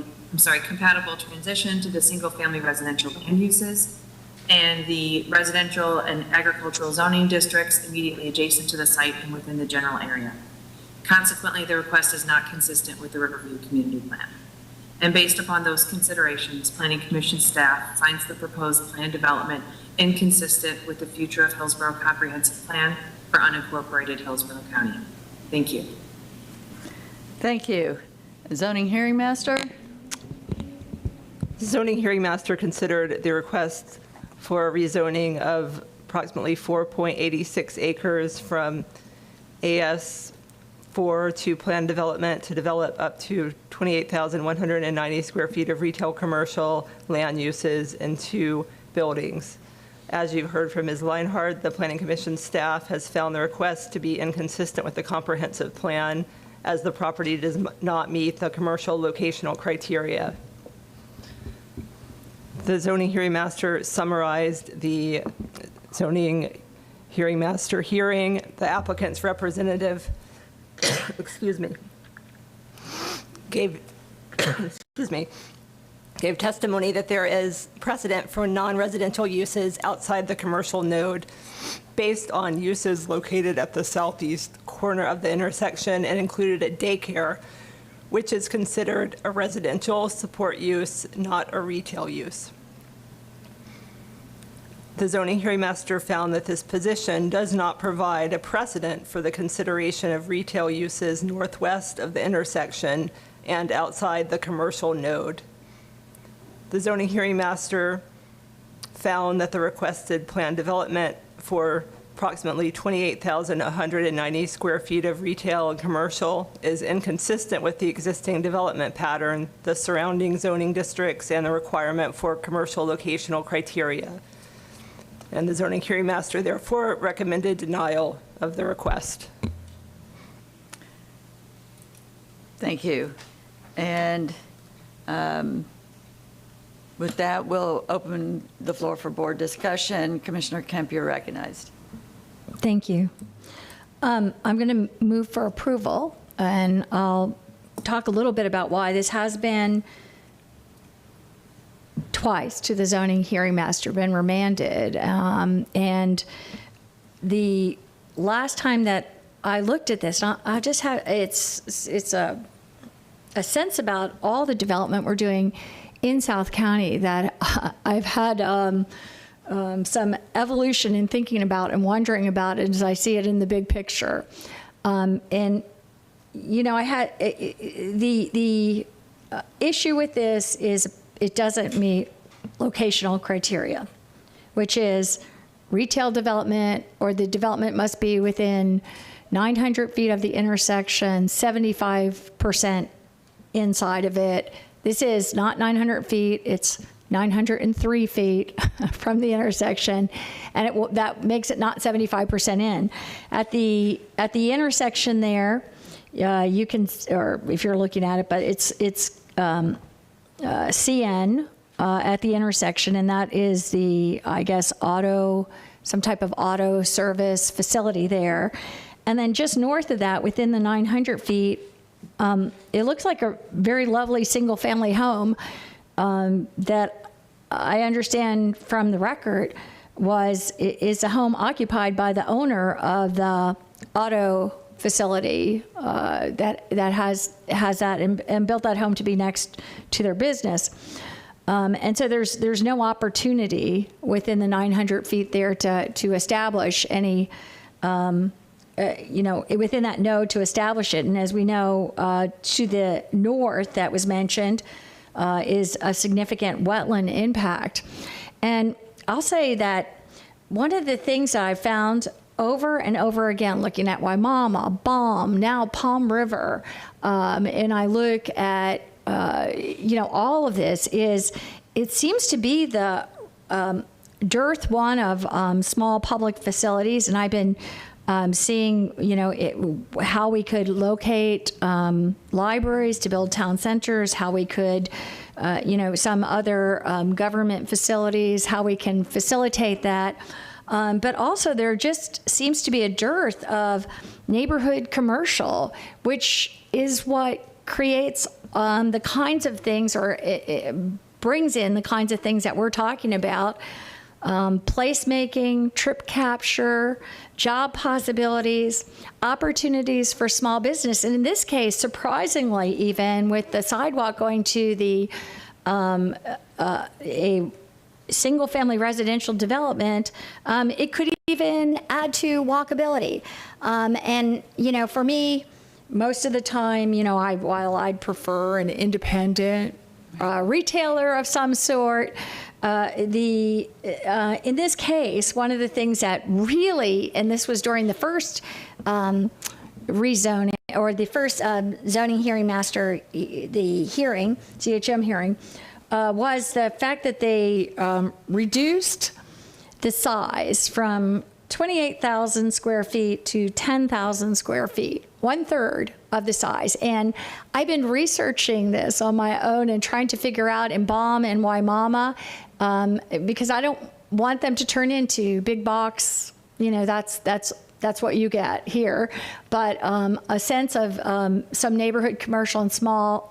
transition to the single-family residential land uses and the residential and agricultural zoning districts immediately adjacent to the site and within the general area. Consequently, the request is not consistent with the Riverview Community Plan. And based upon those considerations, Planning Commission staff finds the proposed plan development inconsistent with the future of Hillsborough Comprehensive Plan for unincorporated Hillsborough County. Thank you. Thank you. Zoning Hearing Master? Zoning Hearing Master considered the request for a rezoning of approximately 4.86 acres from AS4 to planned development to develop up to 28,190 square feet of retail commercial land uses in 2 buildings. As you've heard from Ms. Leinhardt, the Planning Commission staff has found the request to be inconsistent with the comprehensive plan as the property does not meet the commercial locational criteria. The Zoning Hearing Master summarized the Zoning Hearing Master hearing. The applicant's representative, excuse me, gave testimony that there is precedent for non-residential uses outside the commercial node based on uses located at the southeast corner of the intersection and included a daycare, which is considered a residential support use, not a retail use. The Zoning Hearing Master found that this position does not provide a precedent for the consideration of retail uses northwest of the intersection and outside the commercial node. The Zoning Hearing Master found that the requested plan development for approximately 28,190 square feet of retail and commercial is inconsistent with the existing development pattern, the surrounding zoning districts, and the requirement for commercial locational criteria. And the Zoning Hearing Master therefore recommended denial of the request. Thank you. And with that, we'll open the floor for board discussion. Commissioner Kemp, you're recognized. Thank you. I'm going to move for approval, and I'll talk a little bit about why this has been twice to the Zoning Hearing Master, been remanded. And the last time that I looked at this, I just had, it's a sense about all the development we're doing in South County that I've had some evolution in thinking about and wondering about it as I see it in the big picture. And, you know, I had the issue with this is it doesn't meet locational criteria, which is retail development, or the development must be within 900 feet of the intersection, 75% inside of it. This is not 900 feet, it's 903 feet from the intersection, and that makes it not 75% in. At the intersection there, you can, or if you're looking at it, but it's CN at the intersection, and that is the, I guess, some type of auto service facility there. And then just north of that, within the 900 feet, it looks like a very lovely single-family home that I understand from the record is a home occupied by the owner of the auto facility that has that and built that home to be next to their business. And so there's no opportunity within the 900 feet there to establish any within that node to establish it. And as we know, to the north that was mentioned is a significant wetland impact. And I'll say that one of the things that I found over and over again, looking at Waimama, Baum, now Palm River, and I look at, all of this it seems to be the dearth one of small public facilities, and I've been seeing, how we could locate libraries to build town centers, how we could, some other government facilities, how we can facilitate that. But also there just seems to be a dearth of neighborhood commercial, which is what creates the kinds of things, or it brings in the kinds of things that we're talking about. Placemaking, trip capture, job possibilities, opportunities for small business. And in this case, surprisingly, even with the sidewalk going to the a single-family residential development, it could even add to walkability. And, for me, most of the time, while I'd prefer an independent retailer of some sort, in this case, one of the things that really, and this was during the first rezoning, or the first zoning hearing master, the hearing, CHM hearing, was the fact that they reduced the size from 28,000 square feet to 10,000 square feet, 1/3 of the size. And I've been researching this on my own and trying to figure out in Baum and Waimama, because I don't want them to turn into big box, that's what you get here. But a sense of some neighborhood commercial and small,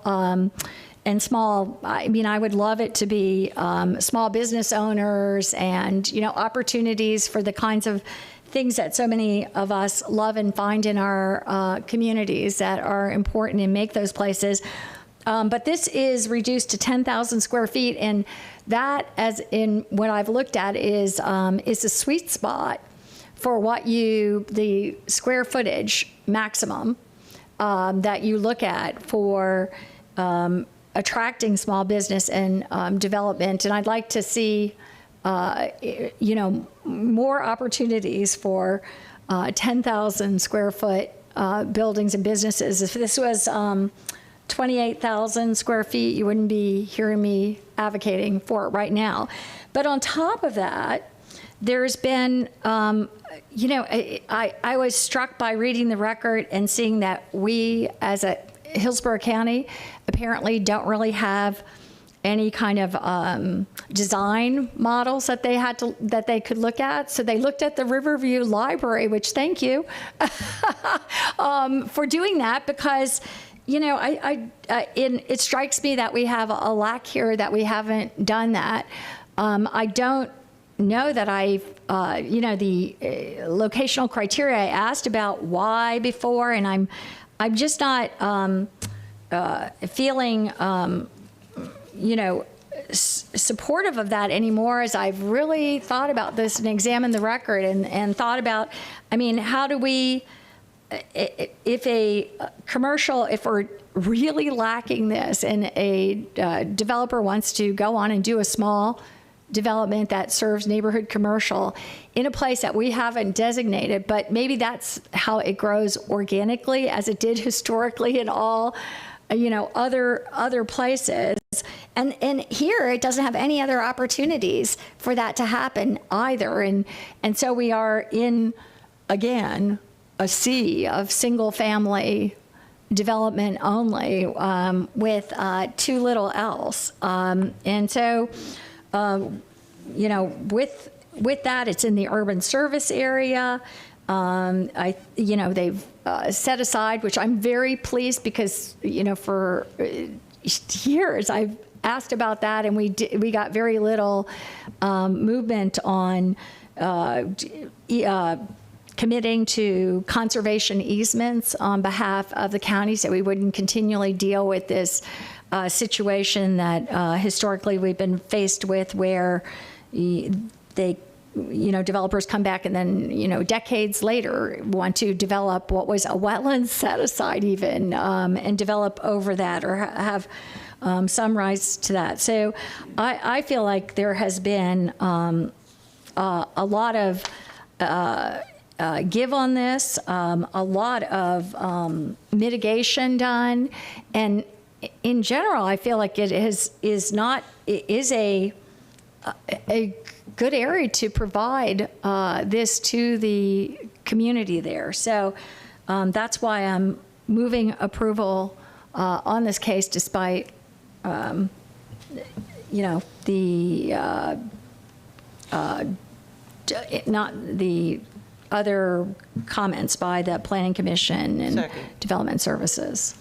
I would love it to be small business owners and, opportunities for the kinds of things that so many of us love and find in our communities that are important and make those places. But this is reduced to 10,000 square feet, and that, as in what I've looked at, is a sweet spot for what the square footage maximum that you look at for attracting small business and development. And I'd like to see, more opportunities for 10,000 square foot buildings and businesses. If this was 28,000 square feet, you wouldn't be hearing me advocating for it right now. But on top of that, there's been, I was struck by reading the record and seeing that we, as a Hillsborough County, apparently don't really have any kind of design models that they could look at. So they looked at the Riverview Library, which thank you for doing that, because it strikes me that we have a lack here, that we haven't done that. I don't know that the locational criteria I asked about why before, and I'm just not feeling, supportive of that anymore, as I've really thought about this and examined the record and thought about, how do we, if we're really lacking this and a developer wants to go on and do a small development that serves neighborhood commercial in a place that we haven't designated, but maybe that's how it grows organically, as it did historically in all, other places. And here it doesn't have any other opportunities for that to happen either. And so we are in, again, a sea of single family development only, with too little else. And so, with that, it's in the urban service area. They've set aside, which I'm very pleased, because, for years I've asked about that, and we got very little movement on committing to conservation easements on behalf of the county, so we wouldn't continually deal with this situation that historically we've been faced with, where developers come back and then, decades later want to develop what was a wetland set aside even, and develop over that, or have some rights to that. So I feel like there has been a lot of give on this, a lot of mitigation done, and in general, I feel like it is a good area to provide this to the community there. So that's why I'm moving approval on this case, despite not the other comments by the Planning Commission and Second. Development Services.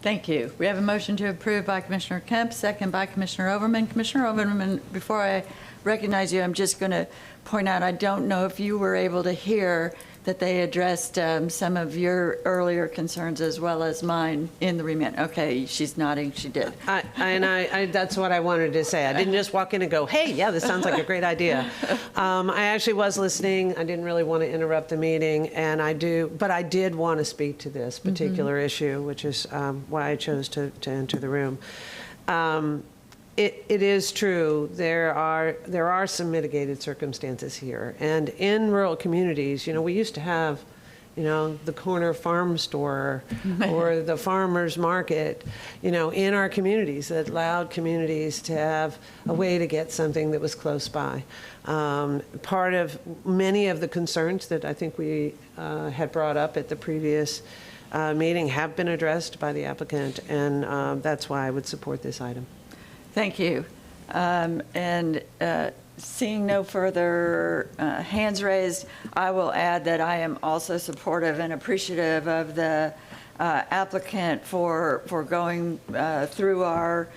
Thank you. We have a motion to approve by Commissioner Kemp, second by Commissioner Overman. Commissioner Overman, before I recognize you, I'm just going to point out, I don't know if you were able to hear that they addressed some of your earlier concerns as well as mine in the remand. Okay, she's nodding, she did. I that's what I wanted to say. I didn't just walk in and go, hey, yeah, this sounds like a great idea. I actually was listening. I didn't really want to interrupt the meeting, but I did want to speak to this particular issue, which is why I chose to enter the room. It is true, there are some mitigated circumstances here. And in rural communities, we used to have, the corner farm store or the farmer's market, in our communities that allowed communities to have a way to get something that was close by. Part of many of the concerns that I think we had brought up at the previous meeting have been addressed by the applicant, and that's why I would support this item. Thank you. And seeing no further hands raised, I will add that I am also supportive and appreciative of the applicant for going through our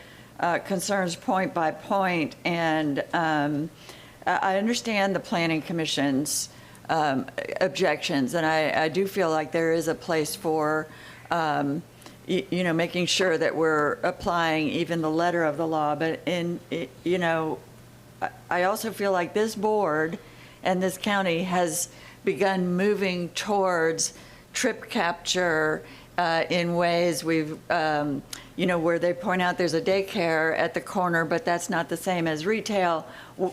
concerns point by point. And I understand the Planning Commission's objections, and I do feel like there is a place for making sure that we're applying even the letter of the law. But I also feel like this board and this county has begun moving towards trip capture in ways where they point out there's a daycare at the corner, but that's not the same as retail.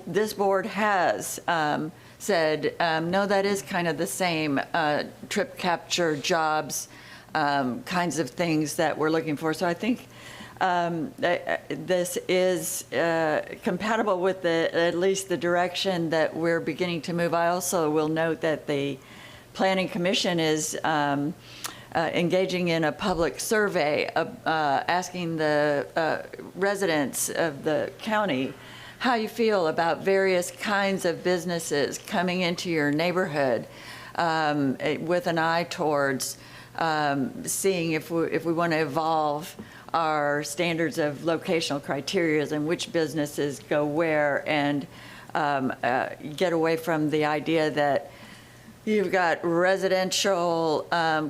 This board has said, no, that is kind of the same trip capture jobs, kinds of things that we're looking for. So I think this is compatible with at least the direction that we're beginning to move. I also will note that the Planning Commission is engaging in a public survey asking the residents of the county how you feel about various kinds of businesses coming into your neighborhood with an eye towards seeing if we want to evolve our standards of locational criteria and which businesses go where, and get away from the idea that you've got residential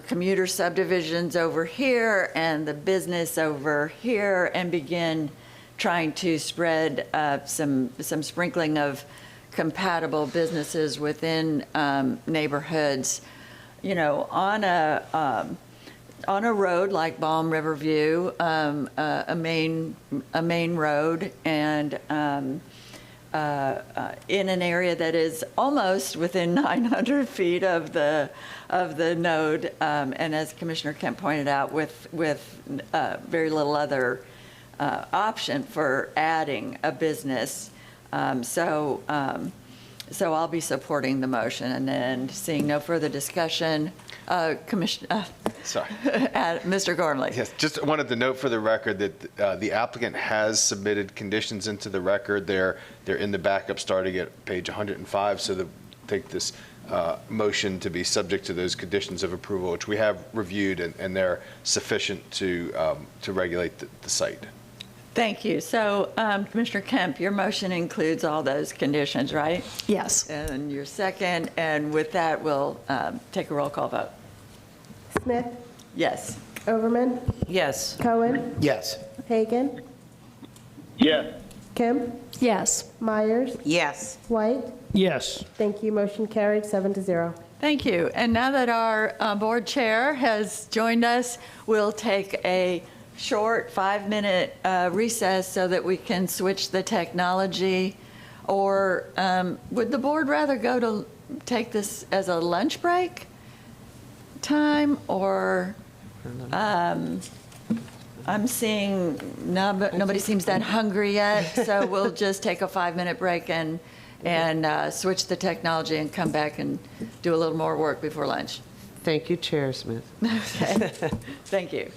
commuter subdivisions over here and the business over here, and begin trying to spread some sprinkling of compatible businesses within neighborhoods. On a road like Balm Riverview, a main road, and in an area that is almost within 900 feet of the node, and as Commissioner Kemp pointed out, with very little other option for adding a business. So I'll be supporting the motion, and then seeing no further discussion, Sorry. Mr. Gormley. Yes, just wanted to note for the record that the applicant has submitted conditions into the record. They're in the backup starting at page 105, so they take this motion to be subject to those conditions of approval, which we have reviewed, and they're sufficient to regulate the site. Thank you. So, Commissioner Kemp, your motion includes all those conditions, right? Yes. And your second, and with that, we'll take a roll call vote. Smith? Yes. Overman? Yes. Cohen? Yes. Hagan? Yes. Kemp? Yes. Myers? Yes. White? Yes. Thank you. Motion carried 7-0. Thank you. And now that our board chair has joined us, we'll take a short 5-minute recess so that we can switch the technology Or would the board rather go to take this as a lunch break time, or I'm seeing nobody seems that hungry yet, so we'll just take a 5-minute break and switch the technology and come back and do a little more work before lunch. Thank you, Chair Smith. Okay. Thank you.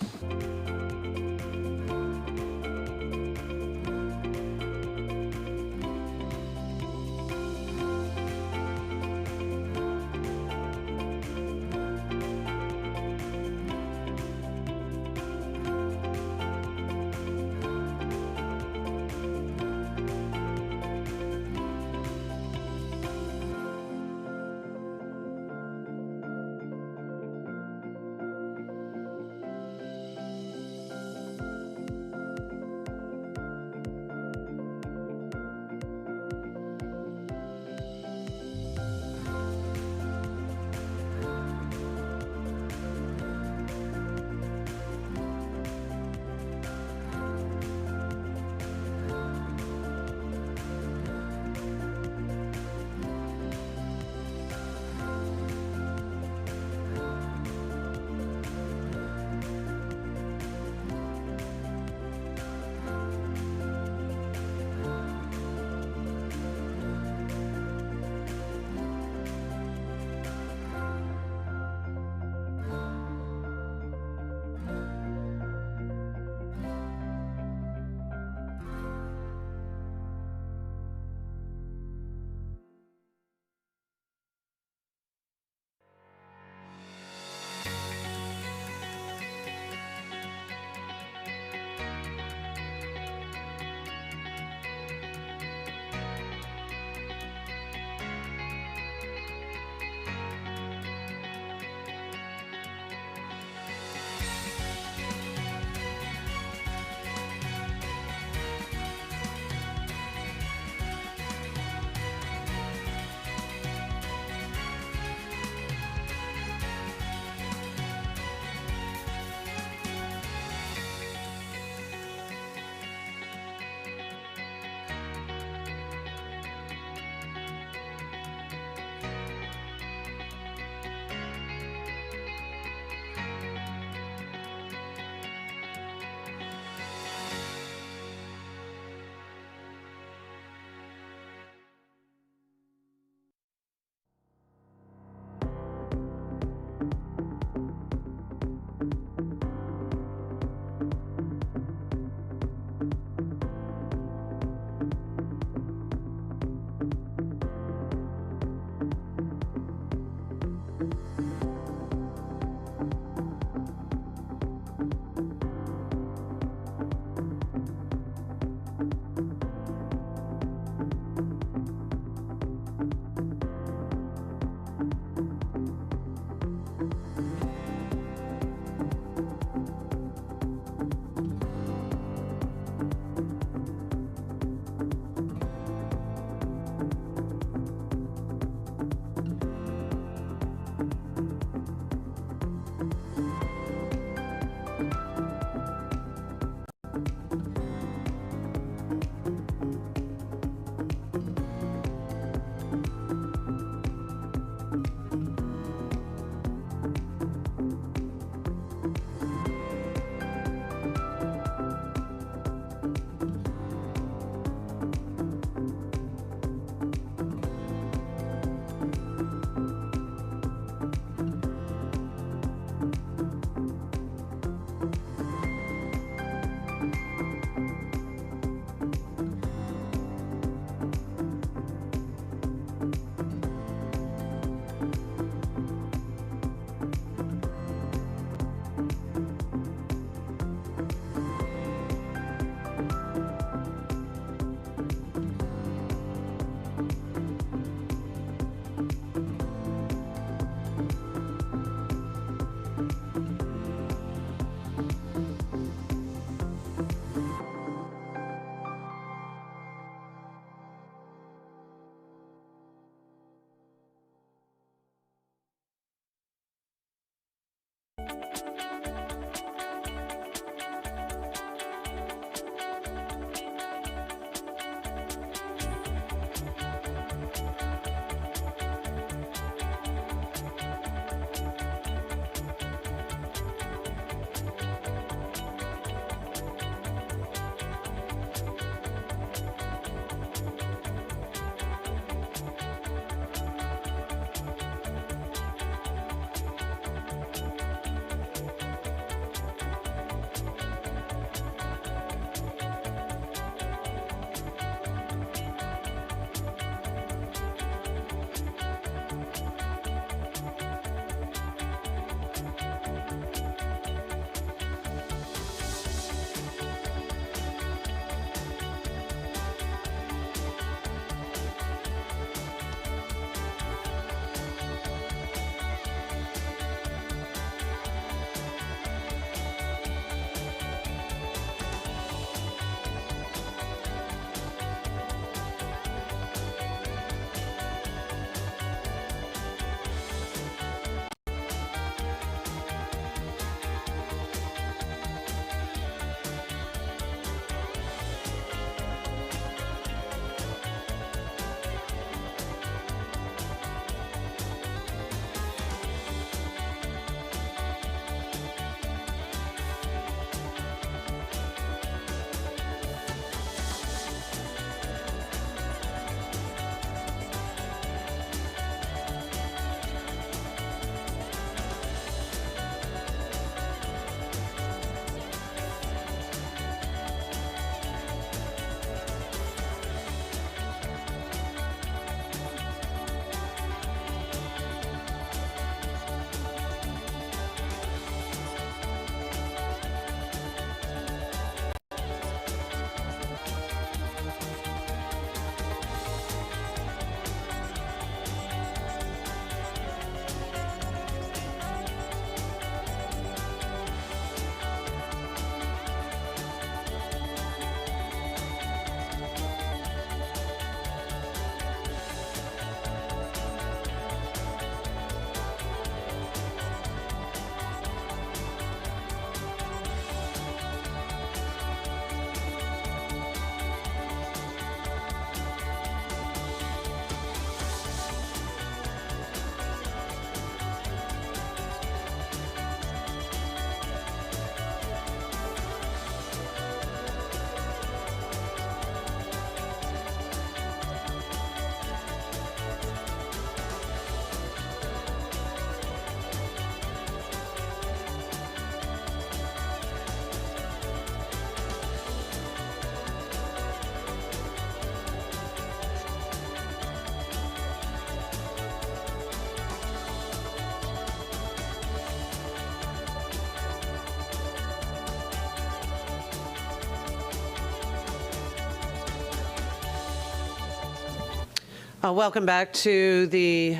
Welcome back to the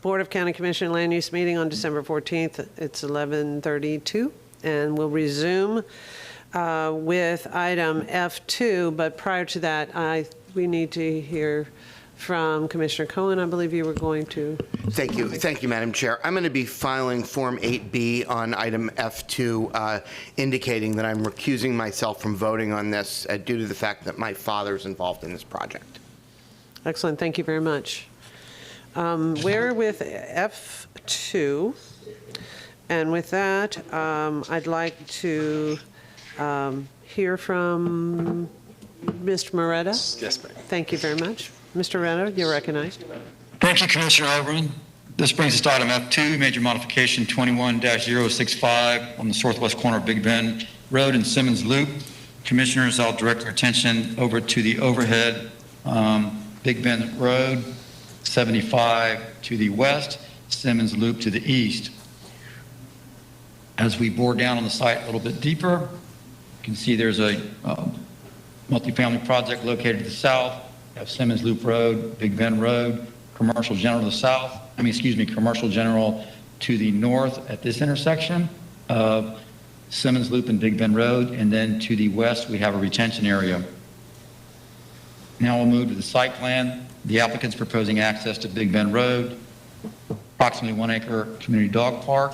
Board of County Commission Land Use meeting on December 14th. It's 11:32, and we'll resume with item F2. But prior to that, we need to hear from Commissioner Cohen. I believe you were going to. Thank you. Thank you, Madam Chair. I'm going to be filing Form 8B on item F2, indicating that I'm recusing myself from voting on this due to the fact that my father's involved in this project. Excellent. Thank you very much. We're with F2. And with that, I'd like to hear from Mr. Moretta. Yes, ma'am. Thank you very much. Mr. Moretta, you're recognized. Thank you, Commissioner Overland. This brings us to item F2, major modification 21-065 on the southwest corner of Big Bend Road and Simmons Loop. Commissioners, I'll direct your attention over to the overhead Big Bend Road, 75 to the west, Simmons Loop to the east. As we bore down on the site a little bit deeper, you can see there's a multifamily project located to the south. You have Simmons Loop Road, Big Bend Road, Commercial General to the south. Commercial General to the north at this intersection of Simmons Loop and Big Bend Road, and then to the west we have a retention area. Now we'll move to the site plan. The applicant's proposing access to Big Bend Road, approximately 1 acre community dog park,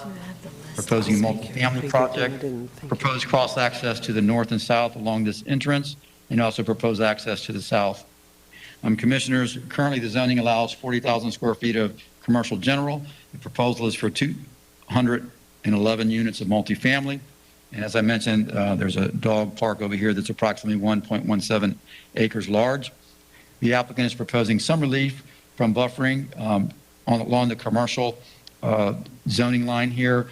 proposing multifamily project, proposed cross access to the north and south along this entrance, and also proposed access to the south. Commissioners, currently the zoning allows 40,000 square feet of commercial general. The proposal is for 211 units of multifamily. And as I mentioned, there's a dog park over here that's approximately 1.17 acres large. The applicant is proposing some relief from buffering along the commercial zoning line here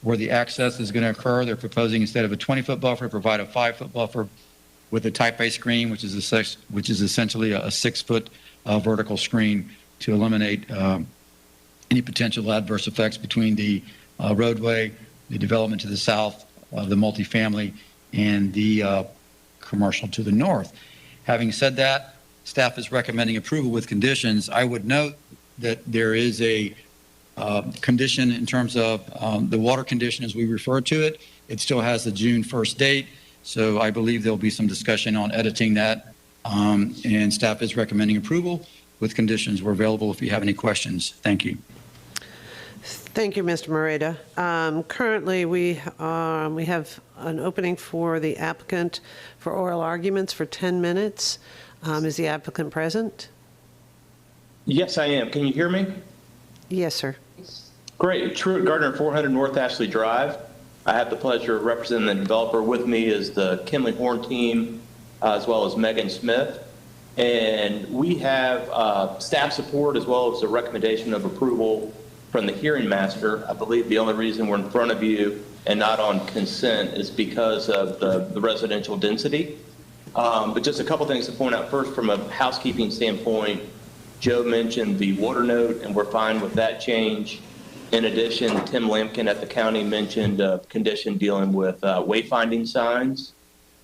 where the access is going to occur. They're proposing, instead of a 20-foot buffer, provide a 5-foot buffer with a type A screen, which is essentially a 6-foot vertical screen to eliminate any potential adverse effects between the roadway, the development to the south of the multifamily, and the commercial to the north. Having said that, staff is recommending approval with conditions. I would note that there is a condition in terms of the water condition as we refer to it. It still has the June 1st date. So I believe there'll be some discussion on editing that, and staff is recommending approval with conditions. We're available if you have any questions. Thank you. Thank you, Mr. Moretta. Currently, we have an opening for the applicant for oral arguments for 10 minutes. Is the applicant present? Yes, I am. Can you hear me? Yes, sir. Great. Truett Gardner, 400 North Ashley Drive. I have the pleasure of representing the developer. With me is the Kinley Horn team, as well as Megan Smith. And we have staff support as well as a recommendation of approval from the hearing master. I believe the only reason we're in front of you and not on consent is because of the residential density. But just a couple things to point out. First, from a housekeeping standpoint, Joe mentioned the water note, and we're fine with that change. In addition, Tim Lampkin at the county mentioned a condition dealing with wayfinding signs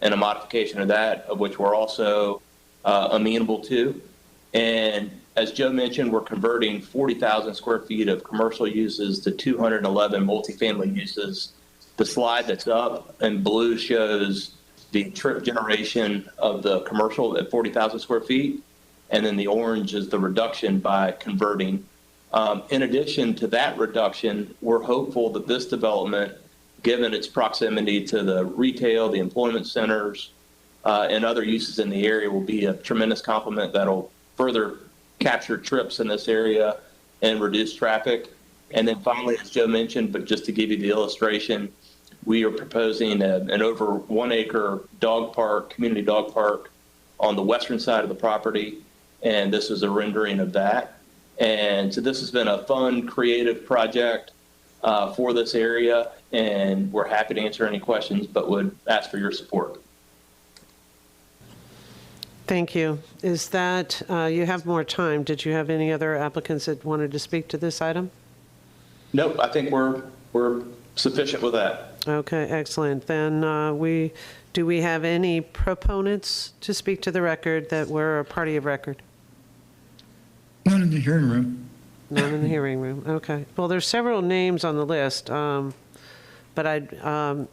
and a modification of that, of which we're also amenable to. And as Joe mentioned, we're converting 40,000 square feet of commercial uses to 211 multifamily uses. The slide that's up in blue shows the trip generation of the commercial at 40,000 square feet. And then the orange is the reduction by converting. In addition to that reduction, we're hopeful that this development, given its proximity to the retail, the employment centers, and other uses in the area, will be a tremendous complement that'll further capture trips in this area and reduce traffic. And then finally, as Joe mentioned, but just to give you the illustration, we are proposing an over 1 acre dog park, community dog park on the western side of the property. And this is a rendering of that. And so this has been a fun, creative project for this area, and we're happy to answer any questions, but would ask for your support. Thank you. Is that, you have more time. Did you have any other applicants that wanted to speak to this item? Nope, I think we're sufficient with that. Okay, excellent. Then do we have any proponents to speak to the record that were a party of record? None in the hearing room. None in the hearing room, okay. Well, there's several names on the list, but I'd,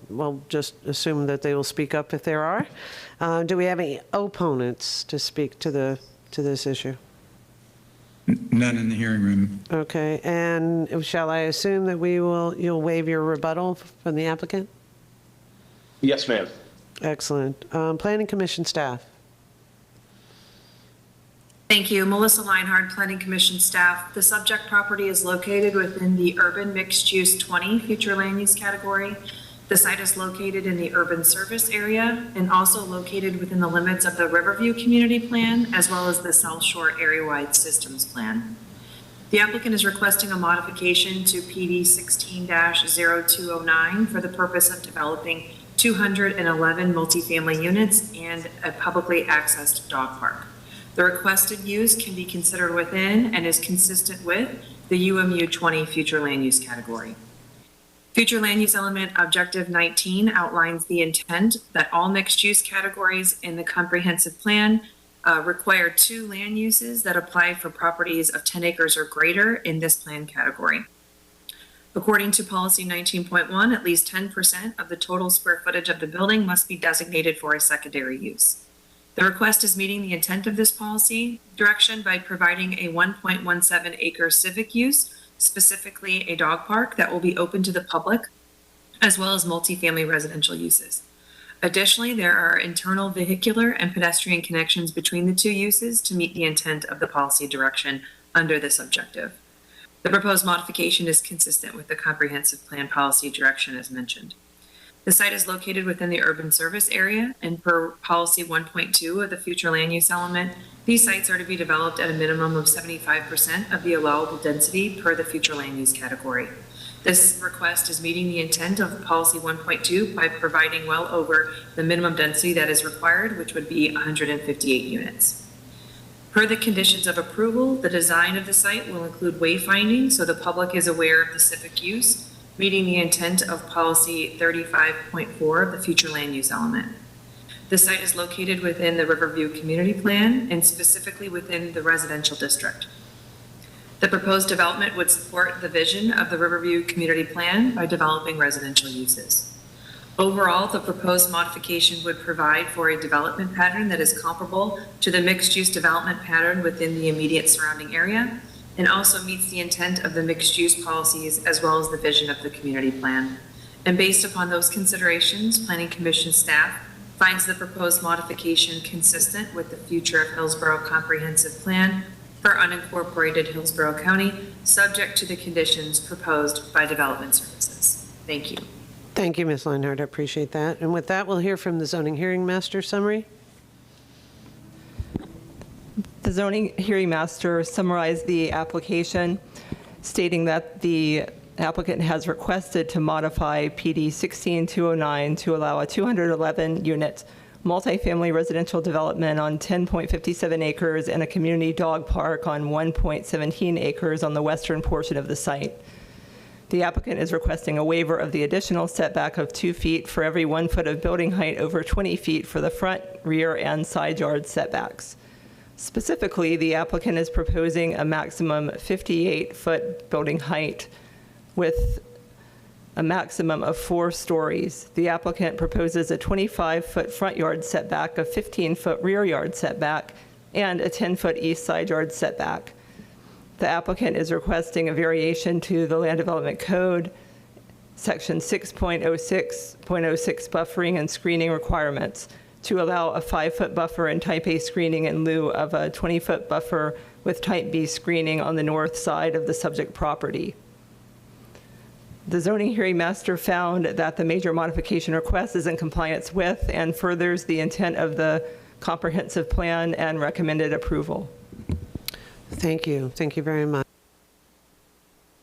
well, just assume that they will speak up if there are. Do we have any opponents to speak to this issue? None in the hearing room. Okay, and shall I assume that you'll waive your rebuttal from the applicant? Yes, ma'am. Excellent. Planning Commission staff. Thank you. Melissa Leinhardt, Planning Commission staff. The subject property is located within the Urban Mixed Use 20 future land use category. The site is located in the urban service area and also located within the limits of the Riverview Community Plan as well as the South Shore Area-Wide Systems Plan. The applicant is requesting a modification to PD 16-0209 for the purpose of developing 211 multifamily units and a publicly accessed dog park. The requested use can be considered within and is consistent with the UMU 20 future land use category. Future land use element objective 19 outlines the intent that all mixed use categories in the comprehensive plan require 2 land uses that apply for properties of 10 acres or greater in this plan category. According to policy 19.1, at least 10% of the total square footage of the building must be designated for a secondary use. The request is meeting the intent of this policy direction by providing a 1.17 acre civic use, specifically a dog park that will be open to the public, as well as multifamily residential uses. Additionally, there are internal vehicular and pedestrian connections between the 2 uses to meet the intent of the policy direction under this objective. The proposed modification is consistent with the comprehensive plan policy direction as mentioned. The site is located within the urban service area, and per policy 1.2 of the future land use element, these sites are to be developed at a minimum of 75% of the allowable density per the future land use category. This request is meeting the intent of policy 1.2 by providing well over the minimum density that is required, which would be 158 units. Per the conditions of approval, the design of the site will include wayfinding so the public is aware of the civic use, meeting the intent of policy 35.4 of the future land use element. The site is located within the Riverview Community Plan and specifically within the residential district. The proposed development would support the vision of the Riverview Community Plan by developing residential uses. Overall, the proposed modification would provide for a development pattern that is comparable to the mixed-use development pattern within the immediate surrounding area, and also meets the intent of the mixed-use policies as well as the vision of the community plan. And based upon those considerations, Planning Commission staff finds the proposed modification consistent with the future of Hillsborough Comprehensive Plan for unincorporated Hillsborough County, subject to the conditions proposed by Development Services. Thank you. Thank you, Ms. Leinhardt. I appreciate that. And with that, we'll hear from the zoning hearing master summary. The zoning hearing master summarized the application, stating that the applicant has requested to modify PD 16209 to allow a 211-unit multifamily residential development on 10.57 acres and a community dog park on 1.17 acres on the western portion of the site. The applicant is requesting a waiver of the additional setback of 2 feet for every 1 foot of building height over 20 feet for the front, rear, and side yard setbacks. Specifically, the applicant is proposing a maximum 58-foot building height with a maximum of 4 stories. The applicant proposes a 25-foot front yard setback, a 15-foot rear yard setback, and a 10-foot east side yard setback. The applicant is requesting a variation to the Land Development Code, Section 6.06.06 buffering and screening requirements to allow a 5-foot buffer and type A screening in lieu of a 20-foot buffer with type B screening on the north side of the subject property. The zoning hearing master found that the major modification request is in compliance with and furthers the intent of the comprehensive plan and recommended approval. Thank you. Thank you very much.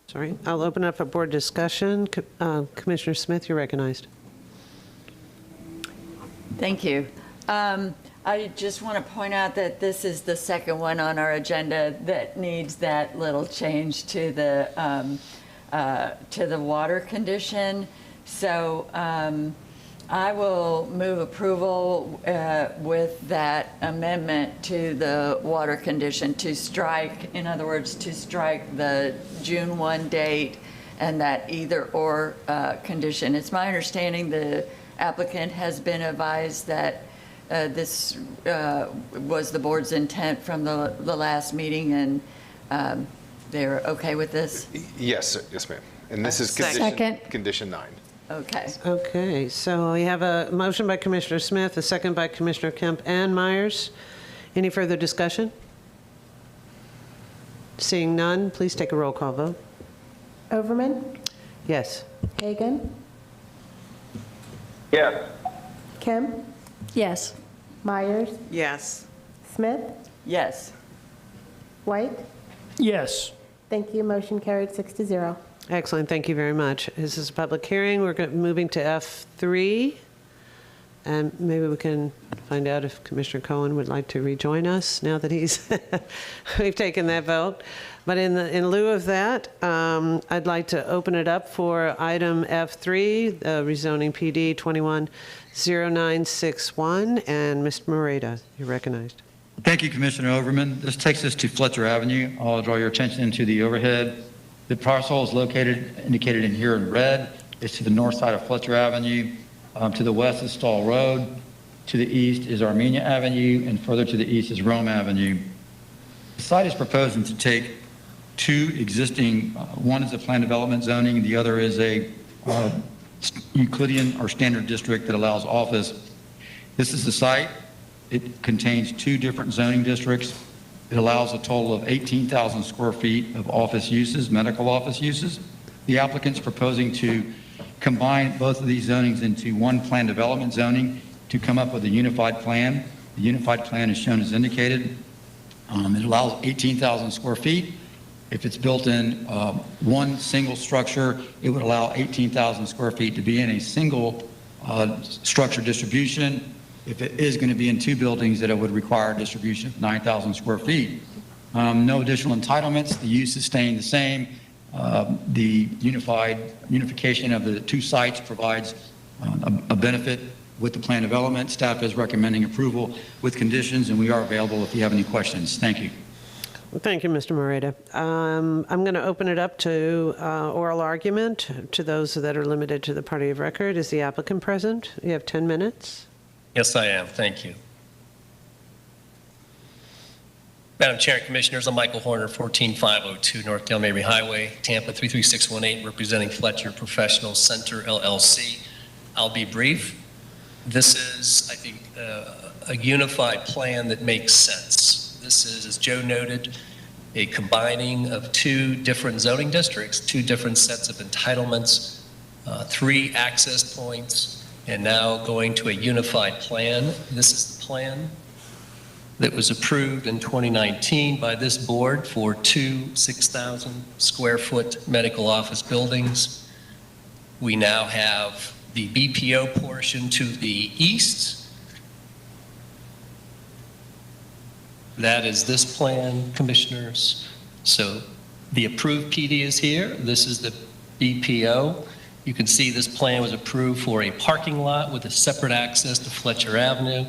Sorry, I'll open up a board discussion. Commissioner Smith, you're recognized. Thank you. I just want to point out that this is the second one on our agenda that needs that little change to the water condition. So I will move approval with that amendment to the water condition to strike, in other words, to strike the June 1 date and that either/or condition. It's my understanding the applicant has been advised that this was the board's intent from the last meeting, and they're okay with this? Yes, yes, ma'am. And this is Second. condition 9. Okay. Okay, so we have a motion by Commissioner Smith, a second by Commissioner Kemp and Myers. Any further discussion? Seeing none, please take a roll call vote. Overman, Yes. Hagan, Yes. Kemp, Yes. Myers, Yes. Smith, Yes. White. Yes. Thank you. Motion carried 6-0. Excellent, thank you very much. This is a public hearing. We're moving to F3. And maybe we can find out if Commissioner Cohen would like to rejoin us now that we've taken that vote. But in lieu of that, I'd like to open it up for item F3, rezoning PD 210961. And Mr. Moreta, you're recognized. Thank you, Commissioner Overman. This takes us to Fletcher Avenue. I'll draw your attention to the overhead. The parcel is indicated in here in red. It's to the north side of Fletcher Avenue. To the west is Stall Road. To the east is Armenia Avenue, and further to the east is Rome Avenue. The site is proposing to take two existing, one is a planned development zoning, the other is a Euclidean or standard district that allows office. This is the site. It contains two different zoning districts. It allows a total of 18,000 square feet of office uses, medical office uses. The applicant's proposing to combine both of these zonings into one planned development zoning to come up with a unified plan. The unified plan is shown as indicated. It allows 18,000 square feet. If it's built in one single structure, it would allow 18,000 square feet to be in a single structure distribution. If it is going to be in two buildings, that it would require a distribution of 9,000 square feet. No additional entitlements. The use is staying the same. The unification of the two sites provides a benefit with the plan development. Staff is recommending approval with conditions, and we are available if you have any questions. Thank you. Well, thank you, Mr. Moreta. I'm going to open it up to oral argument to those that are limited to the party of record. Is the applicant present? You have 10 minutes. Yes, I am. Thank you. Madam Chair and Commissioners, I'm Michael Horner, 14502 North Dale Mabry Highway, Tampa 33618, representing Fletcher Professional Center, LLC. I'll be brief. This is, I think, a unified plan that makes sense. This is, as Joe noted, a combining of two different zoning districts, two different sets of entitlements, 3 access points, and now going to a unified plan. This is the plan that was approved in 2019 by this board for 2 6,000 square foot medical office buildings. We now have the BPO portion to the east. That is this plan, Commissioners. So the approved PD is here. This is the BPO. You can see this plan was approved for a parking lot with a separate access to Fletcher Avenue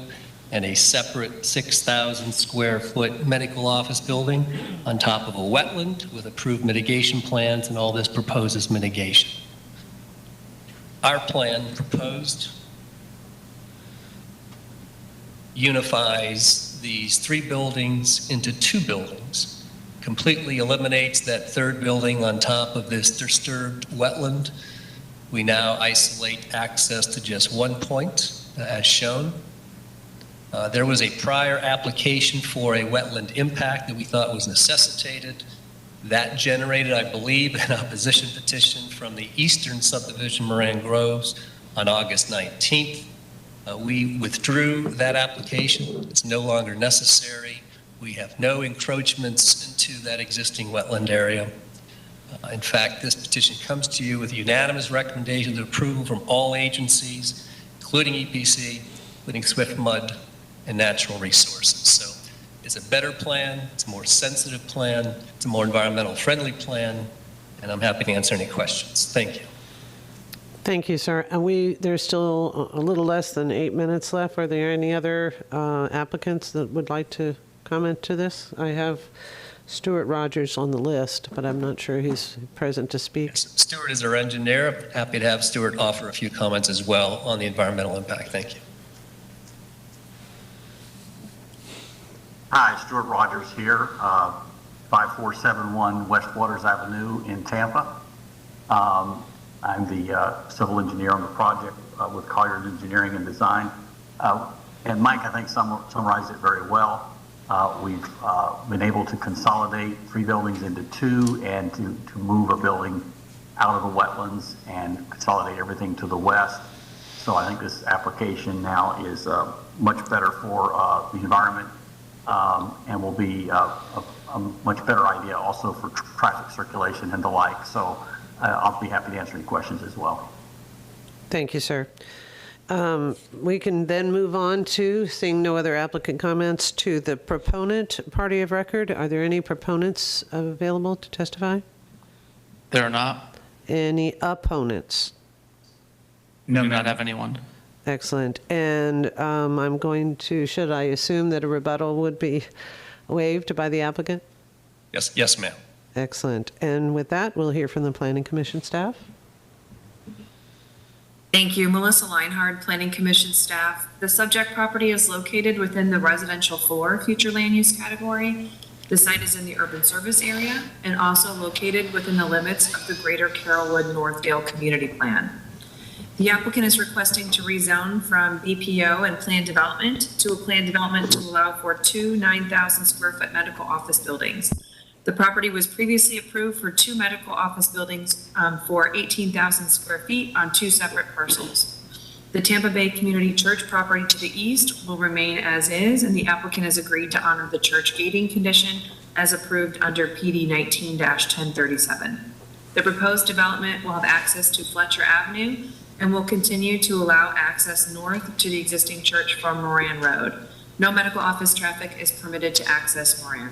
and a separate 6,000 square foot medical office building on top of a wetland with approved mitigation plans, and all this proposes mitigation. Our plan proposed unifies these 3 buildings into 2 buildings, completely eliminates that 3rd building on top of this disturbed wetland. We now isolate access to just 1 point, as shown. There was a prior application for a wetland impact that we thought was necessitated. That generated, I believe, an opposition petition from the eastern subdivision, Moran Groves, on August 19th. We withdrew that application. It's no longer necessary. We have no encroachments into that existing wetland area. In fact, this petition comes to you with unanimous recommendations of approval from all agencies, including EPC, including Swift Mud and Natural Resources. So it's a better plan, it's a more sensitive plan, it's a more environmental friendly plan, and I'm happy to answer any questions. Thank you. Thank you, sir. And there's still a little less than 8 minutes left. Are there any other applicants that would like to comment to this? I have Stuart Rogers on the list, but I'm not sure he's present to speak. Yes, Stuart is our engineer. I'm happy to have Stuart offer a few comments as well on the environmental impact. Thank you. Hi, Stuart Rogers here, 5471 West Waters Avenue in Tampa. I'm the civil engineer on the project with Collier Engineering and Design. And Mike, I think, summarized it very well. We've been able to consolidate 3 buildings into 2 and to move a building out of the wetlands and consolidate everything to the west. So I think this application now is much better for the environment and will be a much better idea also for traffic circulation and the like. So I'll be happy to answer any questions as well. Thank you, sir. We can then move on to, seeing no other applicant comments, to the proponent party of record. Are there any proponents available to testify? There are not. Any opponents? No, do not have anyone. Excellent. And I'm going to, should I assume that a rebuttal would be waived by the applicant? Yes, ma'am. Excellent. And with that, we'll hear from the Planning Commission staff. Thank you. Melissa Leinhard, Planning Commission staff. The subject property is located within the Residential 4 future land use category. The site is in the urban service area and also located within the limits of the Greater Carrollwood Northdale Community Plan. The applicant is requesting to rezone from BPO and planned development to a planned development to allow for 2 9,000 square foot medical office buildings. The property was previously approved for 2 medical office buildings for 18,000 square feet on 2 separate parcels. The Tampa Bay Community Church property to the east will remain as is, and the applicant has agreed to honor the church gating condition as approved under PD 19-1037. The proposed development will have access to Fletcher Avenue and will continue to allow access north to the existing church from Moran Road. No medical office traffic is permitted to access Moran.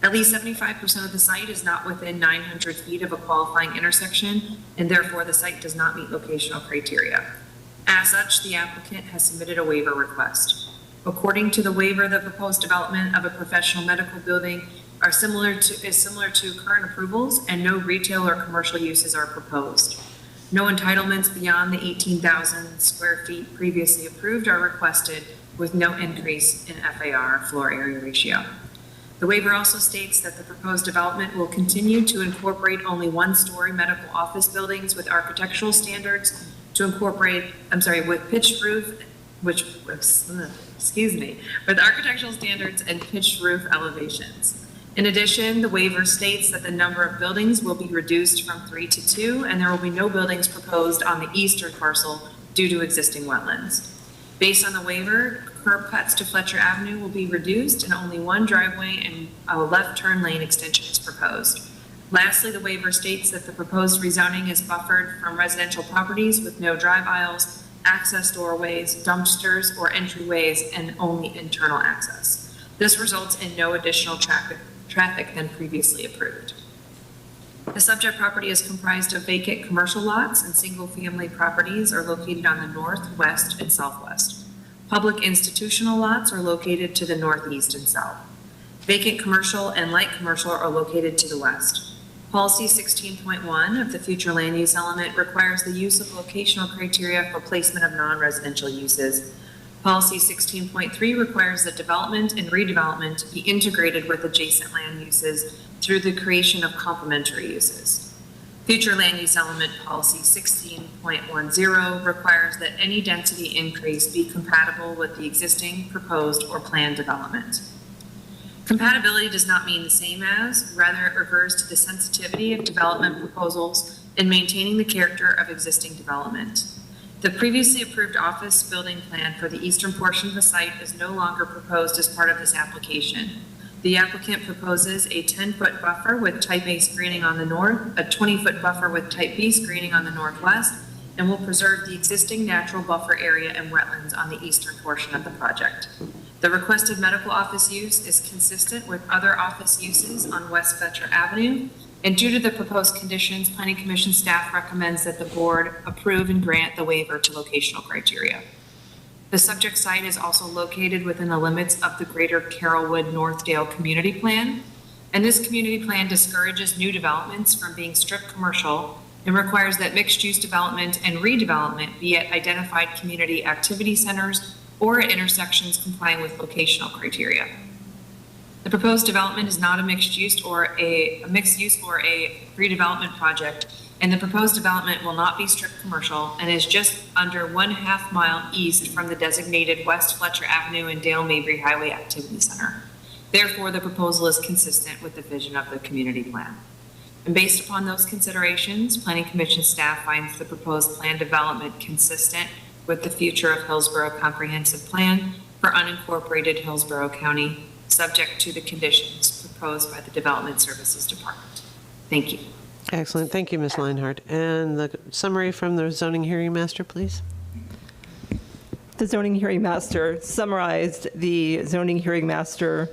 At least 75% of the site is not within 900 feet of a qualifying intersection, and therefore the site does not meet locational criteria. As such, the applicant has submitted a waiver request. According to the waiver, the proposed development of a professional medical building is similar to current approvals, and no retail or commercial uses are proposed. No entitlements beyond the 18,000 square feet previously approved are requested, with no increase in FAR, floor area ratio. The waiver also states that the proposed development will continue to incorporate only 1-story medical office buildings with architectural standards with pitched roof, with architectural standards and pitched roof elevations. In addition, the waiver states that the number of buildings will be reduced from 3 to 2, and there will be no buildings proposed on the eastern parcel due to existing wetlands. Based on the waiver, curb cuts to Fletcher Avenue will be reduced and only 1 driveway and a left turn lane extension is proposed. Lastly, the waiver states that the proposed rezoning is buffered from residential properties with no drive aisles, access doorways, dumpsters, or entryways, and only internal access. This results in no additional traffic than previously approved. The subject property is comprised of vacant commercial lots, and single-family properties are located on the north, west, and southwest. Public institutional lots are located to the northeast and south. Vacant commercial and light commercial are located to the west. Policy 16.1 of the future land use element requires the use of locational criteria for placement of non-residential uses. Policy 16.3 requires that development and redevelopment be integrated with adjacent land uses through the creation of complementary uses. Future land use element policy 16.10 requires that any density increase be compatible with the existing, proposed, or planned development. Compatibility does not mean the same as, rather it refers to the sensitivity of development proposals in maintaining the character of existing development. The previously approved office building plan for the eastern portion of the site is no longer proposed as part of this application. The applicant proposes a 10-foot buffer with type A screening on the north, a 20-foot buffer with type B screening on the northwest, and will preserve the existing natural buffer area and wetlands on the eastern portion of the project. The requested medical office use is consistent with other office uses on West Fletcher Avenue And due to the proposed conditions, Planning Commission staff recommends that the board approve and grant the waiver to locational criteria. The subject site is also located within the limits of the Greater Carrollwood-Northdale Community Plan, and this community plan discourages new developments from being strict commercial and requires that mixed-use development and redevelopment be at identified community activity centers or at intersections complying with locational criteria. The proposed development is not a mixed use or a redevelopment project, and the proposed development will not be strict commercial and is just under 1/2 mile east from the designated West Fletcher Avenue and Dale Mabry Highway Activity Center. Therefore, the proposal is consistent with the vision of the community plan. And based upon those considerations, Planning Commission staff finds the proposed plan development consistent with the future of Hillsborough Comprehensive Plan for unincorporated Hillsborough County, subject to the conditions proposed by the Development Services Department. Thank you. Excellent. Thank you, Ms. Leinhardt. And the summary from the zoning hearing master, please. The zoning hearing master summarized the zoning hearing master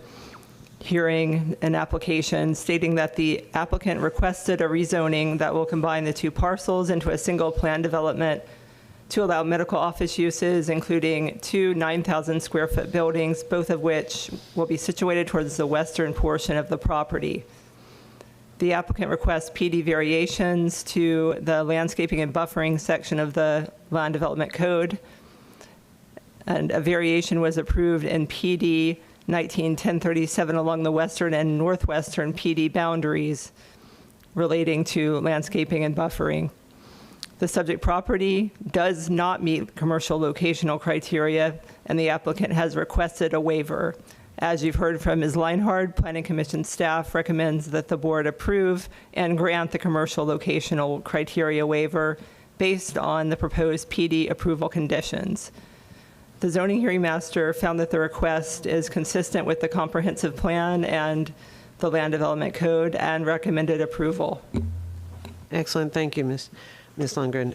hearing and application, stating that the applicant requested a rezoning that will combine the two parcels into a single plan development to allow medical office uses, including two 9,000 square foot buildings, both of which will be situated towards the western portion of the property. The applicant requests PD variations to the landscaping and buffering section of the Land Development Code, and a variation was approved in PD 19-1037 along the western and northwestern PD boundaries relating to landscaping and buffering. The subject property does not meet commercial locational criteria, and the applicant has requested a waiver. As you've heard from Ms. Leinhardt, Planning Commission staff recommends that the board approve and grant the commercial locational criteria waiver based on the proposed PD approval conditions. The zoning hearing master found that the request is consistent with the comprehensive plan and the Land Development Code and recommended approval. Excellent. Thank you, Ms. Lundgren.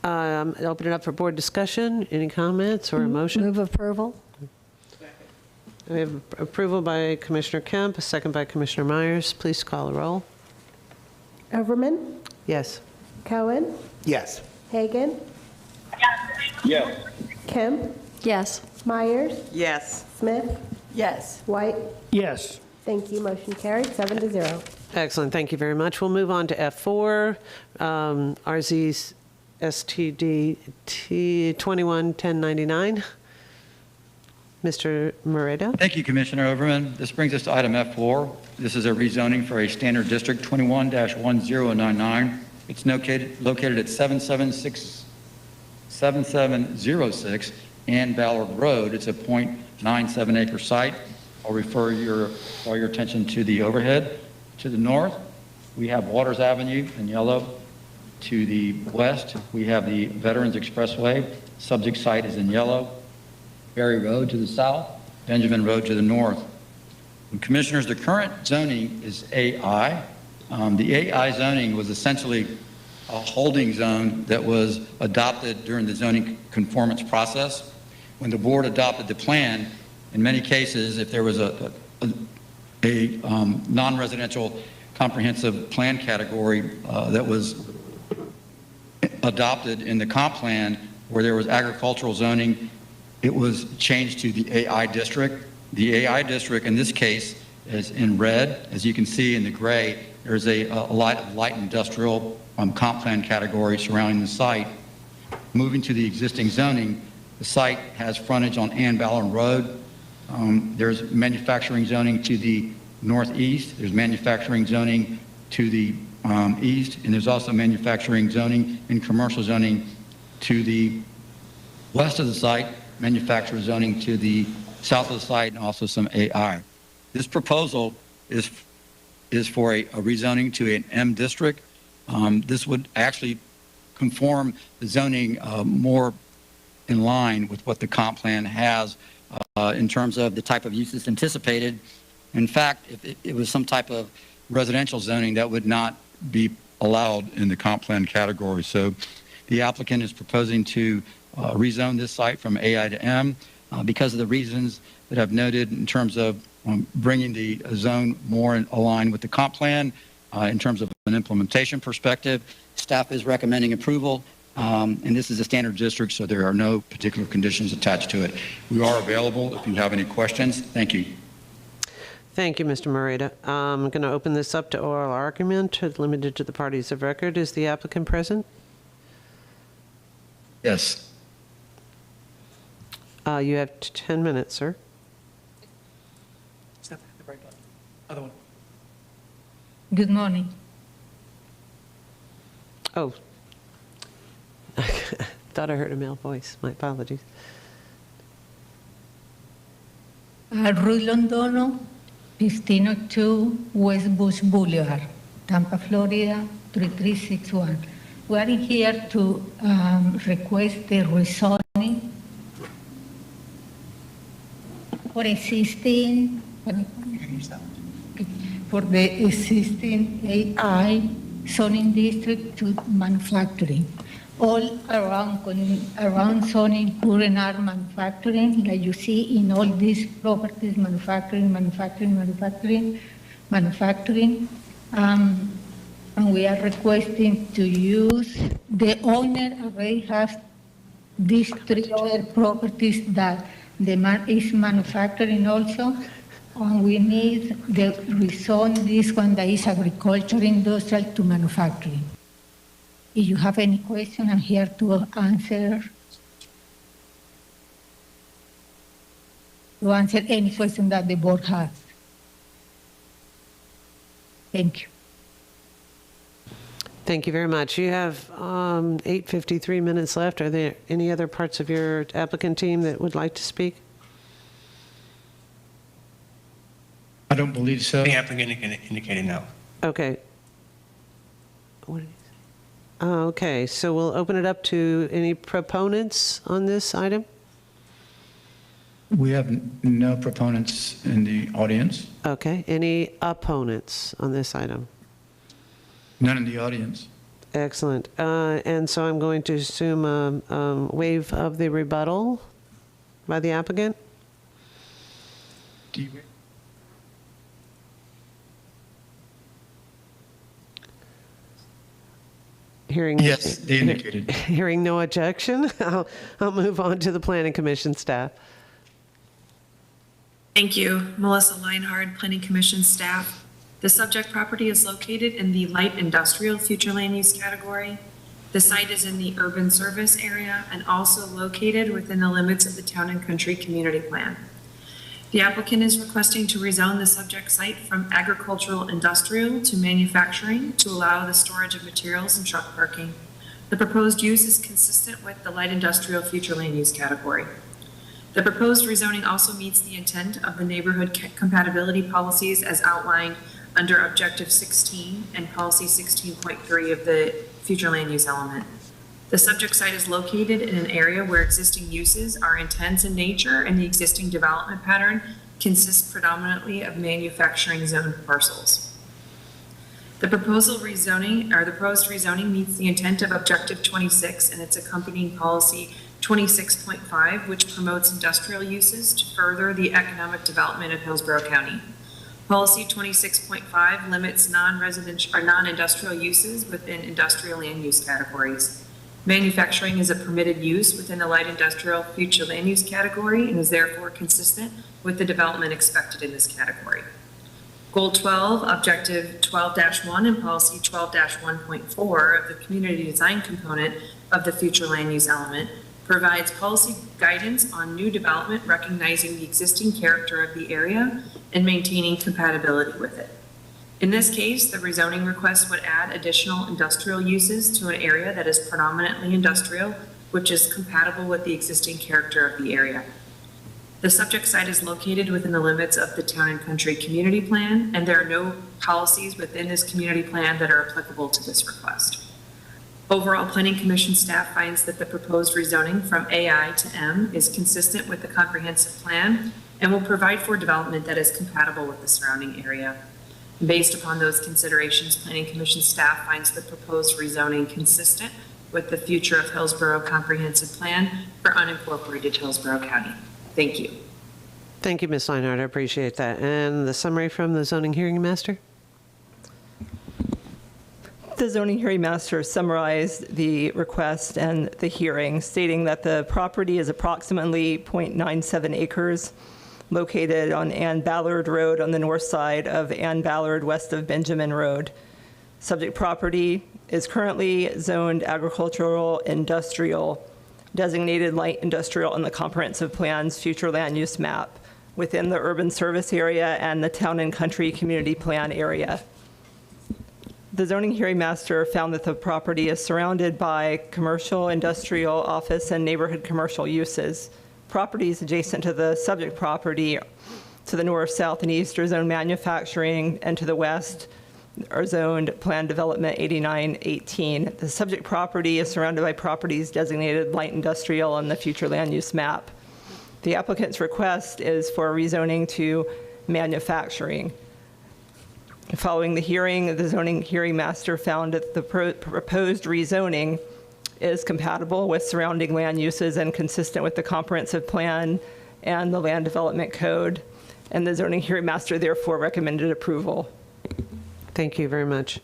I'll open it up for board discussion. Any comments or a motion? Move approval. We have approval by Commissioner Kemp, a second by Commissioner Myers. Please call the roll. Overman, Yes. Cohen, Yes. Hagan, Yes. Kemp, Yes. Myers, Yes. Smith, Yes. White. Yes. Thank you. Motion carried, 7-0. Excellent. Thank you very much. We'll move on to F4, RZ STD 21-1099. Mr. Moreta. Thank you, Commissioner Overman. This brings us to item F4. This is a rezoning for a standard district 21-1099. It's located at 7706 Ann Ballard Road. It's a .97 acre site. I'll refer all your attention to the overhead. To the north, we have Waters Avenue in yellow. To the west, we have the Veterans Expressway. Subject site is in yellow. Berry Road to the south, Benjamin Road to the north. And Commissioners, the current zoning is AI. The AI zoning was essentially a holding zone that was adopted during the zoning conformance process. When the board adopted the plan, in many cases, if there was a non-residential comprehensive plan category that was adopted in the comp plan where there was agricultural zoning, it was changed to the AI district. The AI district in this case is in red. As you can see in the gray, there's a light industrial comp plan category surrounding the site. Moving to the existing zoning, the site has frontage on Ann Ballard Road. There's manufacturing zoning to the northeast. There's manufacturing zoning to the east, and there's also manufacturing zoning and commercial zoning to the west of the site, manufacturer zoning to the south of the site, and also some AI. This proposal is for a rezoning to an M district. This would actually conform the zoning more in line with what the comp plan has in terms of the type of uses anticipated. In fact, if it was some type of residential zoning, that would not be allowed in the comp plan category. So the applicant is proposing to rezone this site from AI to M because of the reasons that I've noted in terms of bringing the zone more in line with the comp plan, In terms of an implementation perspective, staff is recommending approval, and this is a standard district, so there are no particular conditions attached to it. We are available if you have any questions. Thank you. Thank you, Mr. Morita. I'm going to open this up to oral argument, limited to the parties of record. Is the applicant present? Yes. You have 10 minutes, sir. Other one. Good morning. Oh. Thought I heard a male voice. My apologies. Ruy Londono, 1502 West Bush Boulevard, Tampa, Florida, 3361. We are here to request the rezoning for the existing AI zoning district to manufacturing. All around zoning current are manufacturing, like you see in all these properties, manufacturing. And we are requesting to use, the owner already has these 3 other properties that the man is manufacturing also. And we need the rezone this one that is agriculture industrial to manufacturing. If you have any question, I'm here to answer any question that the board has. Thank you. Thank you very much. You have 8:53 minutes left. Are there any other parts of your applicant team that would like to speak? I don't believe so. The applicant indicated no. Okay. What did he say? Okay, so we'll open it up to any proponents on this item. We have no proponents in the audience. Okay, any opponents on this item? None in the audience. Excellent. And so I'm going to assume a waive of the rebuttal by the applicant. Do you? Yes, they indicated. Hearing no objection, I'll move on to the Planning Commission staff. Thank you. Melissa Leinhard, Planning Commission staff. The subject property is located in the light industrial future land use category. The site is in the urban service area and also located within the limits of the Town and Country Community Plan. The applicant is requesting to rezone the subject site from agricultural industrial to manufacturing to allow the storage of materials and truck parking. The proposed use is consistent with the light industrial future land use category. The proposed rezoning also meets the intent of the neighborhood compatibility policies as outlined under Objective 16 and Policy 16.3 of the future land use element. The subject site is located in an area where existing uses are intense in nature and the existing development pattern consists predominantly of manufacturing zone parcels. The proposed rezoning meets the intent of Objective 26 and its accompanying Policy 26.5, which promotes industrial uses to further the economic development of Hillsborough County. Policy 26.5 limits non-residential or non-industrial uses within industrial land use categories. Manufacturing is a permitted use within the light industrial future land use category and is therefore consistent with the development expected in this category. Goal 12, Objective 12-1 and Policy 12-1.4 of the community design component of the future land use element provides policy guidance on new development, recognizing the existing character of the area and maintaining compatibility with it. In this case, the rezoning request would add additional industrial uses to an area that is predominantly industrial, which is compatible with the existing character of the area. The subject site is located within the limits of the Town and Country Community Plan, and there are no policies within this community plan that are applicable to this request. Overall, Planning Commission staff finds that the proposed rezoning from AI to M is consistent with the comprehensive plan and will provide for development that is compatible with the surrounding area. Based upon those considerations, Planning Commission staff finds the proposed rezoning consistent with the future of Hillsborough Comprehensive Plan for unincorporated Hillsborough County. Thank you. Thank you, Ms. Leinhard. I appreciate that. And the summary from the zoning hearing master? The zoning hearing master summarized the request and the hearing, stating that the property is approximately 0.97 acres, located on Ann Ballard Road on the north side of Ann Ballard, west of Benjamin Road. Subject property is currently zoned agricultural industrial, designated light industrial on the comprehensive plan's future land use map within the urban service area and the town and country community plan area. The zoning hearing master found that the property is surrounded by commercial, industrial, office, and neighborhood commercial uses. Properties adjacent to the subject property to the north, south, and east are zoned manufacturing, and to the west are zoned planned development 8918. The subject property is surrounded by properties designated light industrial on the future land use map. The applicant's request is for rezoning to manufacturing. Following the hearing, the zoning hearing master found that the proposed rezoning is compatible with surrounding land uses and consistent with the comprehensive plan and the land development code, and the zoning hearing master therefore recommended approval. Thank you very much.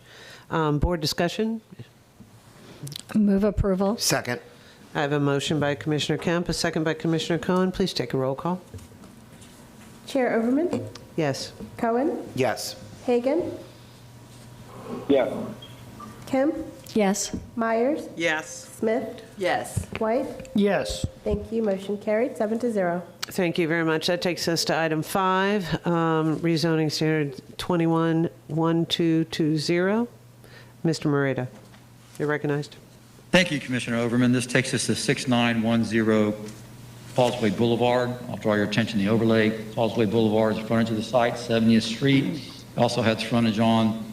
Board discussion? Move approval. Second. I have a motion by Commissioner Kemp, a second by Commissioner Cohen. Please take a roll call. Chair Overman, Yes. Cohen, Yes. Hagan, Yes. Kemp, Yes. Myers, Yes. Smith, Yes. White. Yes. Thank you. Motion carried, 7-0. Thank you very much. That takes us to item 5, rezoning standard 21-1220. Mr. Moreta, you're recognized. Thank you, Commissioner Overman. This takes us to 6910 Causeway Boulevard. I'll draw your attention to the overlay. Causeway Boulevard is the frontage of the site, 70th Street. It also has frontage on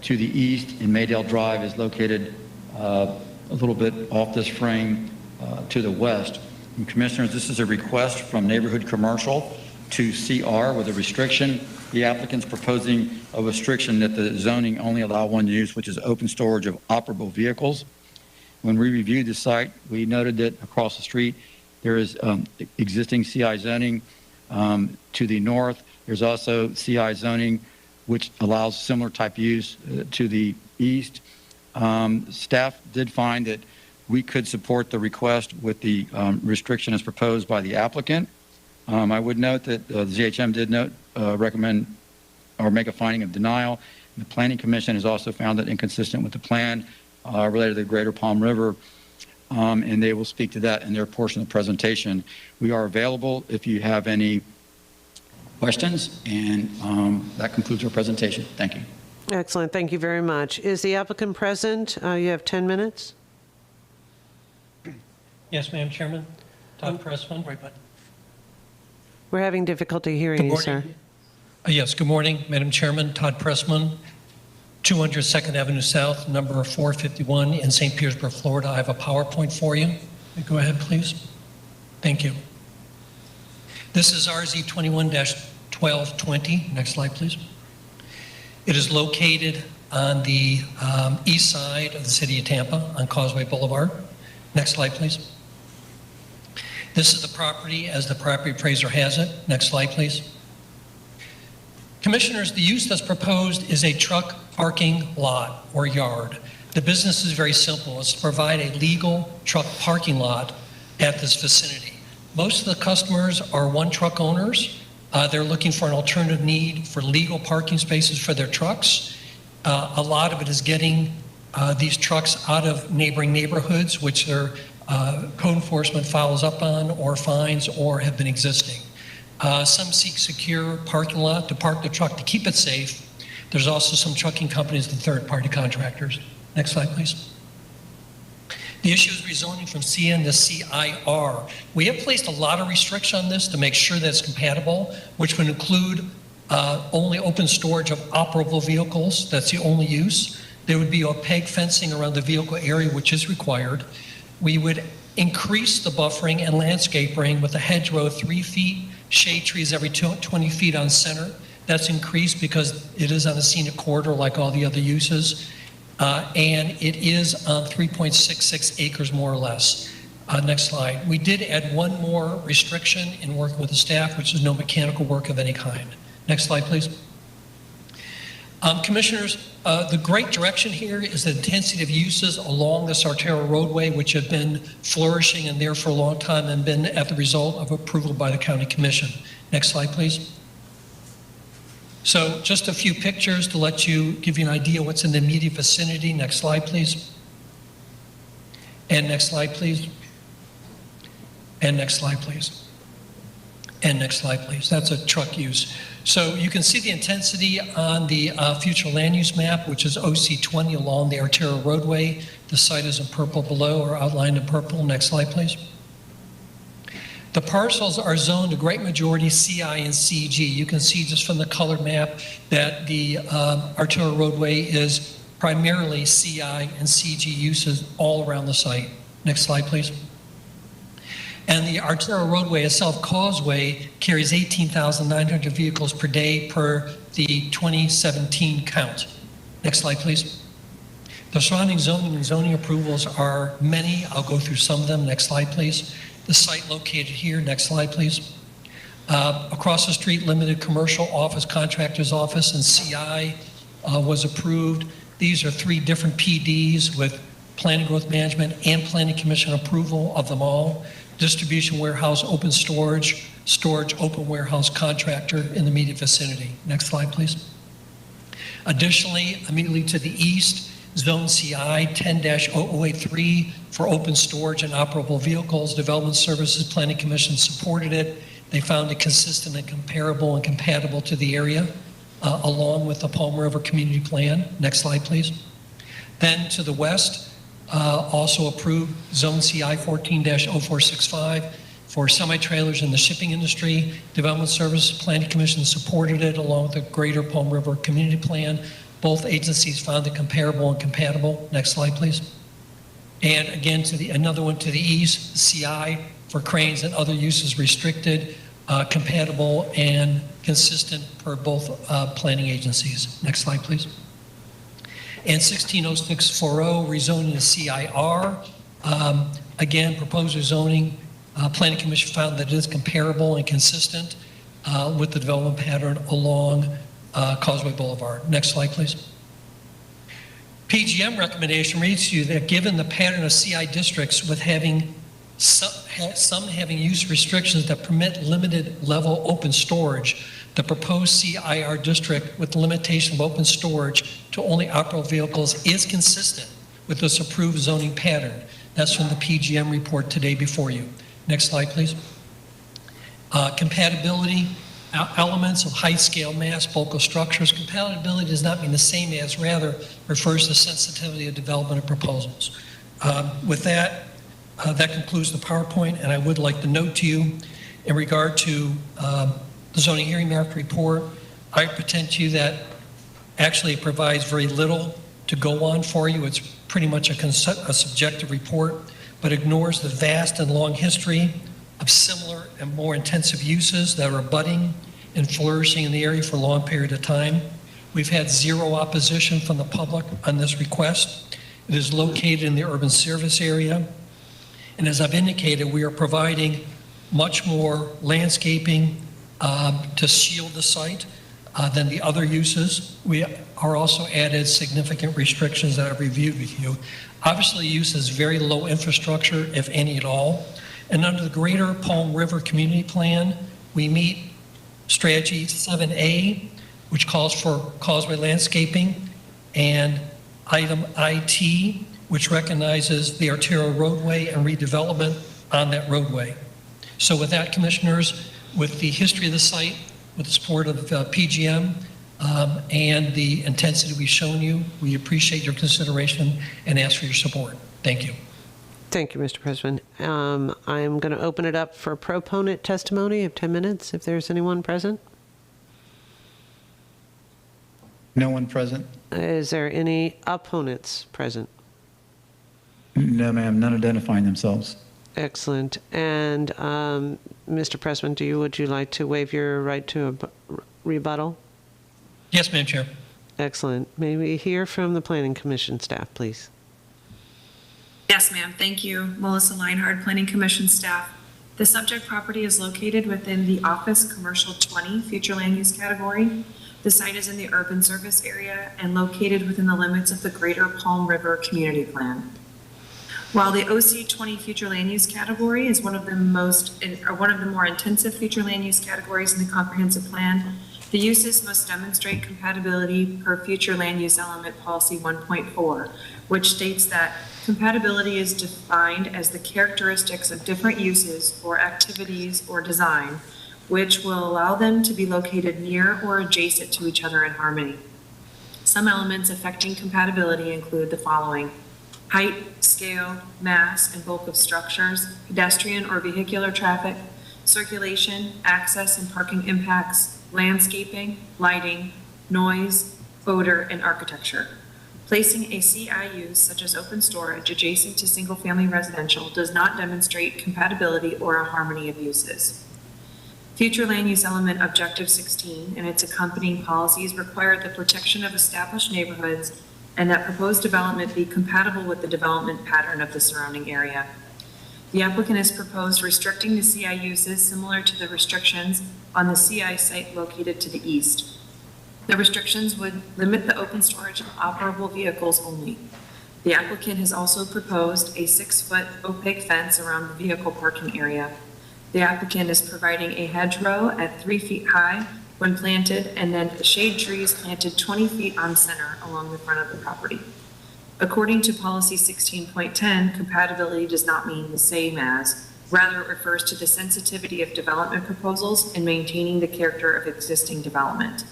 to the east, and Maydale Drive is located a little bit off this frame to the west. And Commissioners, this is a request from Neighborhood Commercial to CR with a restriction. The applicant's proposing a restriction that the zoning only allow one use, which is open storage of operable vehicles. When we reviewed the site, we noted that across the street there is existing CI zoning. To the north, there's also CI zoning, which allows similar type use to the east. Staff did find that we could support the request with the restriction as proposed by the applicant. I would note that the ZHM did recommend or make a finding of denial. The Planning Commission has also found it inconsistent with the plan related to the Greater Palm River, and they will speak to that in their portion of the presentation. We are available if you have any questions, and that concludes our presentation. Thank you. Excellent. Thank you very much. Is the applicant present? You have 10 minutes. Yes, Madam Chairman. Todd Pressman. We're having difficulty hearing you, sir. Yes, good morning, Madam Chairman. Todd Pressman, 200 2nd Avenue South, number 451 in St. Petersburg, Florida. I have a PowerPoint for you. Go ahead, please. Thank you. This is RZ 21-1220. Next slide, please. It is located on the east side of the city of Tampa on Causeway Boulevard. Next slide, please. This is the property as the property appraiser has it. Next slide, please. Commissioners, the use that's proposed is a truck parking lot or yard. The business is very simple. It's to provide a legal truck parking lot at this vicinity. Most of the customers are one truck owners. They're looking for an alternative need for legal parking spaces for their trucks. A lot of it is getting these trucks out of neighboring neighborhoods, which their code enforcement follows up on or fines or have been existing. Some seek secure parking lot to park the truck to keep it safe. There's also some trucking companies and third-party contractors. Next slide, please. The issue is rezoning from CN to CIR. We have placed a lot of restriction on this to make sure that it's compatible, which would include only open storage of operable vehicles. That's the only use. There would be opaque fencing around the vehicle area, which is required. We would increase the buffering and landscaping with a hedgerow 3 feet, shade trees every 20 feet on center. That's increased because it is on a scenic corridor like all the other uses. And it is on 3.66 acres more or less. Next slide. We did add one more restriction in working with the staff, which is no mechanical work of any kind. Next slide, please. Commissioners, the great direction here is the intensity of uses along this arterial roadway, which have been flourishing and there for a long time and been at the result of approval by the County Commission. Next slide, please. So just a few pictures to let you give you an idea what's in the immediate vicinity. Next slide, please. And next slide, please. And next slide, please. And next slide, please. That's a truck use. So you can see the intensity on the future land use map, which is OC20 along the arterial roadway. The site is in purple below, or outlined in purple. Next slide, please. The parcels are zoned a great majority CI and CG. You can see just from the colored map that the arterial roadway is primarily CI and CG uses all around the site. Next slide, please. And the arterial roadway itself, Causeway, carries 18,900 vehicles per day per the 2017 count. Next slide, please. The surrounding zoning and zoning approvals are many. I'll go through some of them. Next slide, please. The site located here. Next slide, please. Across the street, limited commercial office, contractor's office, and CI was approved. These are 3 different PDs with Planning Growth Management and Planning Commission approval of them all. Distribution warehouse, open storage, open warehouse contractor in the immediate vicinity. Next slide, please. Additionally, immediately to the east, Zone CI 10-0083 for open storage and operable vehicles. Development Services Planning Commission supported it. They found it consistent and comparable and compatible to the area, along with the Palm River Community Plan. Next slide, please. Then to the west, also approved Zone CI 14-0465 for semi-trailers in the shipping industry. Development Services Planning Commission supported it along with the Greater Palm River Community Plan. Both agencies found it comparable and compatible. Next slide, please. And again, another one to the east, CI for cranes and other uses restricted, compatible and consistent per both planning agencies. Next slide, please. And 160640, rezoning to CIR. Again, proposed zoning, Planning Commission found that it is comparable and consistent with the development pattern along Causeway Boulevard. Next slide, please. PGM recommendation reads to you that given the pattern of CI districts with having some having use restrictions that permit limited level open storage, the proposed CIR district with limitation of open storage to only operable vehicles is consistent with this approved zoning pattern. That's from the PGM report today before you. Next slide, please. Compatibility, elements of height, scale, mass, bulk of structures. Compatibility does not mean the same as, rather refers to sensitivity of development of proposals. With that, that concludes the PowerPoint, and I would like to note to you in regard to the zoning hearing map report, I pretend to you that actually it provides very little to go on for you. It's pretty much a subjective report, but ignores the vast and long history of similar and more intensive uses that are budding and flourishing in the area for a long period of time. We've had zero opposition from the public on this request. It is located in the urban service area. And as I've indicated, we are providing much more landscaping to shield the site than the other uses. We are also added significant restrictions that I've reviewed with you. Obviously, use is very low infrastructure, if any at all. And under the Greater Palm River Community Plan, we meet Strategy 7A, which calls for causeway landscaping, and item IT, which recognizes the arterial roadway and redevelopment on that roadway. So with that, Commissioners, with the history of the site, with the support of PGM, and the intensity we've shown you, we appreciate your consideration and ask for your support. Thank you. Thank you, Mr. President. I'm going to open it up for proponent testimony of 10 minutes, if there's anyone present. No one present. Is there any opponents present? No, ma'am. None identifying themselves. Excellent. And Mr. Pressman, would you like to waive your right to a rebuttal? Yes, Madam Chair. Excellent. May we hear from the Planning Commission staff, please? Yes, ma'am. Thank you. Melissa Leinhard, Planning Commission staff. The subject property is located within the Office Commercial 20 future land use category. The site is in the urban service area and located within the limits of the Greater Palm River Community Plan. While the OC 20 future land use category is one of the more intensive future land use categories in the comprehensive plan, the uses must demonstrate compatibility per future land use element policy 1.4, which states that compatibility is defined as the characteristics of different uses or activities or design, which will allow them to be located near or adjacent to each other in harmony. Some elements affecting compatibility include the following: height, scale, mass, and bulk of structures, pedestrian or vehicular traffic, circulation, access and parking impacts, landscaping, lighting, noise, odor, and architecture. Placing a CI use such as open storage adjacent to single-family residential does not demonstrate compatibility or a harmony of uses. Future land use element objective 16 and its accompanying policies require the protection of established neighborhoods and that proposed development be compatible with the development pattern of the surrounding area. The applicant has proposed restricting the CI uses similar to the restrictions on the CI site located to the east. The restrictions would limit the open storage of operable vehicles only. The applicant has also proposed a 6-foot opaque fence around the vehicle parking area. The applicant is providing a hedgerow at 3 feet high when planted, and then shade trees planted 20 feet on center along the front of the property. According to policy 16.10, compatibility does not mean the same as, rather it refers to the sensitivity of development proposals and maintaining the character of existing development.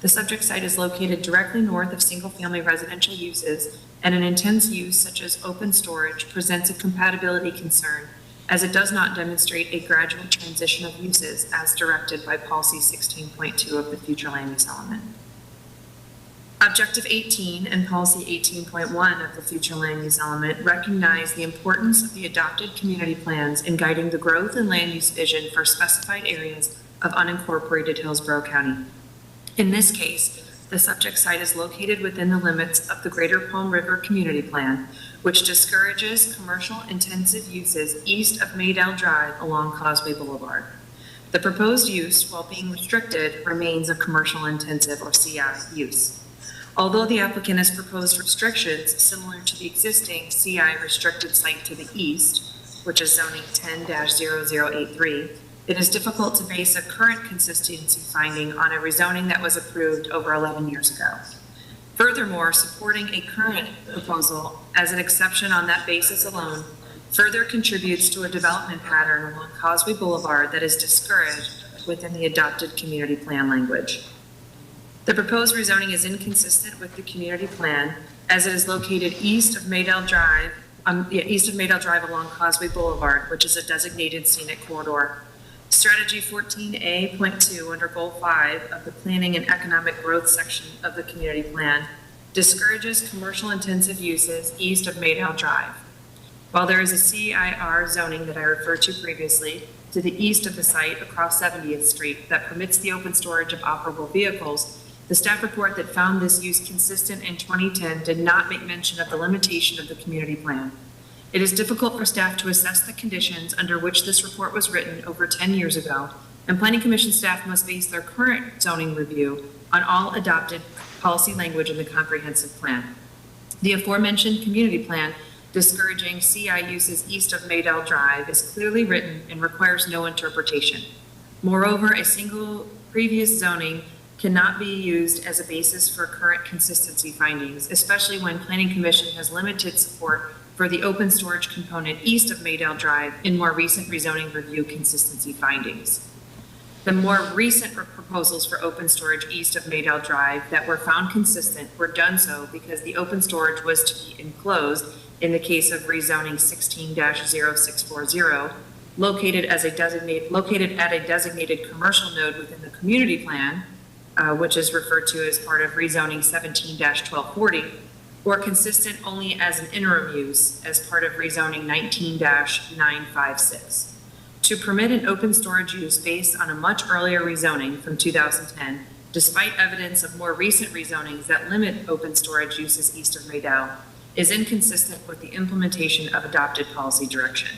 The subject site is located directly north of single-family residential uses, and an intense use such as open storage presents a compatibility concern, as it does not demonstrate a gradual transition of uses as directed by policy 16.2 of the future land use element. Objective 18 and policy 18.1 of the future land use element recognize the importance of the adopted community plans in guiding the growth and land use vision for specified areas of unincorporated Hillsborough County. In this case, the subject site is located within the limits of the Greater Palm River Community Plan, which discourages commercial intensive uses east of Maydell Drive along Causeway Boulevard. The proposed use, while being restricted, remains a commercial intensive or CI use. Although the applicant has proposed restrictions similar to the existing CI restricted site to the east, which is zoning 10-0083, it is difficult to base a current consistency finding on a rezoning that was approved over 11 years ago. Furthermore, supporting a current proposal as an exception on that basis alone further contributes to a development pattern along Causeway Boulevard that is discouraged within the adopted community plan language. The proposed rezoning is inconsistent with the community plan as it is located east of Maydell Drive along Causeway Boulevard, which is a designated scenic corridor. Strategy 14A.2 under Goal 5 of the Planning and Economic Growth section of the community plan discourages commercial intensive uses east of Maydell Drive. While there is a CIR zoning that I referred to previously to the east of the site across 70th Street that permits the open storage of operable vehicles, the staff report that found this use consistent in 2010 did not make mention of the limitation of the community plan. It is difficult for staff to assess the conditions under which this report was written over 10 years ago, and Planning Commission staff must base their current zoning review on all adopted policy language in the comprehensive plan. The aforementioned community plan discouraging CI uses east of Maydell Drive is clearly written and requires no interpretation. Moreover, a single previous zoning cannot be used as a basis for current consistency findings, especially when Planning Commission has limited support for the open storage component east of Maydell Drive in more recent rezoning review consistency findings. The more recent proposals for open storage east of Maydell Drive that were found consistent were done so because the open storage was to be enclosed in the case of rezoning 16-0640, located at a designated commercial node within the community plan, which is referred to as part of rezoning 17-1240, or consistent only as an interim use as part of rezoning 19-956. To permit an open storage use based on a much earlier rezoning from 2010, despite evidence of more recent rezonings that limit open storage uses east of Maydell, is inconsistent with the implementation of adopted policy direction.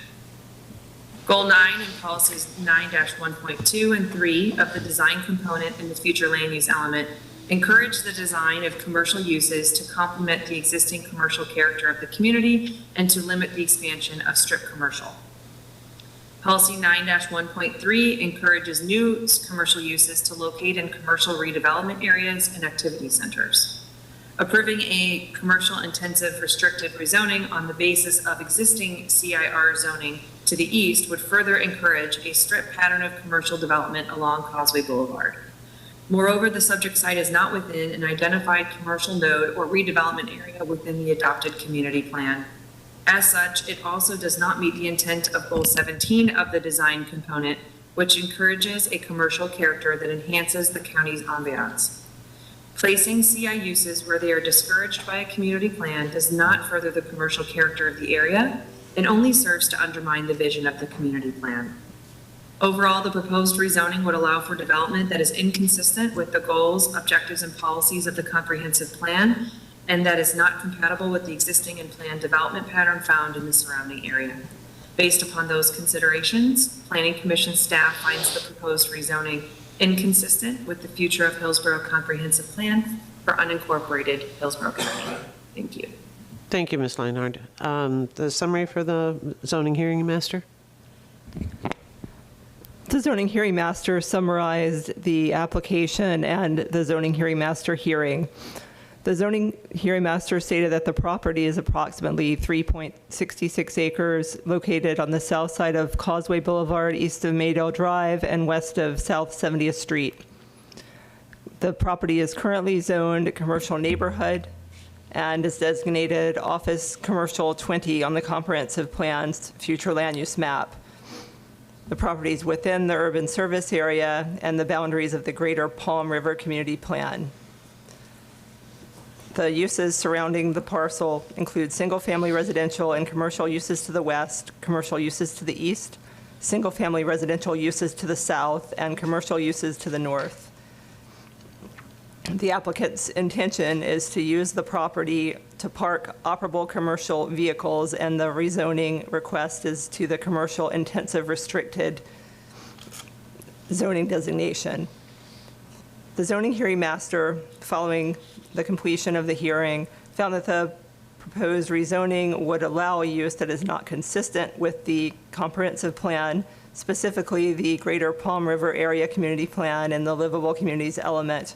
Goal 9 and policies 9-1.2 and 3 of the design component in the future land use element encourage the design of commercial uses to complement the existing commercial character of the community, and to limit the expansion of strip commercial. Policy 9-1.3 encourages new commercial uses to locate in commercial redevelopment areas and activity centers. Approving a commercial intensive restricted rezoning on the basis of existing CIR zoning to the east would further encourage a strip pattern of commercial development along Causeway Boulevard. Moreover, the subject site is not within an identified commercial node or redevelopment area within the adopted community plan. As such, it also does not meet the intent of Goal 17 of the design component, which encourages a commercial character that enhances the county's ambiance. Placing CI uses where they are discouraged by a community plan does not further the commercial character of the area and only serves to undermine the vision of the community plan. Overall, the proposed rezoning would allow for development that is inconsistent with the goals, objectives, and policies of the comprehensive plan, and that is not compatible with the existing and planned development pattern found in the surrounding area. Based upon those considerations, Planning Commission staff finds the proposed rezoning inconsistent with the future of Hillsborough Comprehensive Plan for unincorporated Hillsborough County. Thank you. Thank you, Ms. Leinhardt. The summary for the zoning hearing master? The zoning hearing master summarized the application and the zoning hearing master hearing. The zoning hearing master stated that the property is approximately 3.66 acres located on the south side of Causeway Boulevard, east of Maydale Drive, and west of South 70th Street. The property is currently zoned commercial neighborhood and is designated Office Commercial 20 on the comprehensive plan's future land use map. The property is within the urban service area and the boundaries of the Greater Palm River Community Plan. The uses surrounding the parcel include single-family residential and commercial uses to the west, commercial uses to the east, single-family residential uses to the south, and commercial uses to the north. The applicant's intention is to use the property to park operable commercial vehicles, and the rezoning request is to the commercial intensive restricted zoning designation. The zoning hearing master, following the completion of the hearing, found that the proposed rezoning would allow a use that is not consistent with the comprehensive plan, specifically the Greater Palm River Area Community Plan and the Livable Communities element.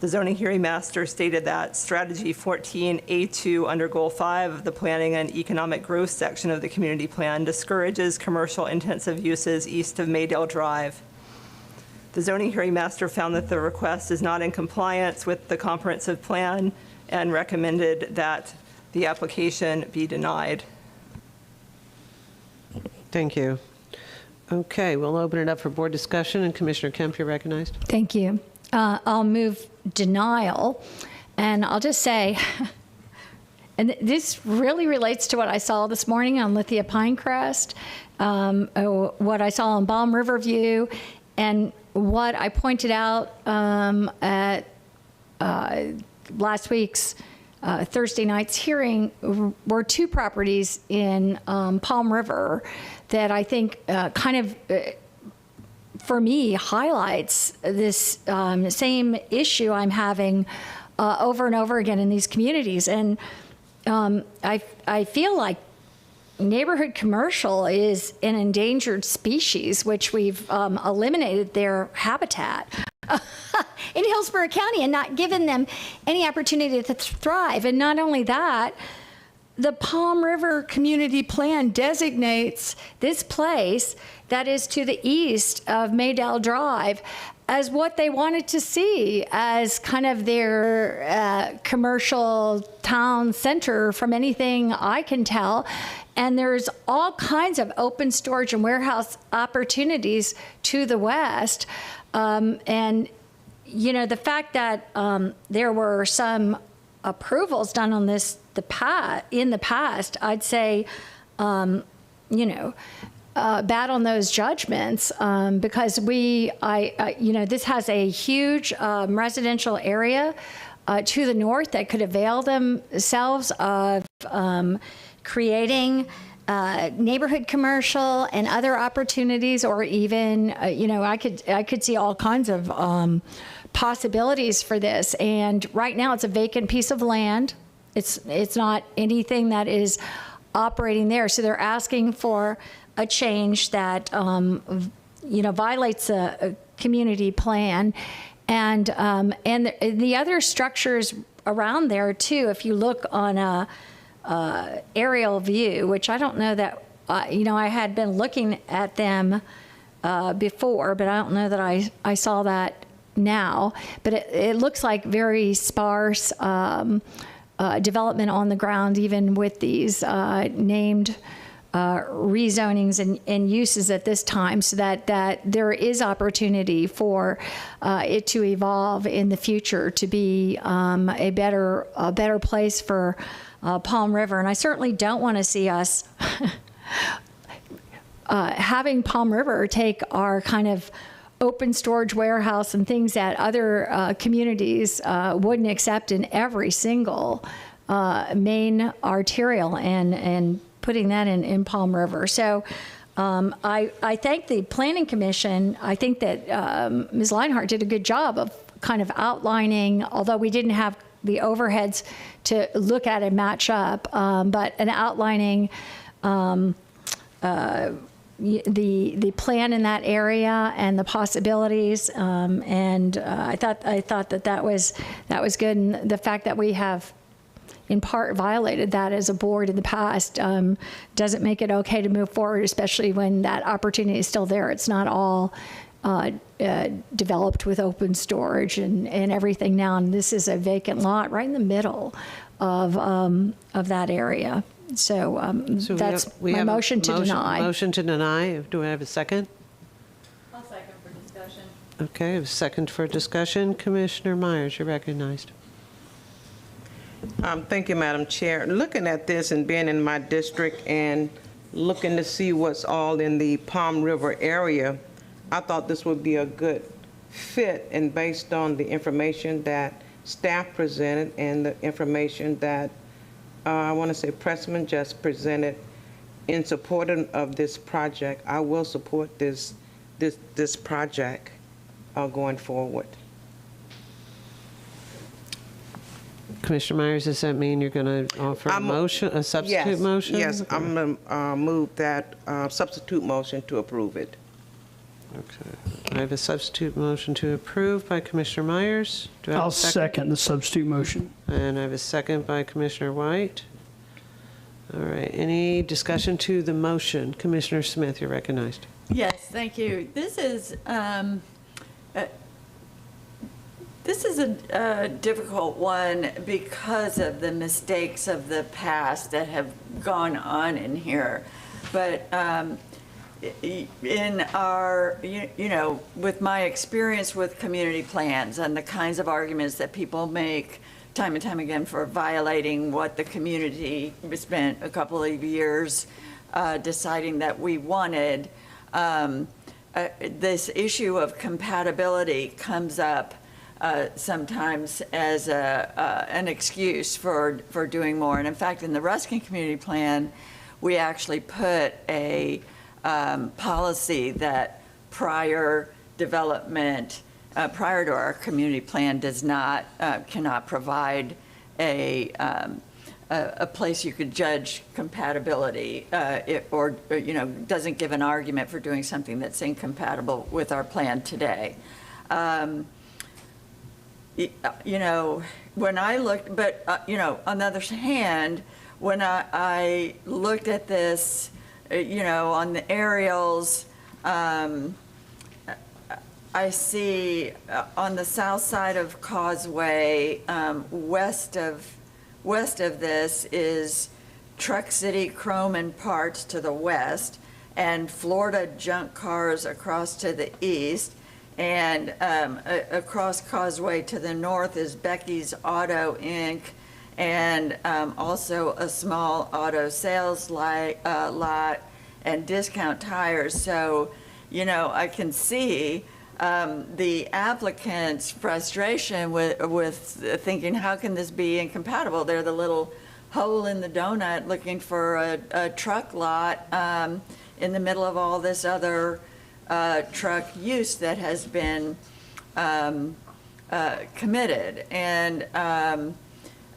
The zoning hearing master stated that Strategy 14A2 under Goal 5 of the Planning and Economic Growth section of the community plan discourages commercial intensive uses east of Maydale Drive. The zoning hearing master found that the request is not in compliance with the comprehensive plan and recommended that the application be denied. Thank you. Okay, we'll open it up for board discussion, and Commissioner Kemp, you're recognized. Thank you. I'll move denial, and I'll just say, and this really relates to what I saw this morning on Lithia Pinecrest, what I saw on Balm River View, and what I pointed out at last week's Thursday night's hearing were two properties in Palm River that I think kind of, for me, highlights this same issue I'm having over and over again in these communities. And I feel like neighborhood commercial is an endangered species, which we've eliminated their habitat in Hillsborough County and not given them any opportunity to thrive. And not only that, the Palm River Community Plan designates this place that is to the east of Maydale Drive as what they wanted to see as kind of their commercial town center from anything I can tell. And there's all kinds of open storage and warehouse opportunities to the west. And, you know, the fact that there were some approvals done on this in the past, I'd say, you know, bat on those judgments because you know, this has a huge residential area to the north that could avail themselves of creating neighborhood commercial and other opportunities, or even, you know, I could see all kinds of possibilities for this. And right now, it's a vacant piece of land. It's not anything that is operating there. So they're asking for a change that, violates a community plan. And the other structures around there too, if you look on a aerial view, which I don't know that, I had been looking at them before, but I don't know that I saw that now. But it looks like very sparse development on the ground, even with these named rezonings and uses at this time, so that there is opportunity for it to evolve in the future to be a better place for Palm River. And I certainly don't want to see us having Palm River take our kind of open storage warehouse and things that other communities wouldn't accept in every single main arterial and putting that in Palm River. So I thank the Planning Commission. I think that Ms. Leinhart did a good job of kind of outlining, although we didn't have the overheads to look at and match up, but an outlining the plan in that area and the possibilities, and I thought that was good, and the fact that we have in part violated that as a board in the past doesn't make it okay to move forward, especially when that opportunity is still there. It's not all developed with open storage and everything now, and this is a vacant lot right in the middle of that area. So that's my motion to deny. Motion to deny. Do I have a second? I'll second for discussion. Okay, I have a second for discussion. Commissioner Myers, you're recognized. Thank you, Madam Chair. Looking at this and being in my district and looking to see what's all in the Palm River area, I thought this would be a good fit, and based on the information that staff presented and the information that I want to say Pressman just presented in support of this project, I will support this project going forward. Commissioner Myers, does that mean you're going to offer a substitute motion? Yes, I'm going to move that substitute motion to approve it. Okay. I have a substitute motion to approve by Commissioner Myers. Do I have I'll a second the substitute motion. And I have a second by Commissioner White. All right. Any discussion to the motion? Commissioner Smith, you're recognized. Yes, thank you. This is a difficult one because of the mistakes of the past that have gone on in here. But in our, with my experience with community plans and the kinds of arguments that people make time and time again for violating what the community spent a couple of years deciding that we wanted, this issue of compatibility comes up sometimes as an excuse for doing more. And in fact, in the Ruskin Community Plan, we actually put a policy that prior development, prior to our community plan, cannot provide a place you could judge compatibility, or doesn't give an argument for doing something that's incompatible with our plan today. When I looked, but on the other hand, when I looked at this, on the aerials, I see on the south side of Causeway, west of this is Truck City Chrome and Parts to the west, and Florida Junk Cars across to the east, and across Causeway to the north is Becky's Auto Inc., and also a small auto sales lot and Discount Tires. So, I can see the applicant's frustration with thinking, how can this be incompatible? They're the little hole in the donut looking for a truck lot in the middle of all this other truck use that has been committed. And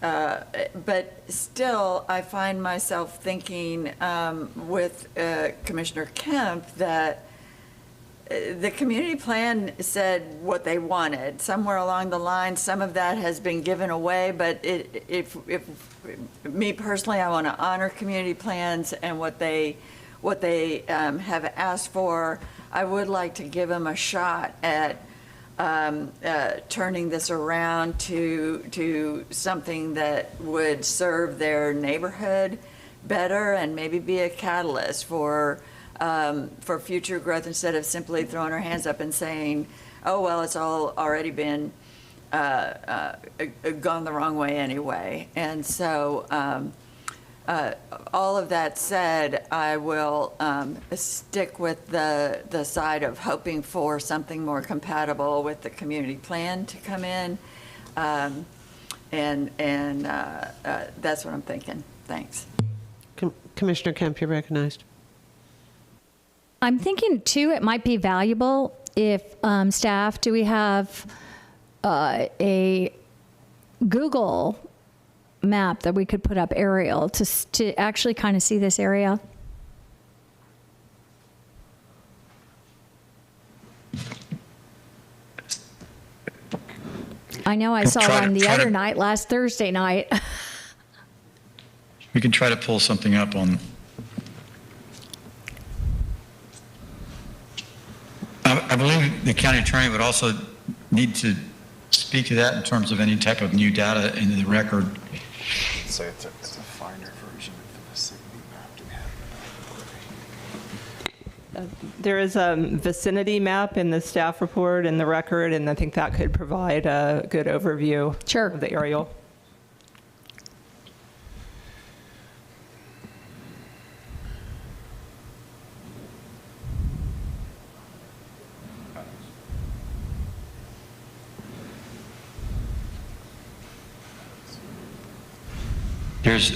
but still, I find myself thinking with Commissioner Kemp that the community plan said what they wanted. Somewhere along the line, some of that has been given away, but if me personally, I want to honor community plans and what they have asked for. I would like to give them a shot at turning this around to something that would serve their neighborhood better and maybe be a catalyst for future growth, instead of simply throwing our hands up and saying, oh, well, it's all already been gone the wrong way anyway. And so all of that said, I will stick with the side of hoping for something more compatible with the community plan to come in. And that's what I'm thinking. Thanks. Commissioner Kemp, you're recognized. I'm thinking, too, it might be valuable if staff, do we have a Google map that we could put up aerial to actually kind of see this area? I know I saw one the other night, last Thursday night. We can try to pull something up on. I believe the county attorney would also need to speak to that in terms of any type of new data into the record. So it's a finer version of the vicinity map. There is a vicinity map in the staff report in the record, and I think that could provide a good overview of the aerial.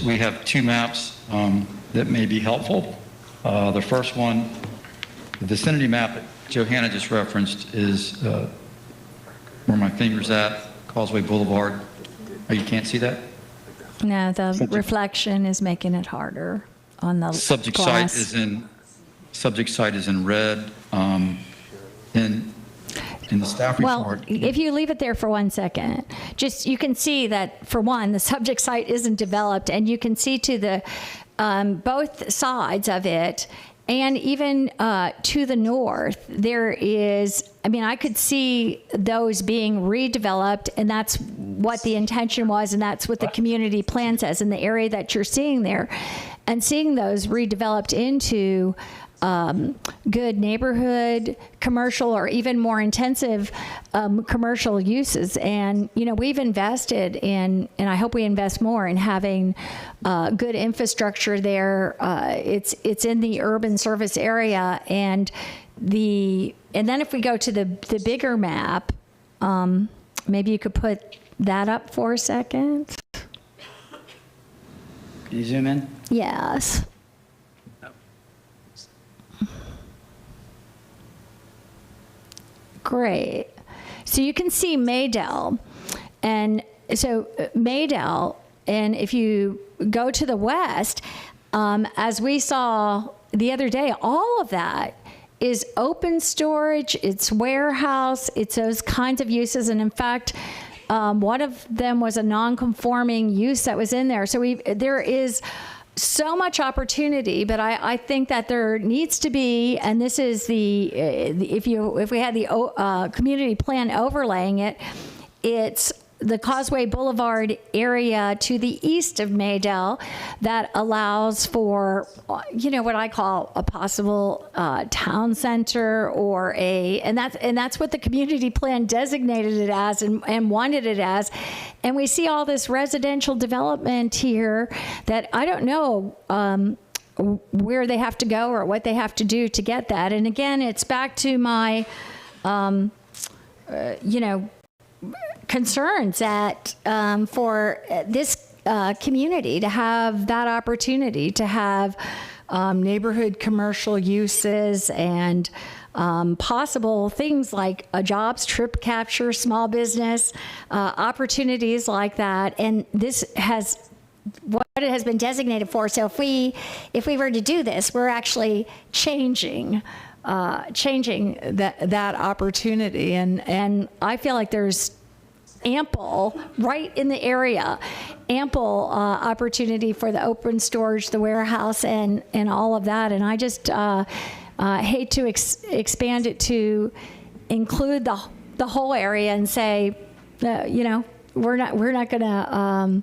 We have two maps that may be helpful. The first one, the vicinity map that Johanna just referenced, is where my finger's at, Causeway Boulevard. Oh, you can't see that? No, the reflection is making it harder on the Subject glass. site is in red. In the staff report. Well, if you leave it there for 1 second, just you can see that, for one, the subject site isn't developed, and you can see to the both sides of it, and even to the north, there is, I mean, I could see those being redeveloped, and that's what the intention was, and that's what the community plan says in the area that you're seeing there. And seeing those redeveloped into good neighborhood, commercial, or even more intensive commercial uses. And, you know, we've invested in, and I hope we invest more in having good infrastructure there. It's in the urban service area. And then if we go to the bigger map, maybe you could put that up for a second. Can you zoom in? Yes. Great. So you can see Maydell. And so Maydell, and if you go to the west, as we saw the other day, all of that is open storage, it's warehouse, it's those kinds of uses. And in fact, one of them was a non-conforming use that was in there. So there is so much opportunity, but I think that there needs to be, and this is if we had the community plan overlaying it, it's the Causeway Boulevard area to the east of Maydell that allows for, you know, what I call a possible town center, or and that's what the community plan designated it as and wanted it as. And we see all this residential development here that I don't know where they have to go or what they have to do to get that. And again, it's back to my, concerns that for this community to have that opportunity to have neighborhood commercial uses and possible things like a jobs trip capture, small business, opportunities like that. And this has what it has been designated for. So if we were to do this, we're actually changing that opportunity. And I feel like there's ample, right in the area, ample opportunity for the open storage, the warehouse, and all of that. And I just hate to expand it to include the whole area and say, we're not going to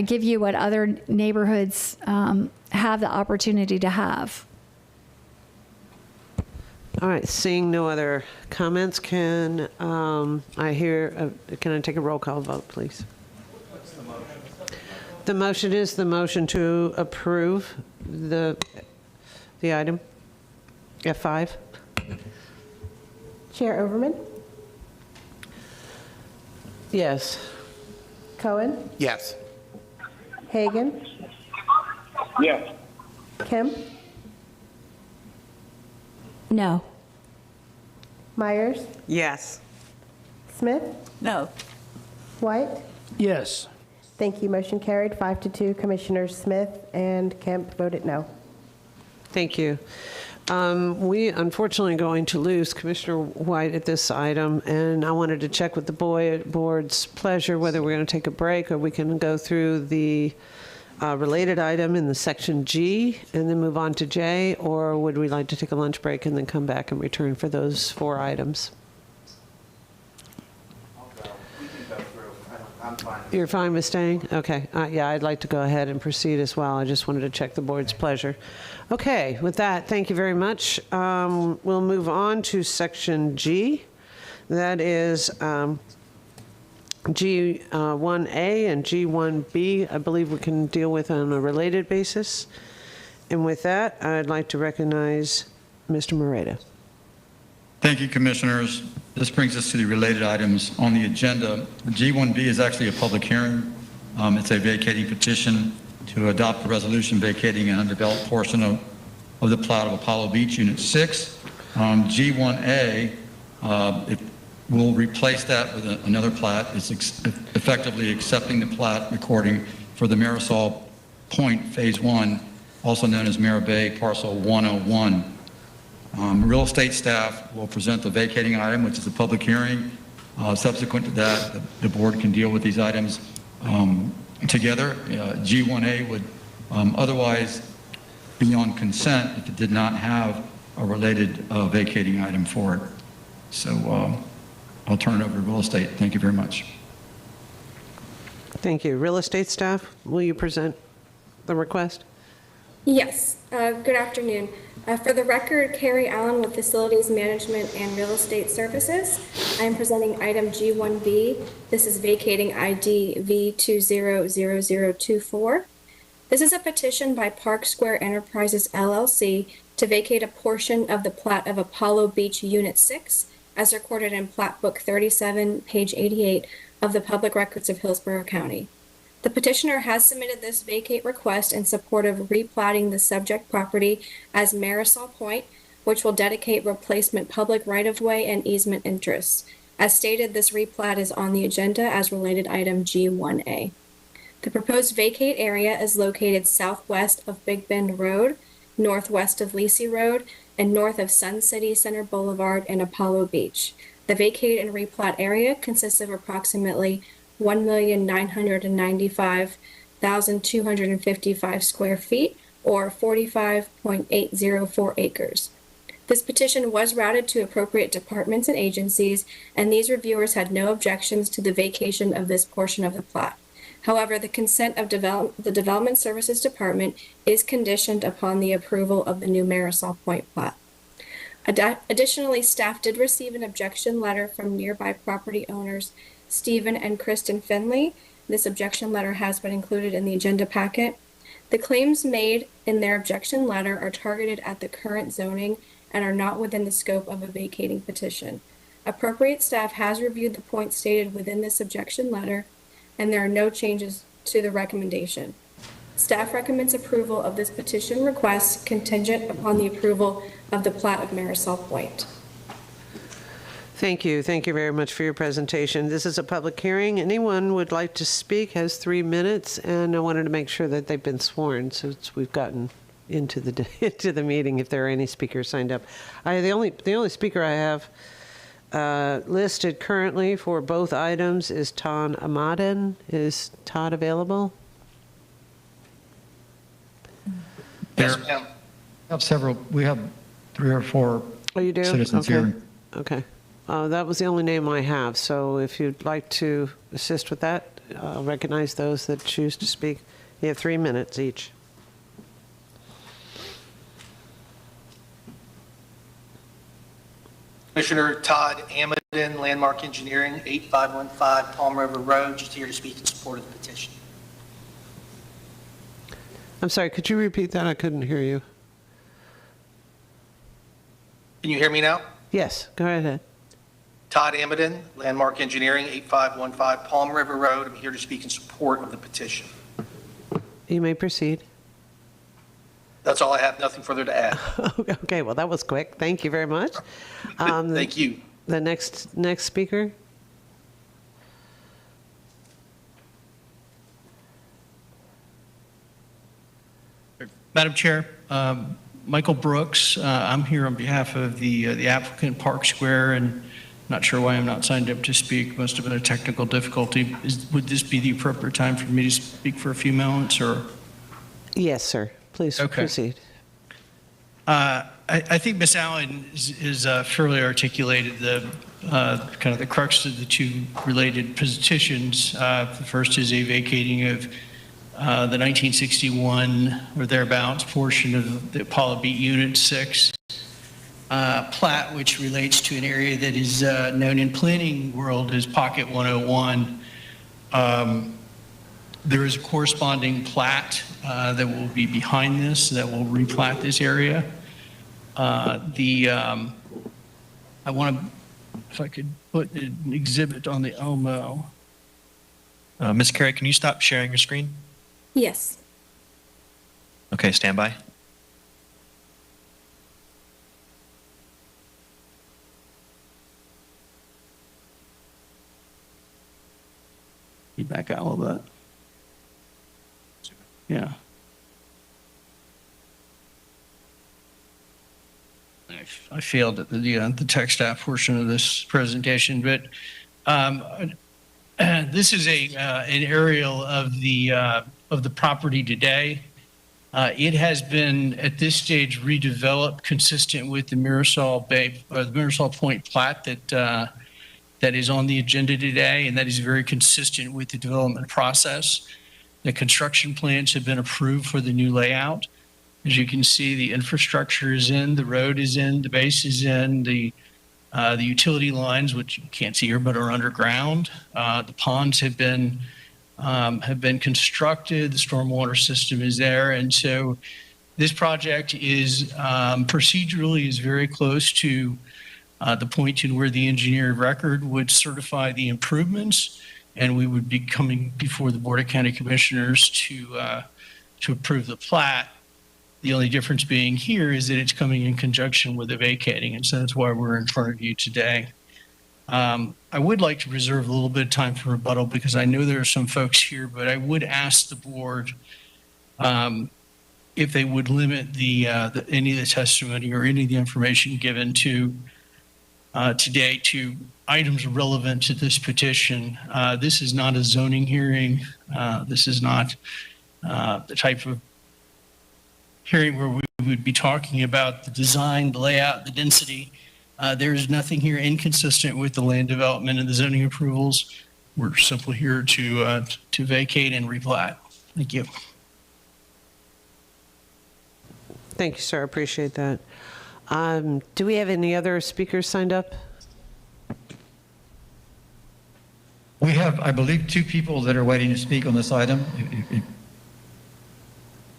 give you what other neighborhoods have the opportunity to have. All right, seeing no other comments, can I take a roll call vote, please? The motion is the motion to approve the item, F5. Chair Overman? Yes. Cohen? Yes. Hagan? Yes. Kemp? No. Myers? Yes. Smith? No. White? Yes. Thank you. Motion carried 5-2. Commissioners Smith and Kemp voted no. Thank you. We unfortunately going to lose Commissioner White at this item, and I wanted to check with the board's pleasure whether we're going to take a break or we can go through the related item in the section G and then move on to J, or would we like to take a lunch break and then come back and return for those 4 items? You're fine with staying? Okay. Yeah, I'd like to go ahead and proceed as well. I just wanted to check the board's pleasure. Okay, with that, thank you very much. We'll move on to section G. That is G1A and G1B, I believe we can deal with on a related basis. And with that, I'd like to recognize Mr. Moreta. Thank you, Commissioners. This brings us to the related items on the agenda. G1B is actually a public hearing. It's a vacating petition to adopt a resolution vacating an undeveloped portion of the plat of Apollo Beach Unit 6. G1A, it will replace that with another plat. It's effectively accepting the plat recording for the Marisol Point Phase 1, also known as Mara Bay Parcel 101. Real estate staff will present the vacating item, which is a public hearing. Subsequent to that, the board can deal with these items together. G1A would otherwise be on consent if it did not have a related vacating item for it. So I'll turn it over to real estate. Thank you very much. Thank you. Real estate staff, will you present the request? Yes. Good afternoon. For the record, Carrie Allen with Facilities Management and Real Estate Services. I am presenting item G1B. This is vacating ID V200024. This is a petition by Park Square Enterprises LLC to vacate a portion of the plat of Apollo Beach Unit 6 as recorded in Plat Book 37, page 88 of the Public Records of Hillsborough County. The petitioner has submitted this vacate request in support of replatting the subject property as Marisol Point, which will dedicate replacement public right-of-way and easement interests. As stated, this replat is on the agenda as related item G1A. The proposed vacate area is located southwest of Big Bend Road, northwest of Lacey Road, and north of Sun City Center Boulevard and Apollo Beach. The vacate and replat area consists of approximately 1,995,255 square feet, or 45.804 acres. This petition was routed to appropriate departments and agencies, and these reviewers had no objections to the vacation of this portion of the plat. However, the consent of the Development Services Department is conditioned upon the approval of the new Marisol Point plat. Additionally, staff did receive an objection letter from nearby property owners Stephen and Kristen Finley. This objection letter has been included in the agenda packet. The claims made in their objection letter are targeted at the current zoning and are not within the scope of a vacating petition. Appropriate staff has reviewed the points stated within this objection letter, and there are no changes to the recommendation. Staff recommends approval of this petition request contingent upon the approval of the plat of Marisol Point. Thank you. Thank you very much for your presentation. This is a public hearing. Anyone would like to speak has 3 minutes, and I wanted to make sure that they've been sworn since we've gotten into the into the meeting. If there are any speakers signed up, the only speaker I have listed currently for both items is Todd Amaden. Is Todd available? Yes, ma'am. We have 3 or 4 Oh, you do? citizens Okay. here. Okay. That was the only name I have, so if you'd like to assist with that, I'll recognize those that choose to speak. You have 3 minutes each. Commissioner Todd Amadon, Landmark Engineering, 8515 Palm River Road, just here to speak in support of the petition. I'm sorry, could you repeat that? I couldn't hear you. Can you hear me now? Yes, go ahead. Todd Amadon, Landmark Engineering, 8515 Palm River Road. I'm here to speak in support of the petition. You may proceed. That's all I have, nothing further to add. Okay, well, that was quick. Thank you very much. Thank you. The next speaker? Madam Chair, Michael Brooks, I'm here on behalf of the applicant Park Square, and not sure why I'm not signed up to speak. Must have been a technical difficulty. Would this be the appropriate time for me to speak for a few moments, or? Yes, sir. Please proceed. I think Ms. Allen is fairly articulated the kind of the crux of the two related petitions. The first is a vacating of the 1961 or thereabouts portion of the Apollo Beach Unit 6 plat, which relates to an area that is known in planning world as Pocket 101. There is a corresponding plat that will be behind this that will replat this area. I want to, if I could put an exhibit on the Elmo. Ms. Carey, can you stop sharing your screen? Yes. Okay, stand by. You back out a little bit. Yeah. I failed at the tech staff portion of this presentation, but this is an aerial of the property today. It has been at this stage redeveloped consistent with the Marisol Bay or the Marisol Point plat that is on the agenda today, and that is very consistent with the development process. The construction plans have been approved for the new layout. As you can see, the infrastructure is in, the road is in, the base is in, the utility lines, which you can't see here but are underground. The ponds have been constructed. The stormwater system is there, and so this project is procedurally is very close to the point in where the engineer of record would certify the improvements, and we would be coming before the Board of County Commissioners to approve the plat. The only difference being here is that it's coming in conjunction with the vacating, and so that's why we're in front of you today. I would like to reserve a little bit of time for rebuttal because I know there are some folks here, but I would ask the board if they would limit any of the testimony or any of the information given to today to items relevant to this petition. This is not a zoning hearing. This is not the type of hearing where we would be talking about the design, the layout, the density. There is nothing here inconsistent with the land development and the zoning approvals. We're simply here to vacate and replat. Thank you. Thank you, sir. I appreciate that. Do we have any other speakers signed up? We have, I believe, 2 people that are waiting to speak on this item.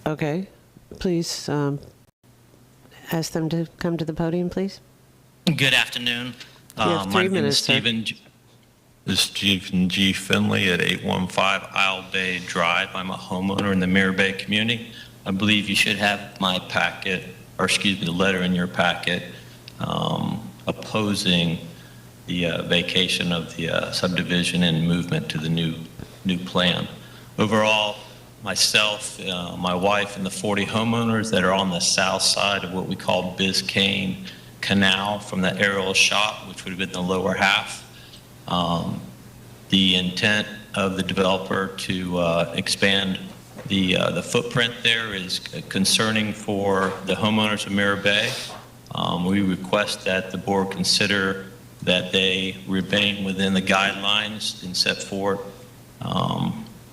Okay. Please ask them to come to the podium, please. Good afternoon. You have 3 My name is minutes, sir. Stephen. This is Stephen G. Finley at 815 Isle Bay Drive. I'm a homeowner in the Mirror Bay community. I believe you should have my packet, or excuse me, the letter in your packet opposing the vacation of the subdivision and movement to the new plan. Overall, myself, my wife, and the 40 homeowners that are on the south side of what we call Biscayne Canal from the aerial shot, which would have been the lower half. The intent of the developer to expand the footprint there is concerning for the homeowners of Mirror Bay. We request that the board consider that they remain within the guidelines and set forth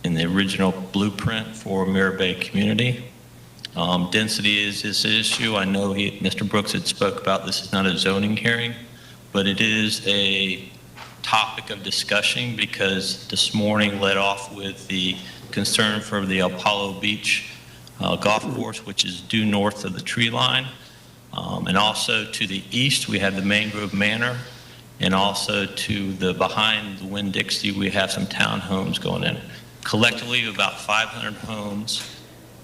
in the original blueprint for Mirror Bay community. Density is this issue. I know Mr. Brooks had spoke about this is not a zoning hearing, but it is a topic of discussion because this morning led off with the concern for the Apollo Beach golf course, which is due north of the tree line. And also to the east, we have the Mangrove Manor. And also to the behind the Winn-Dixie, we have some townhomes going in. Collectively, about 500 homes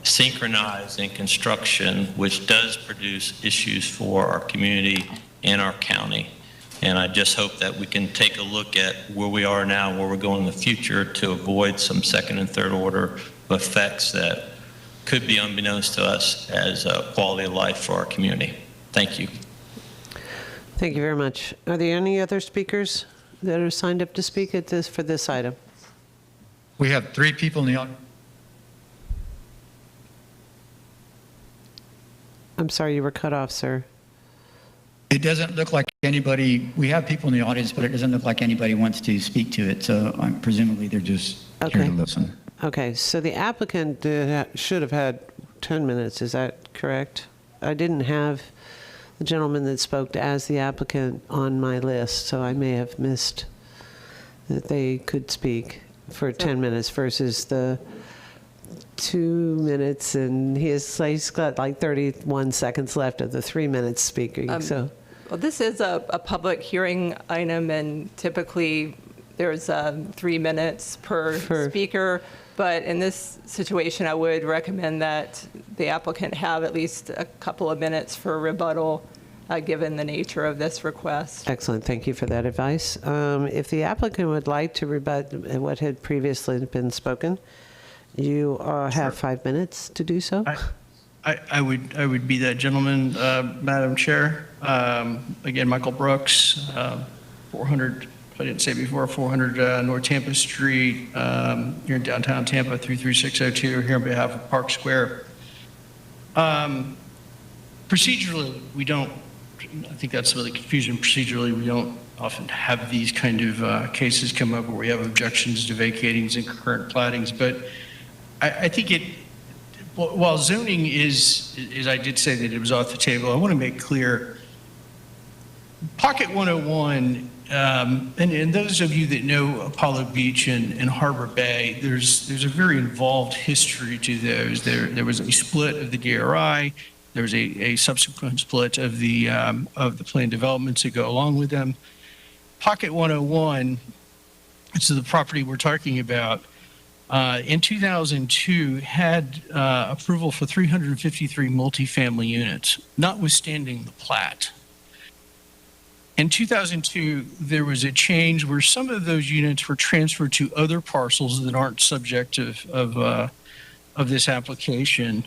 synchronized in construction, which does produce issues for our community and our county. And I just hope that we can take a look at where we are now, where we're going in the future to avoid some second and third order effects that could be unbeknownst to us as a quality of life for our community. Thank you. Thank you very much. Are there any other speakers that are signed up to speak for this item? We have 3 people in the audience. I'm sorry, you were cut off, sir. It doesn't look like anybody, we have people in the audience, but it doesn't look like anybody wants to speak to it. So presumably they're just here to listen. Okay, so the applicant should have had 10 minutes. Is that correct? I didn't have the gentleman that spoke as the applicant on my list, so I may have missed that they could speak for 10 minutes versus the 2 minutes, and he's got like 31 seconds left of the 3 minutes speaking. Well, this is a public hearing item, and typically there's 3 minutes per speaker. But in this situation, I would recommend that the applicant have at least a couple of minutes for rebuttal, given the nature of this request. Excellent. Thank you for that advice. If the applicant would like to rebut what had previously been spoken, you have 5 minutes to do so. I would be that gentleman, Madam Chair. Again, Michael Brooks, 400. I didn't say before, 400 North Tampa Street, here in downtown Tampa, 33602, here on behalf of Park Square. Procedurally, we don't, I think that's really confusion. Procedurally, we don't often have these kind of cases come up where we have objections to vacatings and concurrent plattings, but I think while zoning is, I did say that it was off the table, I want to make clear, Pocket 101, and those of you that know Apollo Beach and Harbor Bay, there's a very involved history to those. There was a split of the DRI. There was a subsequent split of the planned developments that go along with them. Pocket 101, so the property we're talking about, in 2002 had approval for 353 multifamily units, notwithstanding the plat. In 2002, there was a change where some of those units were transferred to other parcels that aren't subject of this application.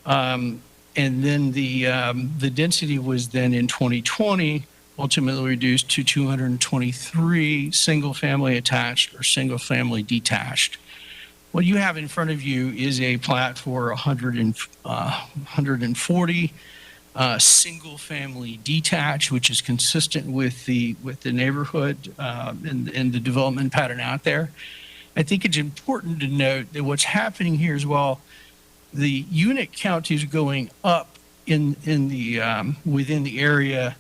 And then the density was then in 2020 ultimately reduced to 223 single-family attached or single-family detached. What you have in front of you is a plat for 140 single-family detached, which is consistent with the neighborhood and the development pattern out there. I think it's important to note that what's happening here is while the unit count is going up in the within the area,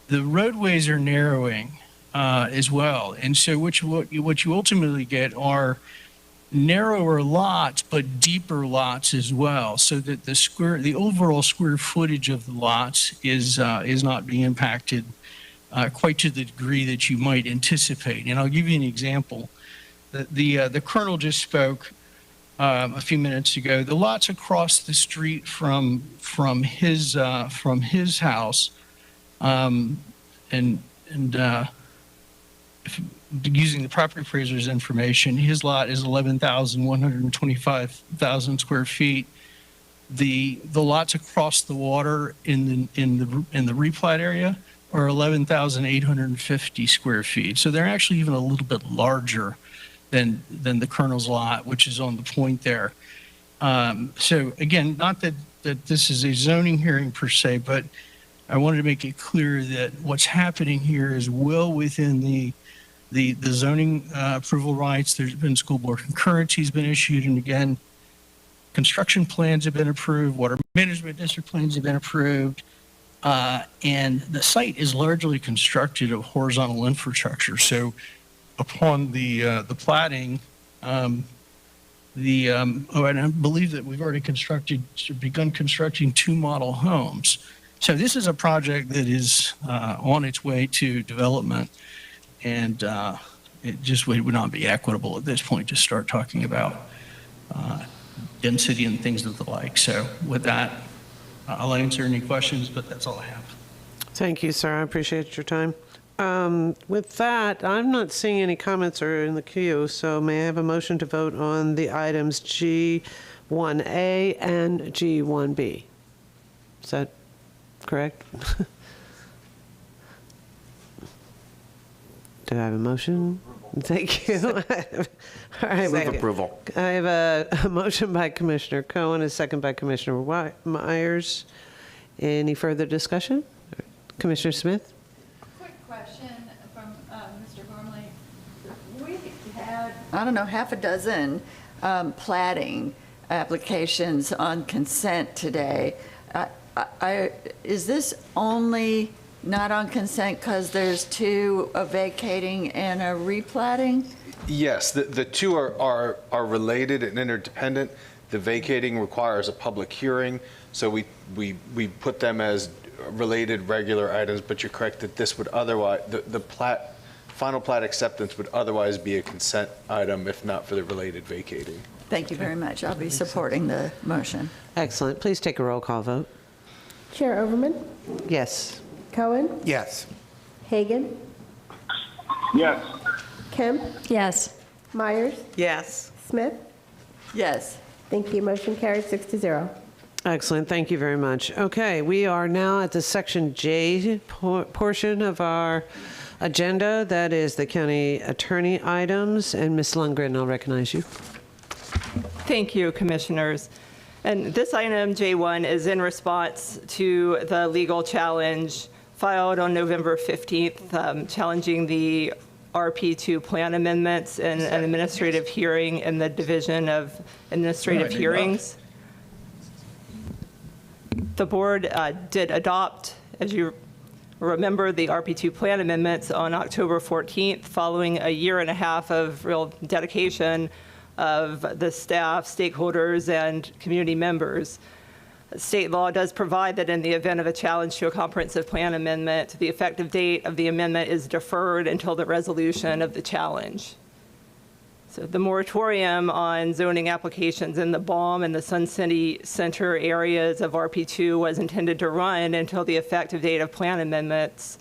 the roadways are narrowing as well, and so what you ultimately get are narrower lots but deeper lots as well, so that the overall square footage of the lots is not being impacted quite to the degree that you might anticipate. And I'll give you an example. The colonel just spoke a few minutes ago. The lots across the street from his house, using the property appraiser's information, his lot is 11,125 square feet. The lots across the water in the replat area are 11,850 square feet. So they're actually even a little bit larger than the colonel's lot, which is on the point there. So again, not that this is a zoning hearing per se, but I wanted to make it clear that what's happening here is well within the zoning approval rights. There's been school board concurrency has been issued, and again, construction plans have been approved, water management district plans have been approved, and the site is largely constructed of horizontal infrastructure. So upon the platting, and I believe that we've already begun constructing 2 model homes. So this is a project that is on its way to development, and it just would not be equitable at this point to start talking about density and things of the like. So with that, I'll answer any questions, but that's all I have. Thank you, sir. I appreciate your time. With that, I'm not seeing any comments or in the queue, so may I have a motion to vote on the items G1A and G1B? Is that correct? Do I have a motion? Thank you. All right. Move approval. I have a motion by Commissioner Cohen, a second by Commissioner Myers. Any further discussion? Commissioner Smith? Quick question from Mr. Gormley. We had, I don't know, half a dozen plating applications on consent today. Is this only not on consent because there's 2, a vacating and a replatting? Yes, the two are related and interdependent. The vacating requires a public hearing, so we put them as related regular items, but you're correct that this would otherwise, the final plat acceptance would otherwise be a consent item if not for the related vacating. Thank you very much. I'll be supporting the motion. Excellent. Please take a roll call vote. Chair Overman, Yes. Cohen, Yes. Hagan, Yes. Kemp, Yes. Myers, Yes. Smith. Yes. Thank you. Motion carries 6-0. Excellent. Thank you very much. Okay, we are now at the Section J portion of our agenda. That is the county attorney items. And Ms. Lundgren, I'll recognize you. Thank you, Commissioners. And this item, J1, is in response to the legal challenge filed on November 15th, challenging the RP2 plan amendments in an administrative hearing in the Division of Administrative Hearings. The board did adopt, as you remember, the RP2 plan amendments on October 14th, following a year and a half of real dedication of the staff, stakeholders, and community members. State law does provide that in the event of a challenge to a comprehensive plan amendment, the effective date of the amendment is deferred until the resolution of the challenge. So the moratorium on zoning applications in the Balm and the Sun City Center areas of RP2 was intended to run until the effective date of plan amendments,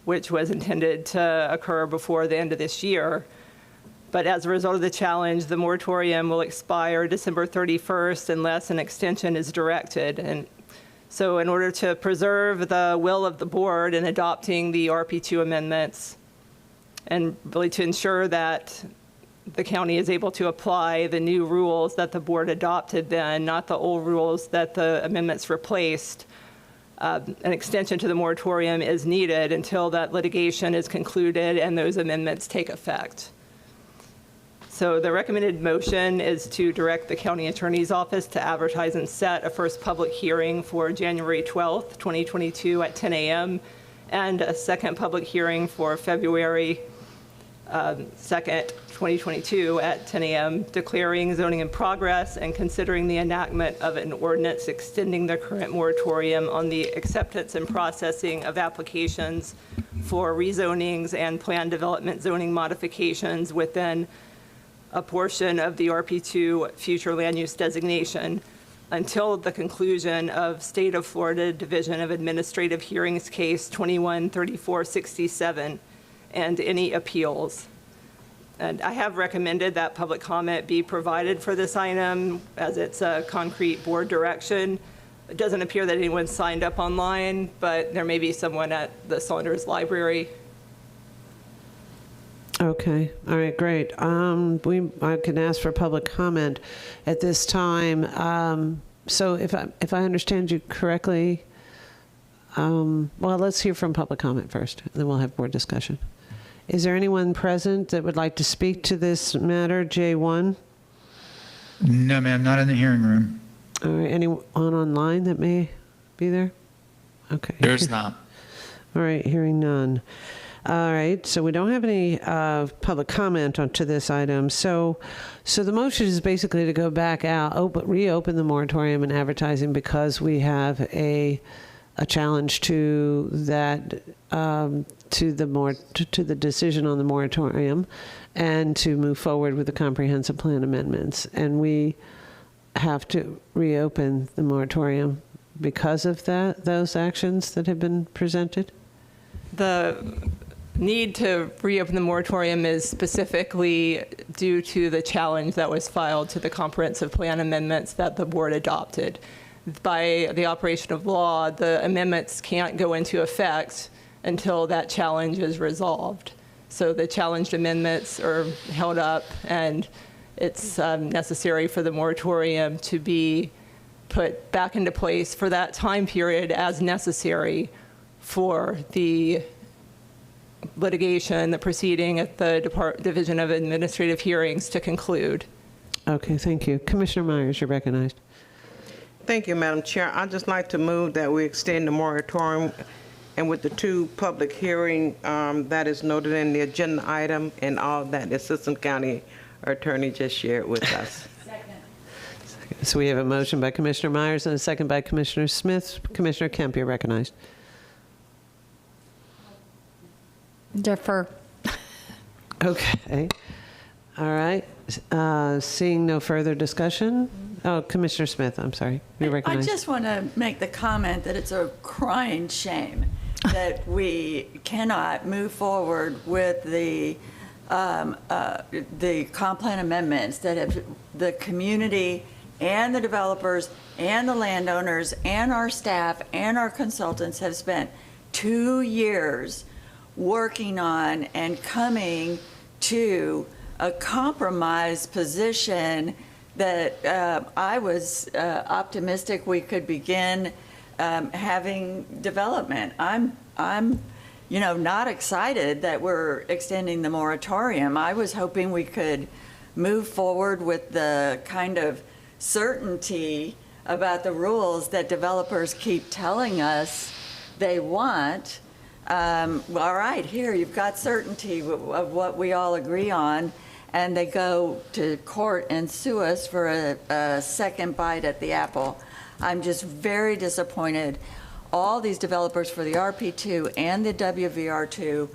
which was intended to occur before the end of this year. But as a result of the challenge, the moratorium will expire December 31st unless an extension is directed. And so in order to preserve the will of the board in adopting the RP2 amendments, and really to ensure that the county is able to apply the new rules that the board adopted then, not the old rules that the amendments replaced, an extension to the moratorium is needed until that litigation is concluded and those amendments take effect. So the recommended motion is to direct the county attorney's office to advertise and set a first public hearing for January 12th, 2022 at 10 a.m. and a second public hearing for February 2nd, 2022 at 10 a.m., declaring zoning in progress and considering the enactment of an ordinance extending the current moratorium on the acceptance and processing of applications for rezonings and plan development zoning modifications within a portion of the RP2 future land use designation until the conclusion of State of Florida Division of Administrative Hearings Case 21-3467 and any appeals. And I have recommended that public comment be provided for this item as it's a concrete board direction. It doesn't appear that anyone signed up online, but there may be someone at the Saunders Library. Okay, all right, great. I can ask for public comment at this time. So if I understand you correctly, well, let's hear from public comment first, and then we'll have board discussion. Is there anyone present that would like to speak to this matter, J1? No, ma'am, not in the hearing room. All right, anyone online that may be there? Okay. There's not. All right, hearing none. All right, so we don't have any public comment onto this item. So the motion is basically to go back out, reopen the moratorium and advertising because we have a challenge to that, to the decision on the moratorium, and to move forward with the comprehensive plan amendments. And we have to reopen the moratorium because of those actions that have been presented? The need to reopen the moratorium is specifically due to the challenge that was filed to the comprehensive plan amendments that the board adopted. By the operation of law, the amendments can't go into effect until that challenge is resolved. So the challenged amendments are held up, and it's necessary for the moratorium to be put back into place for that time period as necessary for the litigation, the proceeding at the Division of Administrative Hearings to conclude. Okay, thank you. Commissioner Myers, you're recognized. Thank you, Madam Chair. I'd just like to move that we extend the moratorium and with the 2 public hearing that is noted in the agenda item and all that the Assistant County Attorney just shared with us. So we have a motion by Commissioner Myers and a second by Commissioner Smith. Commissioner Kemp, you're recognized. Defer. Okay. All right. Seeing no further discussion. Oh, Commissioner Smith, I'm sorry. You're I recognized. just want to make the comment that it's a crying shame that we cannot move forward with the comp plan amendments that have the community and the developers and the landowners and our staff and our consultants have spent 2 years working on and coming to a compromise position that I was optimistic we could begin having development. I'm not excited that we're extending the moratorium. I was hoping we could move forward with the kind of certainty about the rules that developers keep telling us they want. All right, here, you've got certainty of what we all agree on, and they go to court and sue us for a second bite at the apple. I'm just very disappointed. All these developers for the RP2 and the WVR2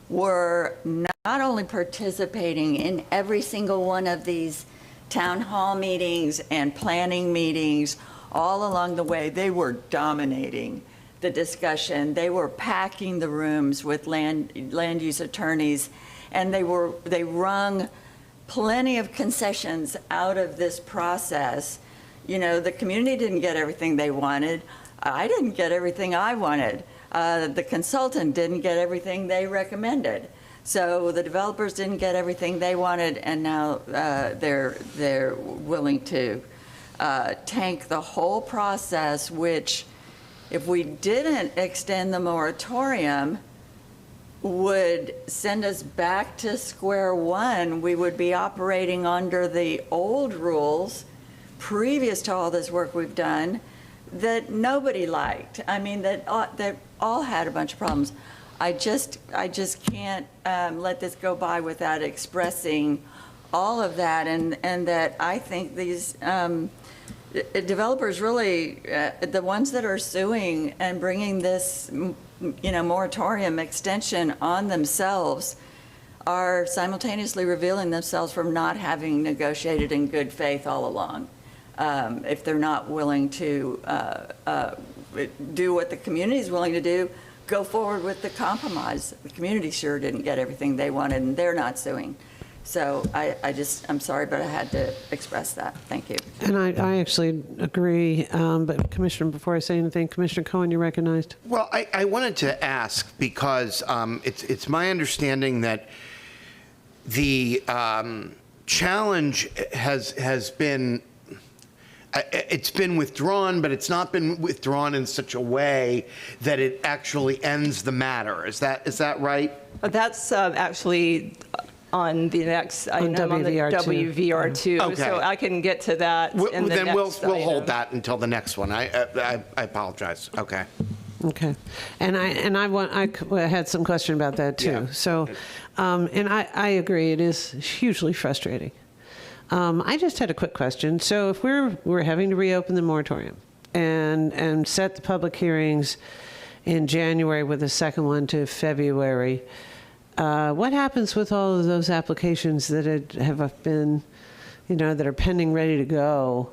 were not only participating in every single one of these town hall meetings and planning meetings all along the way, they were dominating the discussion. They were packing the rooms with land use attorneys, and they wrung plenty of concessions out of this process. You know, the community didn't get everything they wanted. I didn't get everything I wanted. The consultant didn't get everything they recommended. So the developers didn't get everything they wanted, and now they're willing to tank the whole process, which, if we didn't extend the moratorium, would send us back to square one. We would be operating under the old rules previous to all this work we've done that nobody liked. I mean, that all had a bunch of problems. I just can't let this go by without expressing all of that, and that I think these developers really, the ones that are suing and bringing this, moratorium extension on themselves are simultaneously revealing themselves from not having negotiated in good faith all along. If they're not willing to do what the community is willing to do, go forward with the compromise. The community sure didn't get everything they wanted, and they're not suing. So I'm sorry, but I had to express that. Thank you. And I actually agree, but Commissioner, before I say anything, Commissioner Cohen, you recognized? Well, I wanted to ask because it's my understanding that the challenge has been, it's been withdrawn, but it's not been withdrawn in such a way that it actually ends the matter. Is that right? That's actually on the next item on the WVR2. Okay. So I can get to that in the then next we'll item. hold that until the next one. I apologize. Okay. Okay. And I had some question about that too. Yeah. So, and I agree, it is hugely frustrating. I just had a quick question. So if we're having to reopen the moratorium and set the public hearings in January with a second one to February, what happens with all of those applications that have been, that are pending, ready to go,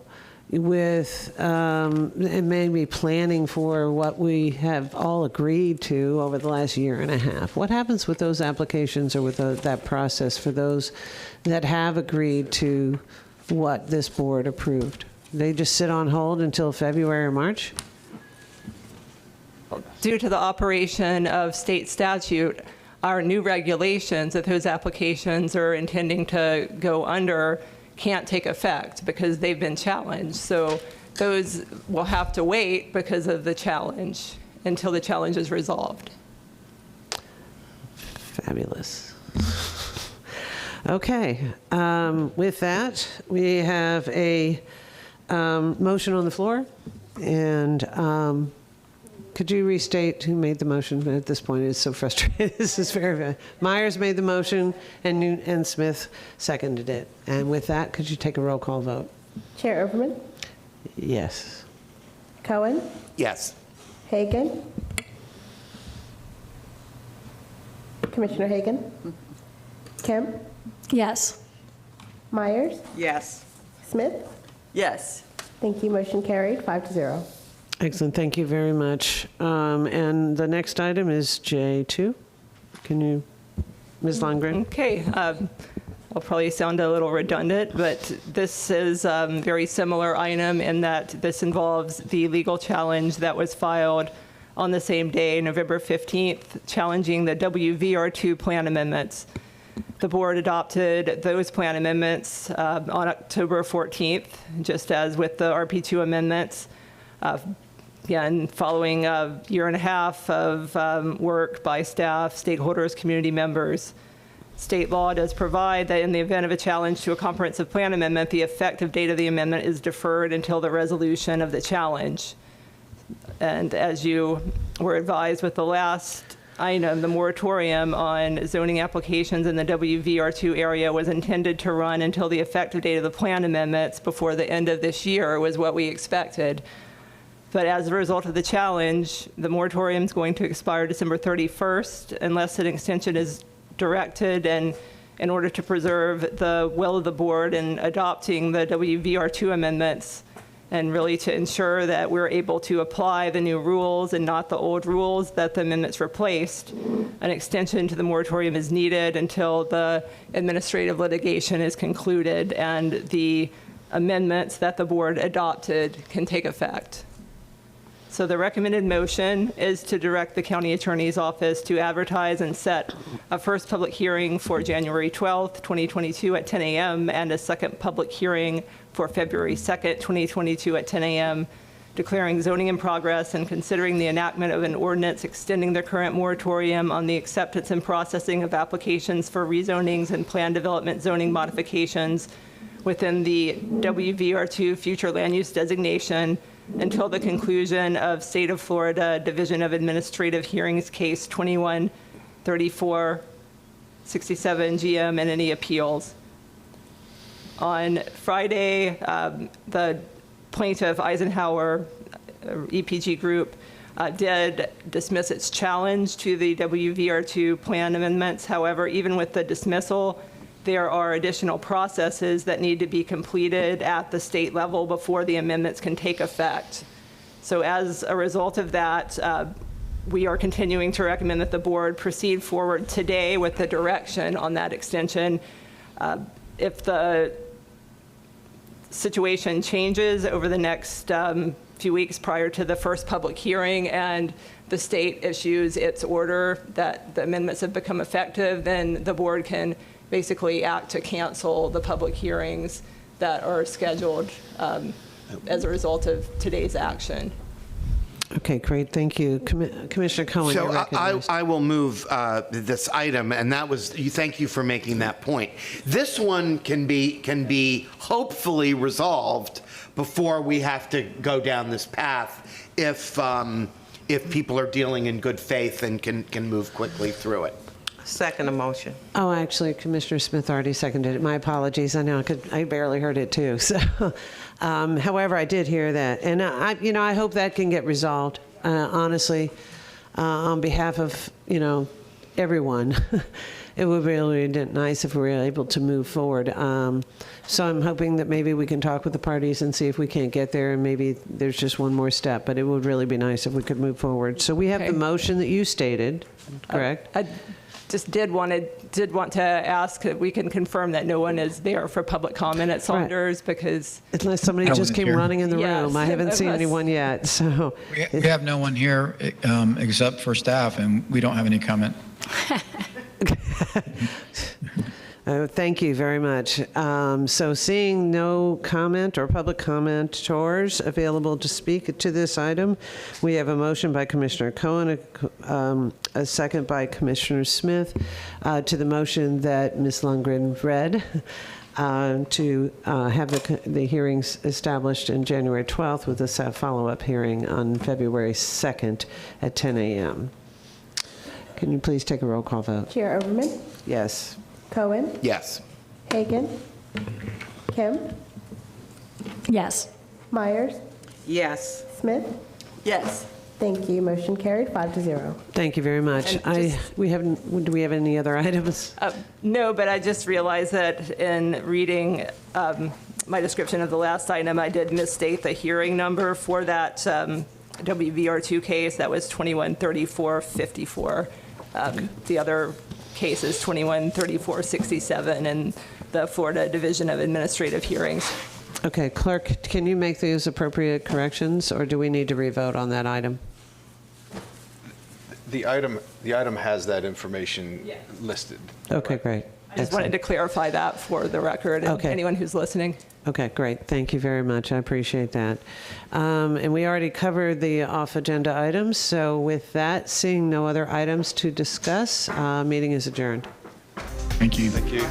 with and maybe planning for what we have all agreed to over the last year and a half? What happens with those applications or with that process for those that have agreed to what this board approved? They just sit on hold until February or March? Due to the operation of state statute, our new regulations that those applications are intending to go under can't take effect because they've been challenged. So those will have to wait because of the challenge until the challenge is resolved. Fabulous. Okay. With that, we have a motion on the floor. And could you restate who made the motion? At this point, it's so frustrating. This is very. Myers made the motion, and Smith seconded it. And with that, could you take a roll call vote? Chair Overman, Yes. Cohen, Yes. Hagan, Commissioner Hagan, Kemp, Yes. Myers, Yes. Smith. Yes. Thank you. Motion carried, 5-0. Excellent. Thank you very much. And the next item is J2. Can you, Ms. Lundgren? Okay. I'll probably sound a little redundant, but this is a very similar item in that this involves the legal challenge that was filed on the same day, November 15th, challenging the WVR2 plan amendments. The board adopted those plan amendments on October 14th, just as with the RP2 amendments. Again, following a year and a half of work by staff, stakeholders, community members. State law does provide that in the event of a challenge to a comprehensive plan amendment, the effective date of the amendment is deferred until the resolution of the challenge. And as you were advised with the last item, the moratorium on zoning applications in the WVR2 area was intended to run until the effective date of the plan amendments before the end of this year was what we expected. But as a result of the challenge, the moratorium is going to expire December 31st unless an extension is directed, and in order to preserve the will of the board in adopting the WVR2 amendments, and really to ensure that we're able to apply the new rules and not the old rules that the amendments replaced, an extension to the moratorium is needed until the administrative litigation is concluded and the amendments that the board adopted can take effect. So the recommended motion is to direct the county attorney's office to advertise and set a first public hearing for January 12th, 2022 at 10 a.m. and a second public hearing for February 2nd, 2022 at 10 a.m., declaring zoning in progress and considering the enactment of an ordinance extending the current moratorium on the acceptance and processing of applications for rezonings and plan development zoning modifications within the WVR2 future land use designation until the conclusion of State of Florida Division of Administrative Hearings Case 21-3467 GM and any appeals. On Friday, the plaintiff Eisenhower EPG Group did dismiss its challenge to the WVR2 plan amendments. However, even with the dismissal, there are additional processes that need to be completed at the state level before the amendments can take effect. So as a result of that, we are continuing to recommend that the board proceed forward today with the direction on that extension. If the situation changes over the next few weeks prior to the first public hearing and the state issues its order that the amendments have become effective, then the board can basically act to cancel the public hearings that are scheduled as a result of today's action. Okay, great, thank you. Commissioner Cohen, So you're recognized. I will move this item, and that was, thank you for making that point. This one can be hopefully resolved before we have to go down this path if people are dealing in good faith and can move quickly through it. Second motion. Oh, actually, Commissioner Smith already seconded it. My apologies. I know I barely heard it too. So, however, I did hear that, and I hope that can get resolved. Honestly, on behalf of everyone, it would be really nice if we were able to move forward. So I'm hoping that maybe we can talk with the parties and see if we can't get there, and maybe there's just one more step. But it would really be nice if we could move forward. So we have the motion that you stated, correct? I just did want to ask that we can confirm that no one is there for public comment at Saunders because unless somebody just came running in the room, I haven't seen anyone yet. So We have no one here except for staff, and we don't have any comment. Thank you very much. So seeing no comment or public commenters available to speak to this item, we have a motion by Commissioner Cohen, a second by Commissioner Smith to the motion that Ms. Lundgren read to have the hearings established in January 12th with a follow-up hearing on February 2nd at 10 a.m. Can you please take a roll call vote? Chair Overman, Yes. Cohen, Yes. Hagan, Kim, Yes. Myers, Yes. Smith. Yes. Thank you. Motion carried 5-0. Thank you very much. And Do we have any other items? No, but I just realized that in reading my description of the last item, I did misstate the hearing number for that WVR2 case. That was 213454. The other case is 213467 in the Florida Division of Administrative Hearings. Okay, clerk, can you make those appropriate corrections, or do we need to revote on that item? The item has that information listed. Okay, great. I just wanted to clarify that for the record and anyone who's listening. Okay, great. Thank you very much. I appreciate that. And we already covered the off-agenda items, so with that, seeing no other items to discuss, meeting is adjourned. Thank you. Thank you.